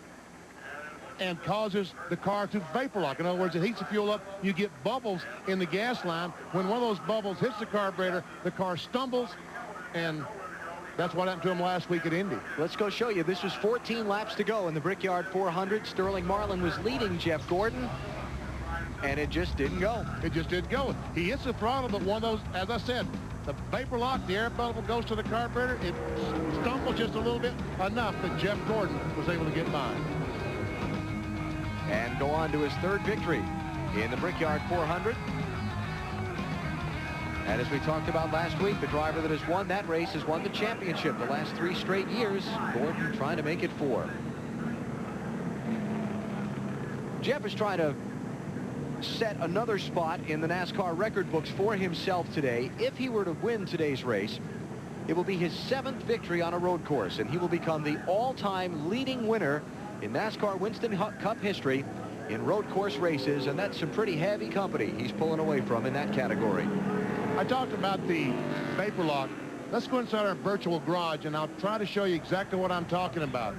and causes the car to vapor lock. In other words, it heats the fuel up. You get bubbles in the gas line. When one of those bubbles hits the carburetor, the car stumbles, and that's what happened to him last week at Indy. Let's go show you. This was 14 laps to go in the Brickyard 400. Sterling Marlin was leading Jeff Gordon, and it just didn't go. It just didn't go. He hits the throttle, but one of those, as I said, the vapor lock, the air bubble goes to the carburetor. It stumbled just a little bit, enough that Jeff Gordon was able to get by. And go on to his 3rd victory in the Brickyard 400. And as we talked about last week, the driver that has won that race has won the championship the last 3 straight years. Gordon trying to make it 4. Jeff is trying to set another spot in the NASCAR record books for himself today. If he were to win today's race, it will be his 7th victory on a road course, and he will become the all-time leading winner in NASCAR Winston Cup history in road course races, and that's some pretty heavy company he's pulling away from in that category. I talked about the vapor lock. Let's go inside our virtual garage, and I'll try to show you exactly what I'm talking about.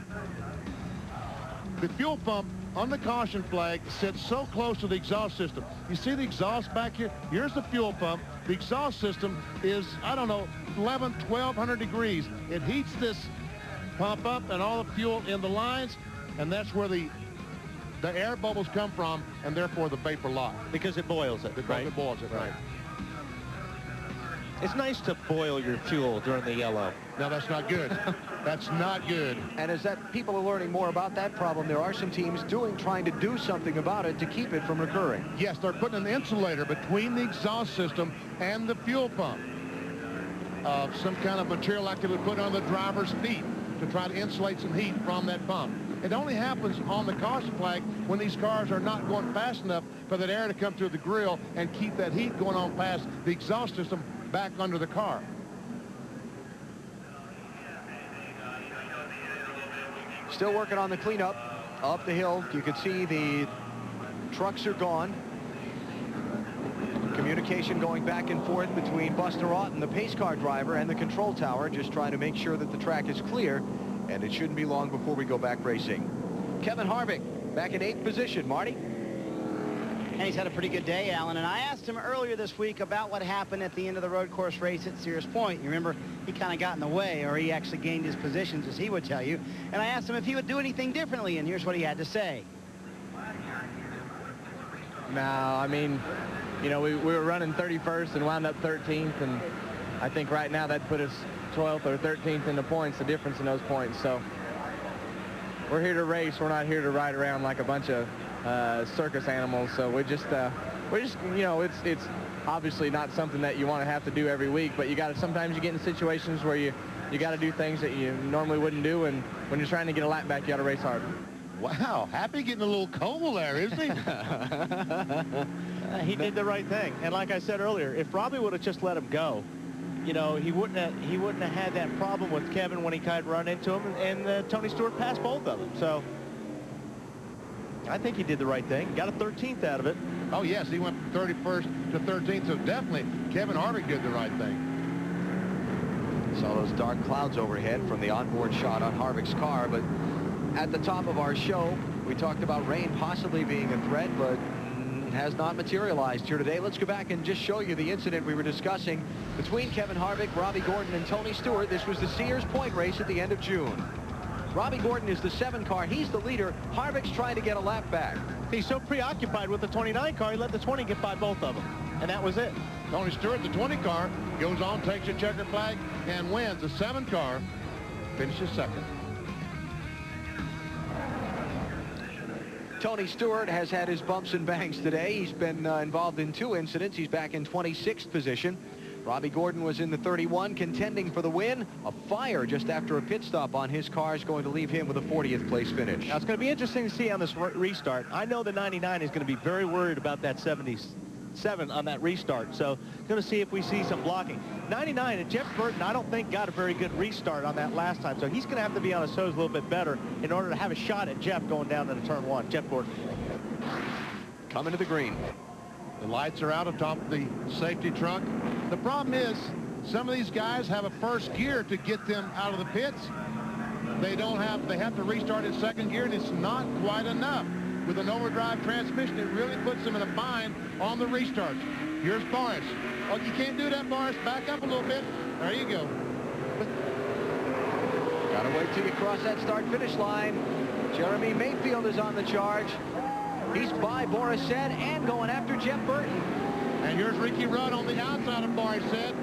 The fuel pump on the caution flag sits so close to the exhaust system. You see the exhaust back here? Here's the fuel pump. The exhaust system is, I don't know, 1,200 degrees. It heats this pump up and all the fuel in the lines, and that's where the air bubbles come from, and therefore the vapor lock. Because it boils it, right? It boils it, right. It's nice to boil your fuel during the yellow. No, that's not good. That's not good. And as people are learning more about that problem, there are some teams trying to do something about it to keep it from recurring. Yes, they're putting an insulator between the exhaust system and the fuel pump. Some kind of material like they would put on the driver's feet to try to insulate some heat from that pump. It only happens on the caution flag when these cars are not going fast enough for that air to come through the grill and keep that heat going on past the exhaust system back under the car. Still working on the cleanup up the hill. You can see the trucks are gone. Communication going back and forth between Buster Otten, the pace car driver, and the control tower, just trying to make sure that the track is clear, and it shouldn't be long before we go back racing. Kevin Harvick back in 8th position. Marty? And he's had a pretty good day, Alan. And I asked him earlier this week about what happened at the end of the road course race at Sears Point. You remember, he kind of got in the way, or he actually gained his positions, as he would tell you. And I asked him if he would do anything differently, and here's what he had to say. No, I mean, you know, we were running 31st and wound up 13th, and I think right now that put us 12th or 13th in the points, the difference in those points. So we're here to race. We're not here to ride around like a bunch of circus animals. So we're just you know, it's obviously not something that you want to have to do every week, but you got to, sometimes you get in situations where you got to do things that you normally wouldn't do, and when you're trying to get a lap back, you got to race hard. Wow, Happy getting a little cold there, isn't he? He did the right thing, and like I said earlier, if Robbie would have just let him go, you know, he wouldn't have had that problem with Kevin when he kind of run into him, and Tony Stewart passed both of them. So I think he did the right thing. Got a 13th out of it. Oh, yes, he went from 31st to 13th, so definitely Kevin Harvick did the right thing. Saw those dark clouds overhead from the onboard shot on Harvick's car, but at the top of our show, we talked about rain possibly being a threat, but has not materialized here today. Let's go back and just show you the incident we were discussing between Kevin Harvick, Robbie Gordon, and Tony Stewart. This was the Sears Point race at the end of June. Robbie Gordon is the 7 car. He's the leader. Harvick's trying to get a lap back. He's so preoccupied with the 29 car, he let the 20 get by both of them, and that was it. Tony Stewart, the 20 car, goes on, takes a checker flag, and wins. The 7 car finishes second. Tony Stewart has had his bumps and bangs today. He's been involved in 2 incidents. He's back in 26th position. Robbie Gordon was in the 31, contending for the win. A fire just after a pit stop on his car is going to leave him with a 40th place finish. Now, it's going to be interesting to see on this restart. I know the 99 is going to be very worried about that 77 on that restart, so going to see if we see some blocking. 99, and Jeff Burton, I don't think got a very good restart on that last time, so he's going to have to be on his toes a little bit better in order to have a shot at Jeff going down to the turn 1. Jeff Gordon. Coming to the green. The lights are out atop the safety truck. The problem is some of these guys have a first gear to get them out of the pits. They have to restart in second gear, and it's not quite enough. With an overdrive transmission, it really puts them in a bind on the restarts. Here's Boris. Oh, you can't do that, Boris. Back up a little bit. There you go. Gotta wait till you cross that start-finish line. Jeremy Mayfield is on the charge. He's by Boris Said and going after Jeff Burton. And here's Ricky Rudd on the outside of Boris Said.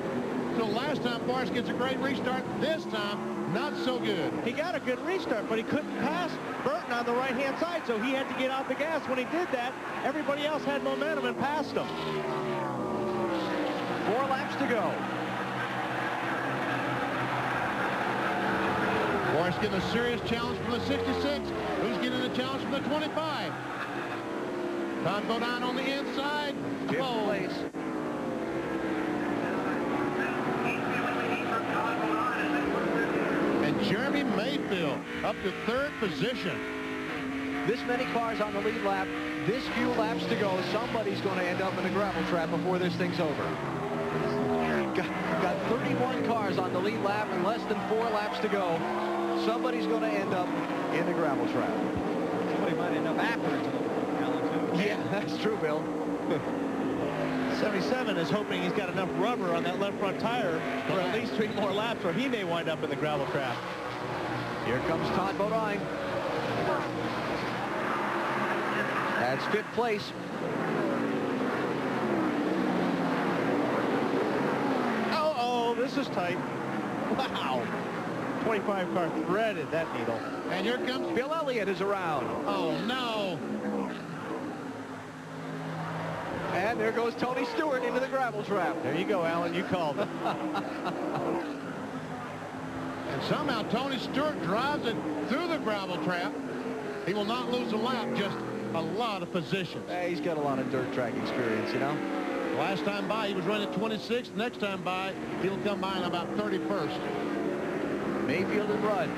So last time Boris gets a great restart. This time, not so good. He got a good restart, but he couldn't pass Burton on the right-hand side, so he had to get off the gas. When he did that, everybody else had momentum and passed him. 4 laps to go. Boris getting a serious challenge from the 66. Who's getting a challenge from the 25? Todd Bodine on the inside. Fifth Whoa. place. And Jeremy Mayfield up to third position. This many cars on the lead lap, this few laps to go, somebody's going to end up in a gravel trap before this thing's over. Got 31 cars on the lead lap and less than 4 laps to go. Somebody's going to end up in the gravel trap. Somebody might end up afterwards, Alan, too. Yeah, that's true, Bill. 77 is hoping he's got enough rubber on that left front tire for at least 3 more laps, or he may wind up in the gravel trap. Here comes Todd Bodine. That's 5th place. Oh, this is tight. Wow. 25 car threaded that needle. And here comes Bill Elliott is around. Oh, no. And there goes Tony Stewart into the gravel trap. There you go, Alan. You called it. And somehow Tony Stewart drives it through the gravel trap. He will not lose a lap, just a lot of positions. Hey, he's got a lot of dirt track experience, you know. Last time by, he was running 26th. Next time by, he'll come by in about 31st. Mayfield and Rudd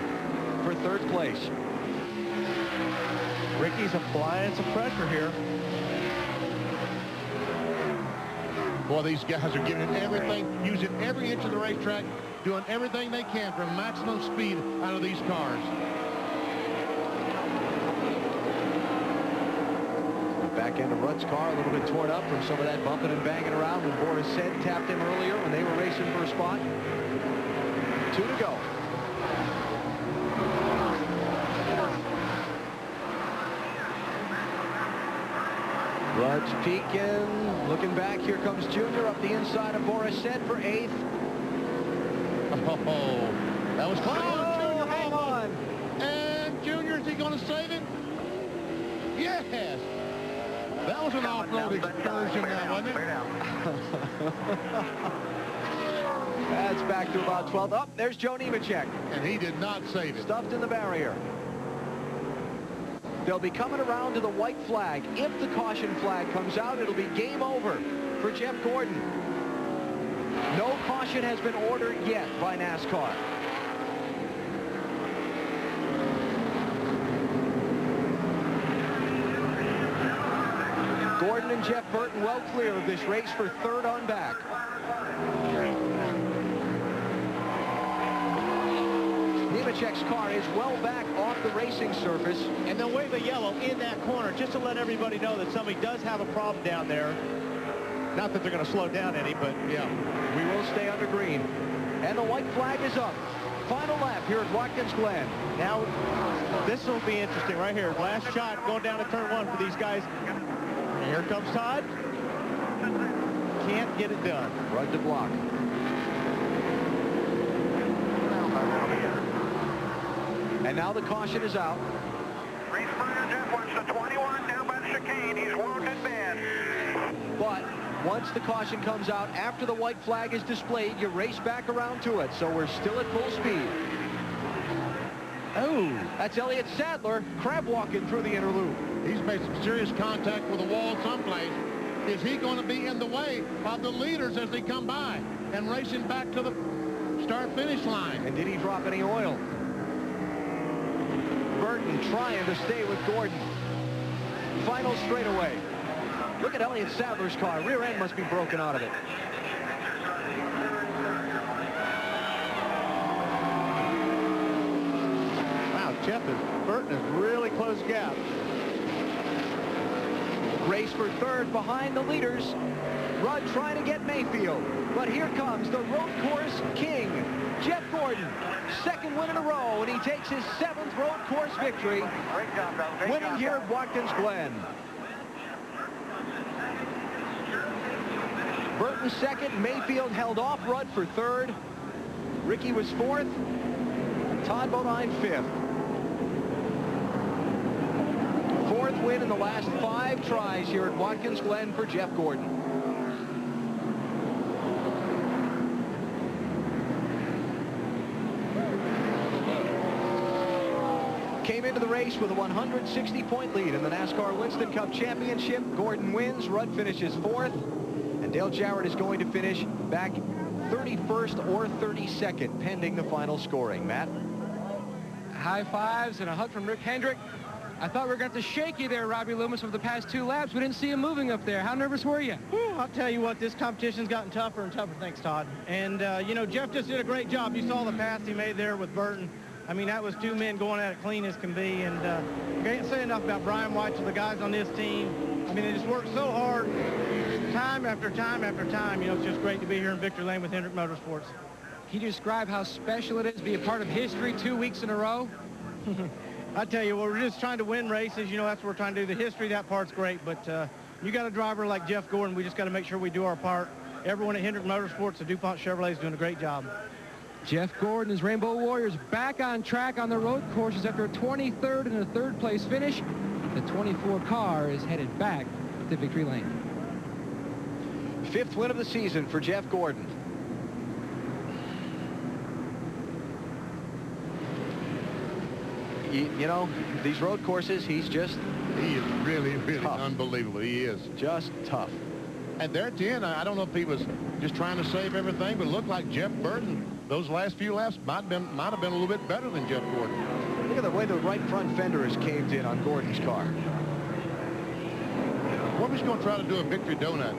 for 3rd place. Ricky's applying some pressure here. Boy, these guys are giving it everything, using every inch of the racetrack, doing everything they can for maximum speed out of these cars. Back end of Rudd's car, a little bit torn up from some of that bumping and banging around when Boris said tapped him earlier when they were racing for a spot. 2 to go. Rudd's peeking, looking back. Here comes Junior up the inside of Boris said for 8th. Oh, that was close. Oh, hang on. And Junior, is he going to save it? Yes. That was an off-road excursion now, wasn't it? That's back to about 12th. Up, there's Joe Nemechek. And he did not save it. Stuffed in the barrier. They'll be coming around to the white flag. If the caution flag comes out, it'll be game over for Jeff Gordon. No caution has been ordered yet by NASCAR. Gordon and Jeff Burton well clear of this race for 3rd on back. Nemechek's car is well back off the racing surface. And they'll wave a yellow in that corner just to let everybody know that somebody does have a problem down there. Not that they're going to slow down any, but yeah. We will stay under green. And the white flag is up. Final lap here at Watkins Glen. Now, this will be interesting right here. Last shot going down to turn 1 for these guys. And here comes Todd. Can't get it done. Rudd to block. And now the caution is out. Race burner Jeff wants the 21 down by the chicane. He's wounded bad. But once the caution comes out, after the white flag is displayed, you race back around to it. So we're still at full speed. Oh, that's Elliott Sadler crab walking through the inner loop. He's made some serious contact with the wall someplace. Is he going to be in the way of the leaders as they come by and racing back to the start-finish line? And did he drop any oil? Burton trying to stay with Gordon. Final straightaway. Look at Elliott Sadler's car. Rear end must be broken out of it. Wow, Burton has really closed gap. Race for 3rd behind the leaders. Rudd trying to get Mayfield. But here comes the road course king, Jeff Gordon. 2nd win in a row, and he takes his 7th road course victory, winning here at Watkins Glen. Burton 2nd, Mayfield held off Rudd for 3rd. Ricky was 4th. Todd Bodine 5th. 4th win in the last 5 tries here at Watkins Glen for Jeff Gordon. came into the race with a 160-point lead in the NASCAR Winston Cup Championship. Gordon wins. Rudd finishes 4th. And Dale Jarrett is going to finish back 31st or 32nd, pending the final scoring. Matt? High fives and a hug from Rick Hendrick. I thought we were going to have to shake you there, Robbie Loomis, over the past 2 laps. We didn't see him moving up there. How nervous were you? I'll tell you what, this competition's gotten tougher and tougher. Thanks, Todd. And, you know, Jeff just did a great job. You saw the pass he made there with Burton. I mean, that was 2 men going at it clean as can be. And I can't say enough about Brian White to the guys on this team. I mean, they just worked so hard time after time after time. You know, it's just great to be here in Victory Lane with Hendrick Motorsports. Can you describe how special it is to be a part of history 2 weeks in a row? I tell you, we're just trying to win races. You know, that's what we're trying to do. The history, that part's great. But you got a driver like Jeff Gordon. We just got to make sure we do our part. Everyone at Hendrick Motorsports, the DuPont Chevrolet, is doing a great job. Jeff Gordon, his Rainbow Warriors, back on track on the road courses after a 23rd and a 3rd place finish. The 24 car is headed back to Victory Lane. 5th win of the season for Jeff Gordon. You know, these road courses, he is really, really tough. Unbelievable. He is. Just tough. And there at the end, I don't know if he was just trying to save everything, but it looked like Jeff Burton, those last few laps might have been a little bit better than Jeff Gordon. Look at the way the right front fender is caved in on Gordon's car. What was he going to try to do a victory donut?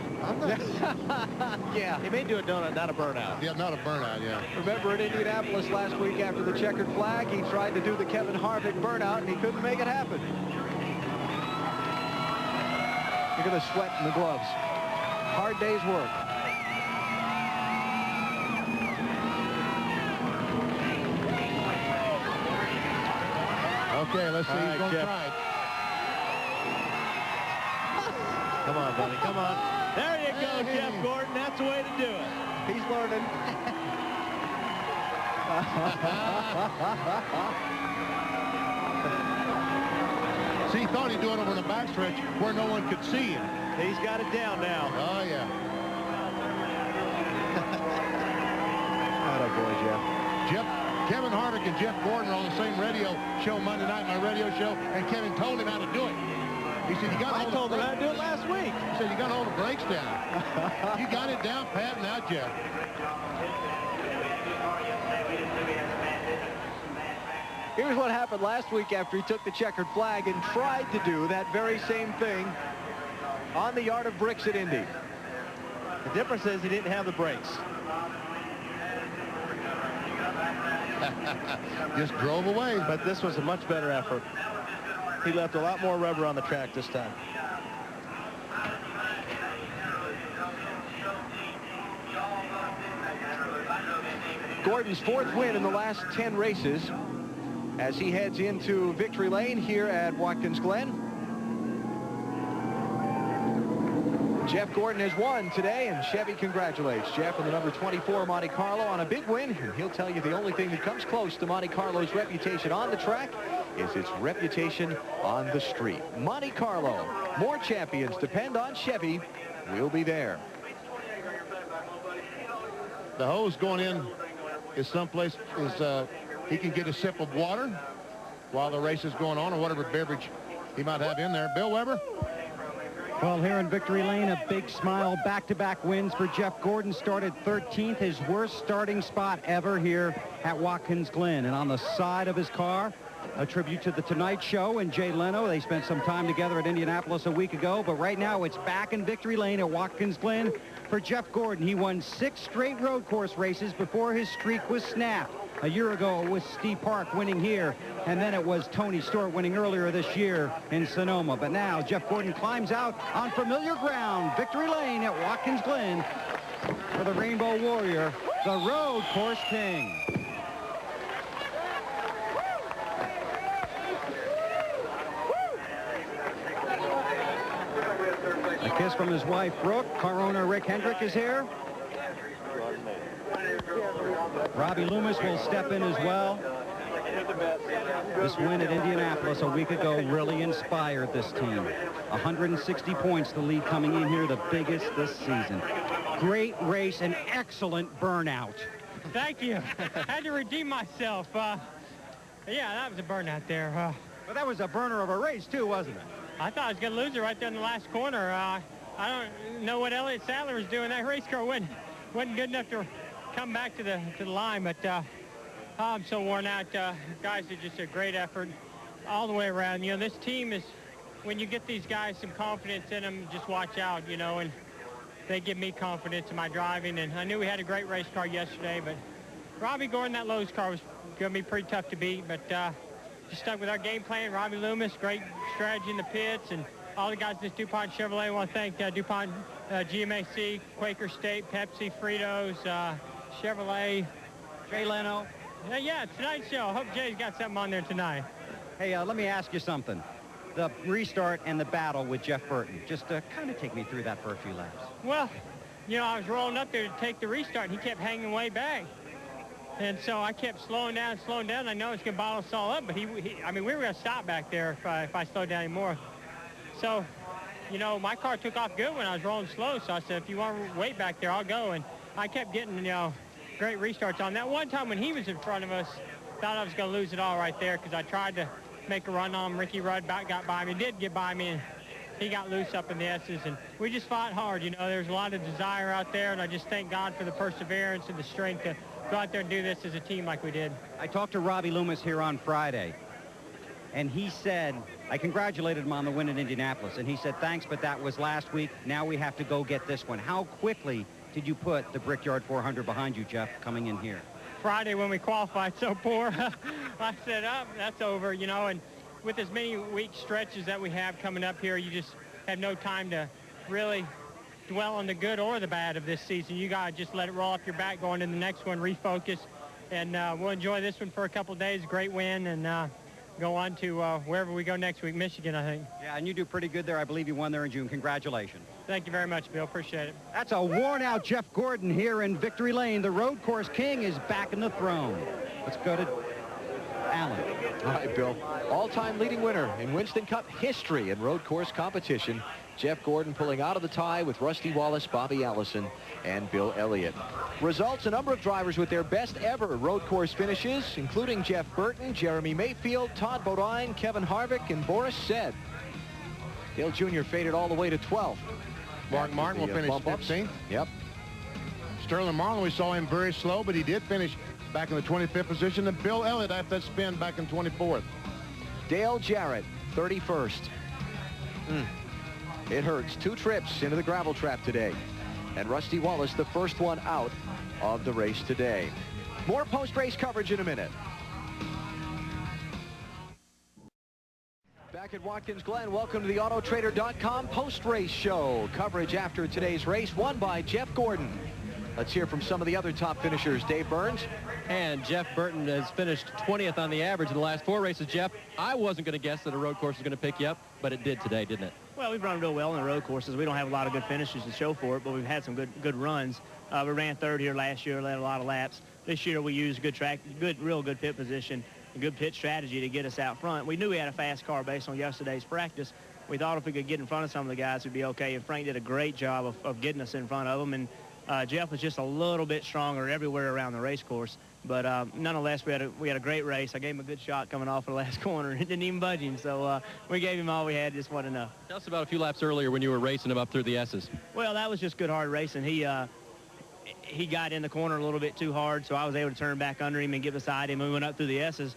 Yeah. He may do a donut, not a burnout. Yeah, not a burnout, yeah. Remember in Indianapolis last week after the checkered flag, he tried to do the Kevin Harvick burnout, and he couldn't make it happen. Look at the sweat in the gloves. Hard day's work. Okay, let's see. He's going to try it. Come on, buddy. Come on. There you go, Jeff Gordon. That's the way to do it. He's learning. See, he thought he'd do it over the backstretch where no one could see him. He's got it down now. Oh, yeah. Attaboy, Jeff. Kevin Harvick and Jeff Gordon are on the same radio show Monday night, my radio show, and Kevin told him how to do it. He said, I told him how to do it last week. He said, you got to hold the brakes down. You got it down, Pat, now, Jeff. Here's what happened last week after he took the checkered flag and tried to do that very same thing on the yard of bricks at Indy. The difference is he didn't have the brakes. Just drove away. But this was a much better effort. He left a lot more rubber on the track this time. Gordon's 4th win in the last 10 races as he heads into Victory Lane here at Watkins Glen. Jeff Gordon has won today, and Chevy congratulates Jeff and the number 24 Monte Carlo on a big win. And he'll tell you the only thing that comes close to Monte Carlo's reputation on the track is its reputation on the street. Monte Carlo, more champions depend on Chevy. We'll be there. The hose going in is someplace he can get a sip of water while the race is going on, or whatever beverage he might have in there. Bill Weber? Well, here in Victory Lane, a big smile. Back-to-back wins for Jeff Gordon. Started 13th, his worst starting spot ever here at Watkins Glen. And on the side of his car, a tribute to The Tonight Show and Jay Leno. They spent some time together at Indianapolis a week ago, but right now it's back in Victory Lane at Watkins Glen for Jeff Gordon. He won 6 straight road course races before his streak was snapped. A year ago, it was Steve Park winning here, and then it was Tony Stewart winning earlier this year in Sonoma. But now Jeff Gordon climbs out on familiar ground, Victory Lane at Watkins Glen for the Rainbow Warrior, the road course king. A kiss from his wife, Brooke. Car owner Rick Hendrick is here. Robbie Loomis will step in as well. This win at Indianapolis a week ago really inspired this team. 160 points, the lead coming in here, the biggest this season. Great race, an excellent burnout. Thank you. Had to redeem myself. Yeah, that was a burnout there. But that was a burner of a race, too, wasn't it? I thought I was going to lose it right there in the last corner. I don't know what Elliott Sadler was doing. That race car wasn't good enough to come back to the line, but I'm so worn out. Guys did just a great effort all the way around. You know, this team is, when you get these guys some confidence in them, just watch out, you know, and they give me confidence in my driving. And I knew we had a great race car yesterday, but Robbie Gordon, that Lowe's car was going to be pretty tough to beat, but just stuck with our game plan. Robbie Loomis, great strategy in the pits, and all the guys in this DuPont Chevrolet. I want to thank DuPont, GMAC, Quaker State, Pepsi, Fritos, Chevrolet. Jay Leno. Yeah, tonight's show. I hope Jay's got something on there tonight. Hey, let me ask you something. The restart and the battle with Jeff Burton. Just kind of take me through that for a few laps. Well, you know, I was rolling up there to take the restart, and he kept hanging way back. And so I kept slowing down. I know it's going to bottle us all up, but I mean, we were going to stop back there if I slowed down anymore. So, you know, my car took off good when I was rolling slow. So I said, if you want to wait back there, I'll go. And I kept getting, you know, great restarts on that. One time when he was in front of us, thought I was going to lose it all right there because I tried to make a run on him. Ricky Rudd got by me, did get by me, and he got loose up in the S's. And we just fought hard. You know, there's a lot of desire out there, and I just thank God for the perseverance and the strength to go out there and do this as a team like we did. I talked to Robbie Loomis here on Friday, and he said, I congratulated him on the win in Indianapolis, and he said, thanks, but that was last week. Now we have to go get this one. How quickly did you put the Brickyard 400 behind you, Jeff, coming in here? Friday when we qualified so poor, I said, oh, that's over, you know, and with as many weak stretches that we have coming up here, you just have no time to really dwell on the good or the bad of this season. You got to just let it roll off your back going into the next one, refocus, and we'll enjoy this one for a couple of days. Great win, and go on to wherever we go next week, Michigan, I think. Yeah, and you do pretty good there. I believe you won there in June. Congratulations. Thank you very much, Bill. Appreciate it. That's a worn-out Jeff Gordon here in Victory Lane. The road course king is back in the throne. Let's go to Alan. All right, Bill. All-time leading winner in Winston Cup history in road course competition. Jeff Gordon pulling out of the tie with Rusty Wallace, Bobby Allison, and Bill Elliott. Results, a number of drivers with their best ever road course finishes, including Jeff Burton, Jeremy Mayfield, Todd Bodine, Kevin Harvick, and Boris Said. Dale Jr. faded all the way to 12th. Mark Martin will finish 15th. Yep. Sterling Marlin, we saw him very slow, but he did finish back in the 25th position. And Bill Elliott after that spin back in 24th. Dale Jarrett, 31st. It hurts. 2 trips into the gravel trap today. And Rusty Wallace, the first one out of the race today. More post-race coverage in a minute. Back at Watkins Glen, welcome to the Autotrader.com post-race show. Coverage after today's race, won by Jeff Gordon. Let's hear from some of the other top finishers. Dave Burns. And Jeff Burton has finished 20th on the average in the last 4 races. Jeff, I wasn't going to guess that a road course was going to pick you up, but it did today, didn't it? Well, we've run real well in the road courses. We don't have a lot of good finishes to show for it, but we've had some good runs. We ran third here last year, led a lot of laps. This year we used good track, real good pit position, a good pit strategy to get us out front. We knew we had a fast car based on yesterday's practice. We thought if we could get in front of some of the guys, we'd be okay. And Frank did a great job of getting us in front of them. And Jeff was just a little bit stronger everywhere around the race course. But nonetheless, we had a great race. I gave him a good shot coming off the last corner, and it didn't even budge him. So we gave him all we had, just wasn't enough. Tell us about a few laps earlier when you were racing him up through the S's. Well, that was just good hard racing. He got in the corner a little bit too hard, so I was able to turn back under him and get beside him. And we went up through the S's,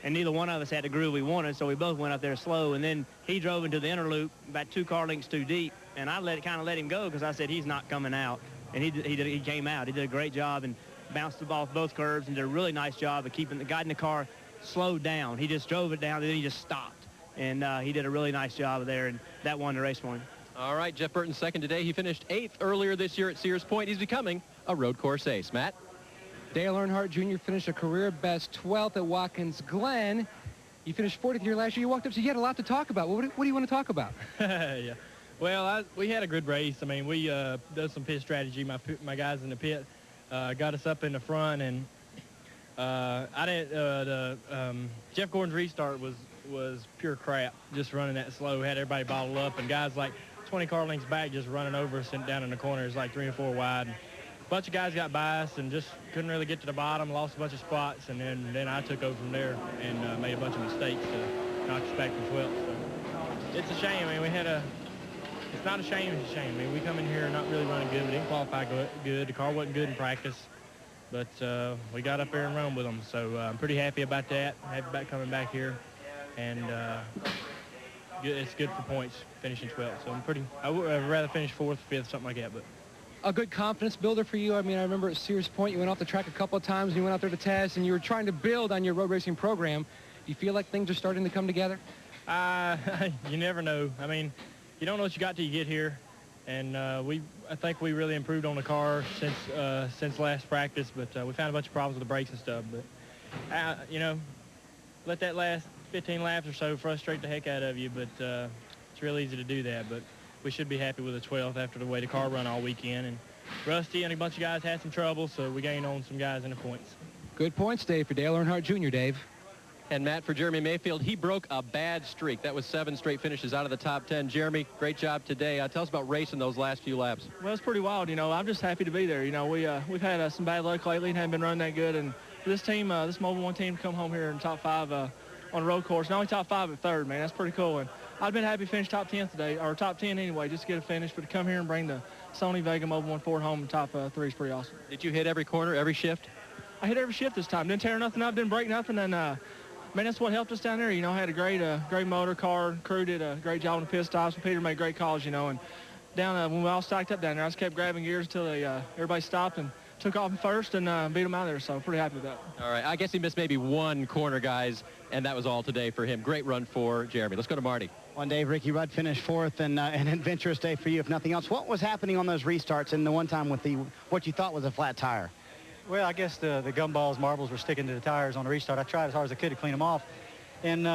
and neither one of us had the groove we wanted, so we both went up there slow. And then he drove into the inner loop about 2 car lengths too deep, and I kind of let him go because I said he's not coming out. And he came out. He did a great job and bounced the ball off both curves and did a really nice job of keeping the guy in the car slowed down. He just drove it down, and then he just stopped. And he did a really nice job there, and that won the race for him. All right, Jeff Burton second today. He finished 8th earlier this year at Sears Point. He's becoming a road course ace. Matt? Dale Earnhardt Jr. finished a career best 12th at Watkins Glen. You finished 40th here last year. You walked up, so you had a lot to talk about. What do you want to talk about? Yeah. Well, we had a good race. I mean, we did some pit strategy. My guys in the pit got us up in the front, and Jeff Gordon's restart was pure crap, just running that slow. Had everybody bottled up, and guys like 20 car lengths back just running over us and down in the corners like 3 or 4 wide. a bunch of guys got biased and just couldn't really get to the bottom, lost a bunch of spots, and then I took over from there and made a bunch of mistakes to knock us back to 12th. So it's a shame. I mean, it's not a shame, it's a shame. I mean, we come in here not really running good. We didn't qualify good. The car wasn't good in practice, but we got up there and run with them. So I'm pretty happy about that. Happy about coming back here, and it's good for points, finishing 12th. So I would rather finish 4th, 5th, something like that. But a good confidence builder for you. I mean, I remember at Sears Point, you went off the track a couple of times, and you went out there to test, and you were trying to build on your road racing program. Do you feel like things are starting to come together? You never know. I mean, you don't know what you got till you get here, and I think we really improved on the car since last practice, but we found a bunch of problems with the brakes and stuff. But you know, let that last 15 laps or so frustrate the heck out of you, but it's real easy to do that. But we should be happy with the 12th after the way the car run all weekend. And Rusty and a bunch of guys had some trouble, so we gained on some guys in the points. Good points, Dave, for Dale Earnhardt Jr., Dave. And Matt, for Jeremy Mayfield, he broke a bad streak. That was 7 straight finishes out of the top 10. Jeremy, great job today. Tell us about racing those last few laps. Well, it's pretty wild. You know, I'm just happy to be there. You know, we've had some bad luck lately and haven't been running that good. And for this team, this Mobile One team, to come home here in top 5 on a road course, not only top 5 but 3rd, man, that's pretty cool. And I've been happy to finish top 10 today, or top 10 anyway, just to get a finish. But to come here and bring the Sony Vega Mobile One Ford home in top 3 is pretty awesome. Did you hit every corner, every shift? I hit every shift this time. Didn't tear nothing up, didn't break nothing, and man, that's what helped us down there. You know, I had a great motor car. Crew did a great job on the pit stops. Peter made great calls, you know. And down when we all stacked up down there, I just kept grabbing gears until everybody stopped and took off in first and beat them out of there. So pretty happy with that. All right, I guess he missed maybe one corner, guys, and that was all today for him. Great run for Jeremy. Let's go to Marty. One day, Ricky Rudd finished 4th, and an adventurous day for you, if nothing else. What was happening on those restarts and the one time with what you thought was a flat tire? Well, I guess the gumballs, marbles were sticking to the tires on the restart. I tried as hard as I could to clean them off, and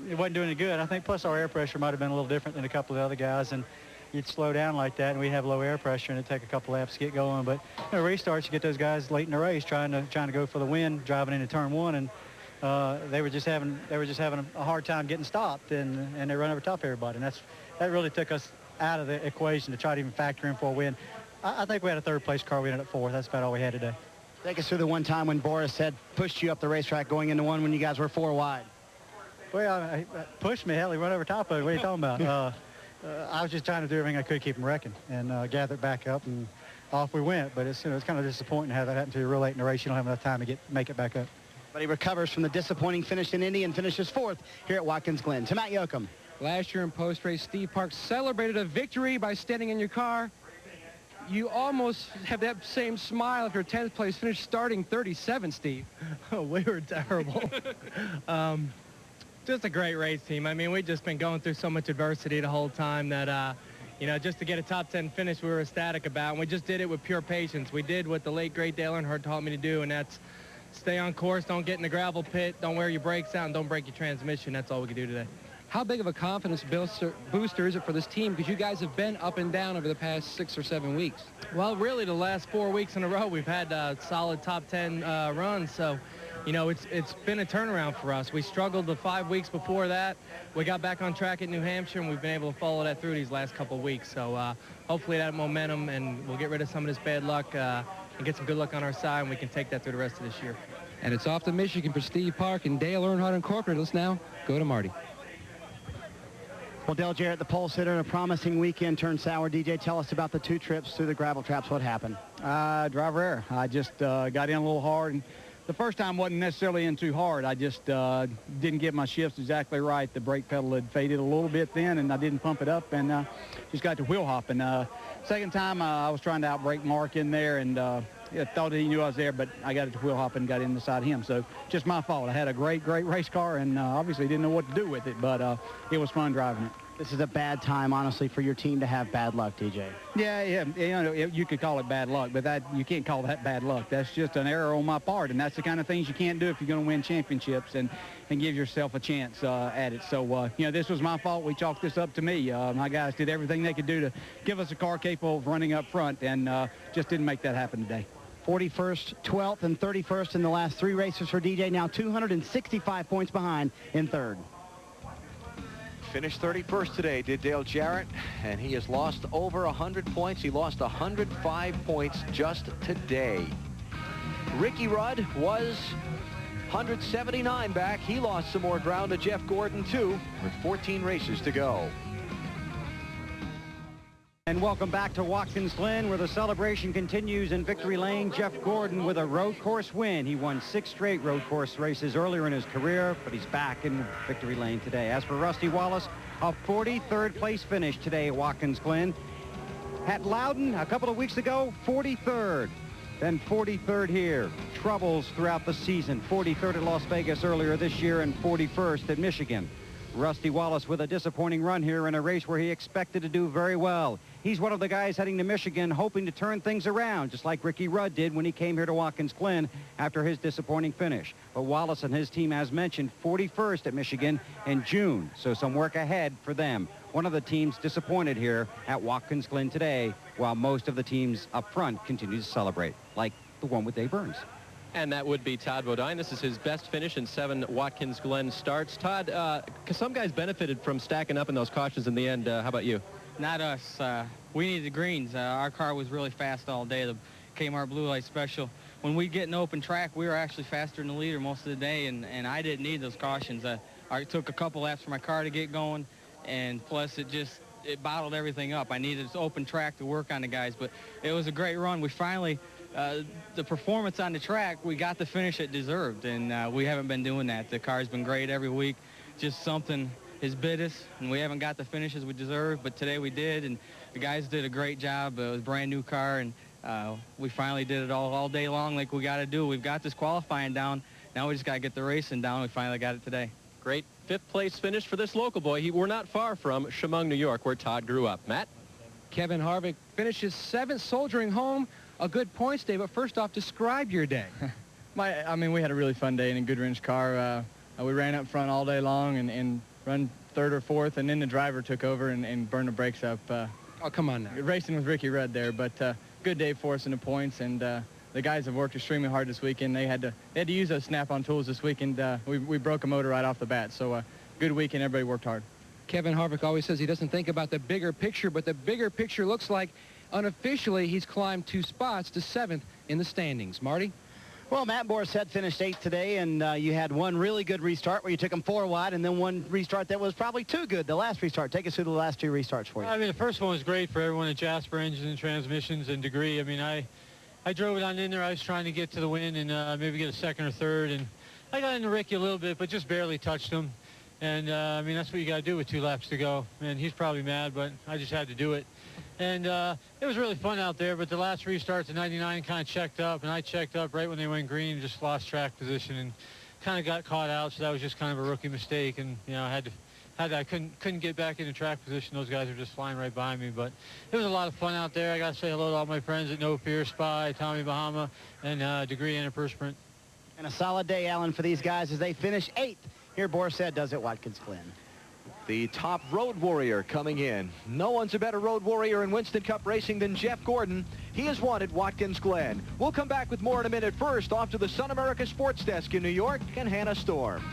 it wasn't doing any good. I think plus our air pressure might have been a little different than a couple of the other guys, and you'd slow down like that, and we'd have low air pressure, and it'd take a couple laps to get going. But you know, restarts, you get those guys late in the race trying to go for the win, driving into turn 1, and they were just having a hard time getting stopped, and they run over top of everybody, and that really took us out of the equation to try to even factor in for a win. I think we had a 3rd place car. We ended up 4th. That's about all we had today. Take us through the one time when Boris had pushed you up the racetrack going into 1 when you guys were 4 wide. Well, he pushed me. Hell, he went over top of it. What are you talking about? I was just trying to do everything I could to keep him wrecking and gather it back up, and off we went. But it's kind of disappointing to have that happen to you real late in the race. You don't have enough time to make it back up. But he recovers from the disappointing finish in Indy and finishes 4th here at Watkins Glen. To Matt Yoakum. Last year in post-race, Steve Parks celebrated a victory by standing in your car. You almost have that same smile after a 10th place finish, starting 37, Steve. Oh, we were terrible. Just a great race team. I mean, we've just been going through so much adversity the whole time that, you know, just to get a top 10 finish we were ecstatic about. And we just did it with pure patience. We did what the late, great Dale Earnhardt taught me to do, and that's stay on course, don't get in the gravel pit, don't wear your brakes out, and don't break your transmission. That's all we can do today. How big of a confidence booster is it for this team? Because you guys have been up and down over the past 6 or 7 weeks. Well, really, the last 4 weeks in a row, we've had solid top 10 runs. So, you know, it's been a turnaround for us. We struggled the 5 weeks before that. We got back on track at New Hampshire, and we've been able to follow that through these last couple of weeks. So hopefully that momentum, and we'll get rid of some of this bad luck and get some good luck on our side, and we can take that through the rest of this year. And it's off to Michigan for Steve Park and Dale Earnhardt Incorporated. Let's now go to Marty. Well, Dale Jarrett, the pole sitter, in a promising weekend turned sour. DJ, tell us about the 2 trips through the gravel traps. What happened? Driver error. I just got in a little hard. And the first time wasn't necessarily in too hard. I just didn't get my shifts exactly right. The brake pedal had faded a little bit then, and I didn't pump it up, and just got to wheel hopping. Second time, I was trying to outbrake Mark in there, and I thought he knew I was there, but I got it to wheel hop and got in the side of him. So just my fault. I had a great race car, and obviously didn't know what to do with it, but it was fun driving it. This is a bad time, honestly, for your team to have bad luck, DJ. Yeah, you know, you could call it bad luck, but you can't call that bad luck. That's just an error on my part, and that's the kind of things you can't do if you're going to win championships and give yourself a chance at it. So, you know, this was my fault. We chalked this up to me. My guys did everything they could do to give us a car capable of running up front, and just didn't make that happen today. 41st, 12th, and 31st in the last 3 races for DJ. Now 265 points behind in 3rd. Finished 31st today, did Dale Jarrett, and he has lost over 100 points. He lost 105 points just today. Ricky Rudd was 179 back. He lost some more ground to Jeff Gordon, too, with 14 races to go. And welcome back to Watkins Glen, where the celebration continues in Victory Lane. Jeff Gordon with a road course win. He won 6 straight road course races earlier in his career, but he's back in Victory Lane today. As for Rusty Wallace, a 43rd place finish today at Watkins Glen. At Loudon a couple of weeks ago, 43rd. Then 43rd here. Troubles throughout the season. 43rd at Las Vegas earlier this year and 41st at Michigan. Rusty Wallace with a disappointing run here in a race where he expected to do very well. He's one of the guys heading to Michigan hoping to turn things around, just like Ricky Rudd did when he came here to Watkins Glen after his disappointing finish. But Wallace and his team, as mentioned, 41st at Michigan in June, so some work ahead for them. One of the teams disappointed here at Watkins Glen today, while most of the teams up front continue to celebrate, like the one with Dave Burns. And that would be Todd Bodine. This is his best finish in 7 Watkins Glen starts. Todd, some guys benefited from stacking up in those cautions in the end. How about you? Not us. We needed the greens. Our car was really fast all day, the Kmart Blue Light Special. When we get an open track, we were actually faster than the leader most of the day, and I didn't need those cautions. I took a couple laps for my car to get going, and plus it bottled everything up. I needed this open track to work on the guys, but it was a great run. We finally... the performance on the track, we got the finish it deserved, and we haven't been doing that. The car's been great every week. Just something has bit us, and we haven't got the finishes we deserve, but today we did, and the guys did a great job. It was a brand new car, and we finally did it all day long like we got to do. We've got this qualifying down. Now we just got to get the racing down. We finally got it today. Great 5th place finish for this local boy. We're not far from Chemung, New York, where Todd grew up. Matt? Kevin Harvick finishes 7th, soldiering home. A good points day, but first off, describe your day. I mean, we had a really fun day in a Goodwrench car. We ran up front all day long and run 3rd or 4th, and then the driver took over and burned the brakes up. Oh, come on now. Racing with Ricky Rudd there, but good day for us in the points, and the guys have worked extremely hard this weekend. They had to use those snap-on tools this weekend. We broke a motor right off the bat, so good weekend. Everybody worked hard. Kevin Harvick always says he doesn't think about the bigger picture, but the bigger picture looks like unofficially he's climbed 2 spots to 7th in the standings. Marty? Well, Matt Borsett finished 8th today, and you had one really good restart where you took him 4 wide, and then one restart that was probably too good, the last restart. Take us through the last 2 restarts for you. I mean, the first one was great for everyone at Jasper Engines and Transmissions and Degree. I mean, I drove it on in there. I was trying to get to the win and maybe get a 2nd or 3rd, and I got into Ricky a little bit, but just barely touched him. And, I mean, that's what you got to do with 2 laps to go. And he's probably mad, but I just had to do it. And it was really fun out there, but the last restart to 99 kind of checked up, and I checked up right when they went green and just lost track position and kind of got caught out, so that was just kind of a rookie mistake. And, you know, I couldn't get back into track position. Those guys were just flying right by me, but it was a lot of fun out there. I got to say hello to all my friends at No Fear, Spy, Tommy Bahama, and Degree Antiperspirant. And a solid day, Alan, for these guys as they finish 8th. Here Borsett does at Watkins Glen. The top road warrior coming in. No one's a better road warrior in Winston Cup racing than Jeff Gordon. He is won at Watkins Glen. We'll come back with more in a minute. First, off to the Sun America Sports Desk in New York and Hannah Storm.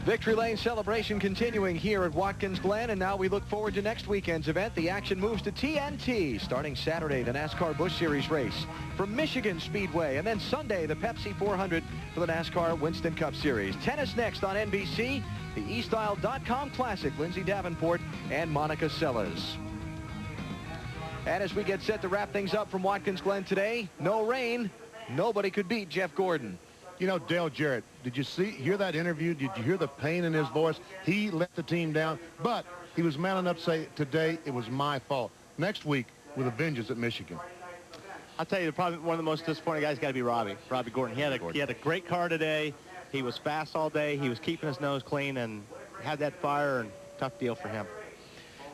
Victory Lane celebration continuing here at Watkins Glen, and now we look forward to next weekend's event. The action moves to TNT starting Saturday, the NASCAR Busch Series race from Michigan Speedway, and then Sunday the Pepsi 400 for the NASCAR Winston Cup Series. Tennis next on NBC, the eStyle.com Classic, Lindsay Davenport and Monica Seles. And as we get set to wrap things up from Watkins Glen today, no rain, nobody could beat Jeff Gordon. You know, Dale Jarrett, did you hear that interview? Did you hear the pain in his voice? He let the team down, but he was man enough to say, today it was my fault. Next week, with a vengeance at Michigan. I'll tell you, probably one of the most disappointing guys got to be Robbie Gordon. He had a great car today. He was fast all day. He was keeping his nose clean and had that fire, and tough deal for him.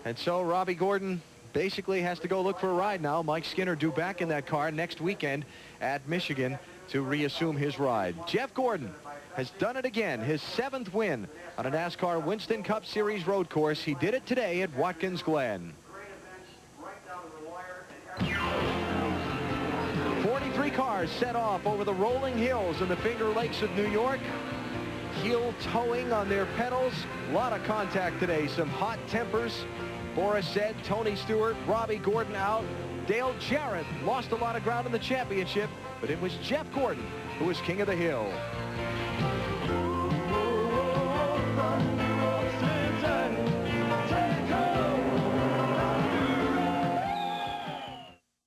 And so Robbie Gordon basically has to go look for a ride now. Mike Skinner due back in that car next weekend at Michigan to reassume his ride. Jeff Gordon has done it again, his 7th win on a NASCAR Winston Cup Series road course. He did it today at Watkins Glen. 43 cars set off over the rolling hills in the Finger Lakes of New York. heel towing on their pedals. A lot of contact today. Some hot tempers. Boris said Tony Stewart, Robbie Gordon out. Dale Jarrett lost a lot of ground in the championship, but it was Jeff Gordon who was king of the hill.